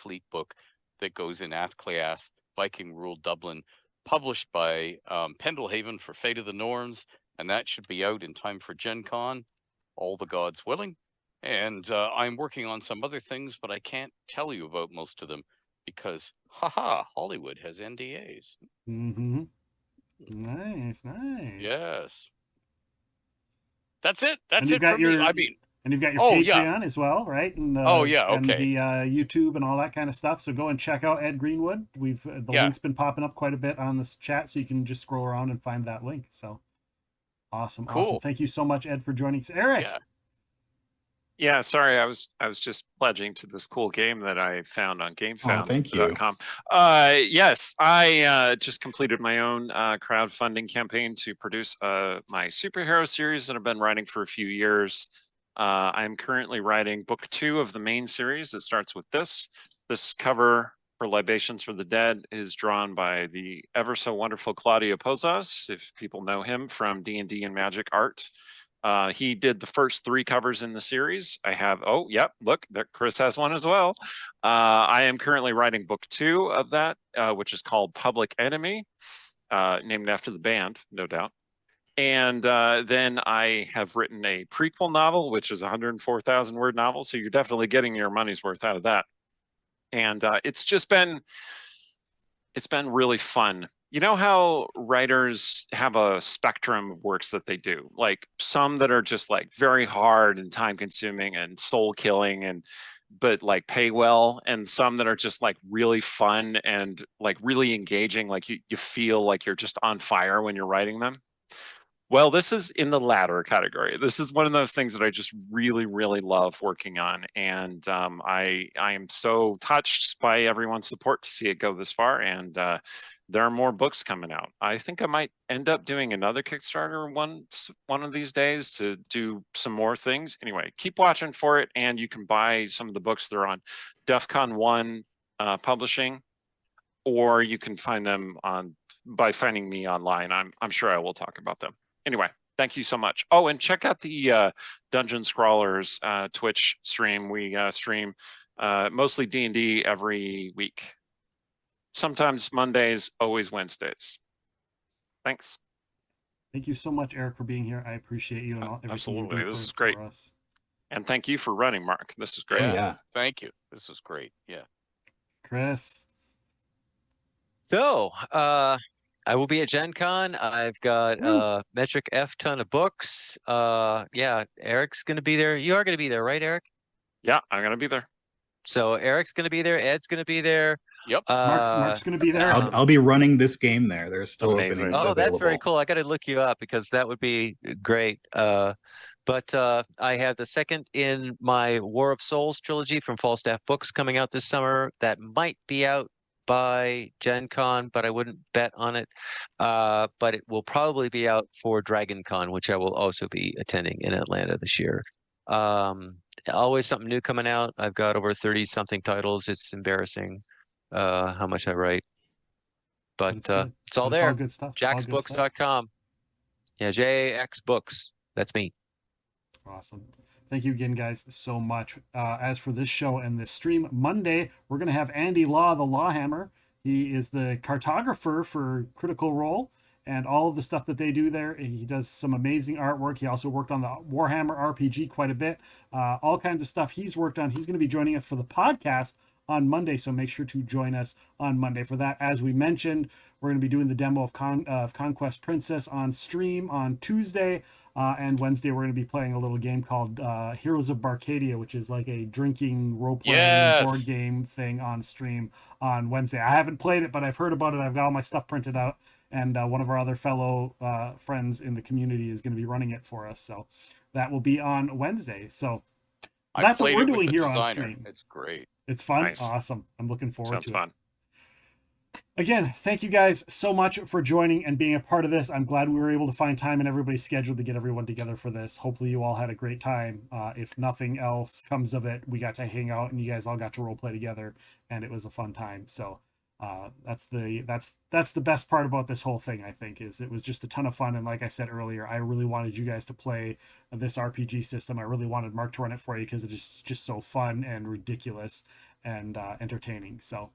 S3: Fleet book that goes in Athcliath, Viking Rule Dublin, published by Pendlehaven for Fate of the Norns, and that should be out in time for Gen Con, all the gods willing. And I'm working on some other things, but I can't tell you about most of them because, haha, Hollywood has NDAs.
S1: Mm-hmm. Nice.
S3: Yes. That's it.
S1: And
S3: That's
S1: you've
S3: it for
S1: got your-
S3: me. I mean,
S1: And you've got your
S3: Oh, yeah.
S1: Patreon as well, right? And
S3: Oh, yeah,
S1: and
S3: okay.
S1: the YouTube and all that kind of stuff. So go and check out Ed Greenwood. We've the
S3: Yeah.
S1: link's been popping up quite a bit on this chat, so you can just scroll around and find that link. So awesome.
S3: Cool.
S1: Thank you so much, Ed, for joining us. Eric.
S3: Yeah.
S4: Yeah, sorry, I was just pledging to this cool game that I found on GameFound.com.
S2: thank you.
S4: Yes, I just completed my own crowdfunding campaign to produce my superhero series that I've been writing for a few years. I'm currently writing book 2 of the main series. It starts with this. This cover for Libations for the Dead is drawn by the ever so wonderful Claudio Pozas, if people know him from D&D and Magic art. He did the first 3 covers in the series. I have, oh, yep, look, there, Chris has one as well. I am currently writing book 2 of that, which is called Public Enemy, named after the band, no doubt. And then I have written a prequel novel, which is a 104,000 word novel. So you're definitely getting your money's worth out of that. And it's been really fun. You know how writers have a spectrum of works that they do, like some that are just like very hard and time consuming and soul killing but like pay well, and some that are just like really fun and like really engaging, like you feel like you're just on fire when you're writing them. Well, this is in the latter category. This is one of those things that I just really, really love working on. And I am so touched by everyone's support to see it go this far. And there are more books coming out. I think I might end up doing another Kickstarter one of these days to do some more things. Anyway, keep watching for it. And you can buy some of the books. They're on DEF CON 1 Publishing, or you can find them by finding me online. I'm sure I will talk about them. Anyway, thank you so much. Oh, and check out the Dungeon Scrawlers Twitch stream. We stream mostly D&D every week. Sometimes Mondays, always Wednesdays. Thanks.
S1: Thank you so much, Eric, for being here. I appreciate you and all everything
S4: Absolutely.
S1: you do
S4: This
S1: for-
S4: is great.
S1: for us.
S4: And thank you for running, Mark. This is great.
S2: Yeah.
S3: Thank you. This is great. Yeah.
S1: Chris.
S5: So, I will be at Gen Con. I've got a metric F ton of books. Yeah, Eric's going to be there. You are going to be there, right, Eric?
S4: Yeah, I'm going to be there.
S5: So Eric's going to be there. Ed's going to be there.
S3: Yep.
S1: Mark's going to be there.
S2: I'll be running this game there. There's still
S4: Amazing.
S2: openings
S5: Oh, that's very
S2: available.
S5: cool. I got to look you up because that would be great. But I have the second in my War of Souls trilogy from Falstaff Books coming out this summer. That might be out by Gen Con, but I wouldn't bet on it. But it will probably be out for Dragon Con, which I will also be attending in Atlanta this year. Always something new coming out. I've got over 30 something titles. It's embarrassing how much I write. But
S1: It's good.
S5: it's all
S1: It's
S5: there.
S1: all good stuff. All good stuff.
S5: JaxBooks.com. Yeah, JX Books. That's me.
S1: Awesome. Thank you again, guys, so much. As for this show and this stream, Monday, we're going to have Andy Law, the Lawhammer. He is the cartographer for Critical Role and all of the stuff that they do there. He does some amazing artwork. He also worked on the Warhammer RPG quite a bit. All kinds of stuff he's worked on. He's going to be joining us for the podcast on Monday, so make sure to join us on Monday for that. As we mentioned, we're going to be doing the demo of Conquest Princess on stream on Tuesday. And Wednesday, we're going to be playing a little game called Heroes of Barcadia, which is like a drinking role-playing board game thing on stream on Wednesday. I haven't played it, but I've heard about it. I've got all my stuff printed out, and one of our other fellow friends in the community is going to be running it for us. So that will be on Wednesday. So that's what we're doing here on stream.
S3: It's great.
S1: It's fun.
S4: Nice.
S1: Awesome. I'm looking forward
S4: Sounds
S1: to
S4: fun.
S1: it. Again, thank you guys so much for joining and being a part of this. I'm glad we were able to find time in everybody's schedule to get everyone together for this. Hopefully you all had a great time. If nothing else comes of it, we got to hang out and you guys all got to role play together, and it was a fun time. So that's the best part about this whole thing, I think, is it was just a ton of fun. And like I said earlier, I really wanted you guys to play this RPG system. I really wanted Mark to run it for you because it is just so fun and ridiculous. and entertaining. So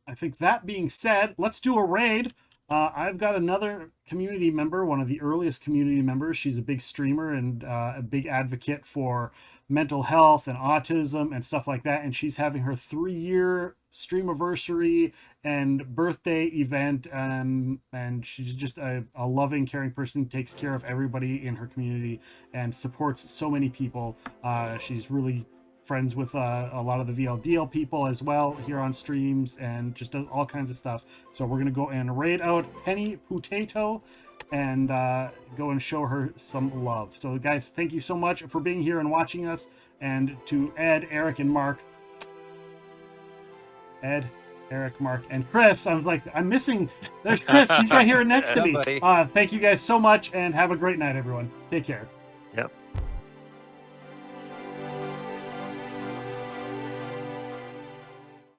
S1: I think that being said, let's do a raid. I've got another community member, one of the earliest community members. She's a big streamer and a big advocate for mental health and autism and stuff like that. And she's having her 3-year streamiversary and birthday event. And she's just a loving, caring person, takes care of everybody in her community and supports so many people. She's really friends with a lot of the VLDL people as well here on streams, and just does all kinds of stuff. So we're gonna go and raid out Penny Potato and go and show her some love. So guys, thank you so much for being here and watching us. And to Ed, Eric, and Mark. Ed, Eric, Mark, and Chris. I'm missing. There's Chris. He's right here next to me. Thank you guys so much, and have a great night, everyone. Take care.
S5: Yep.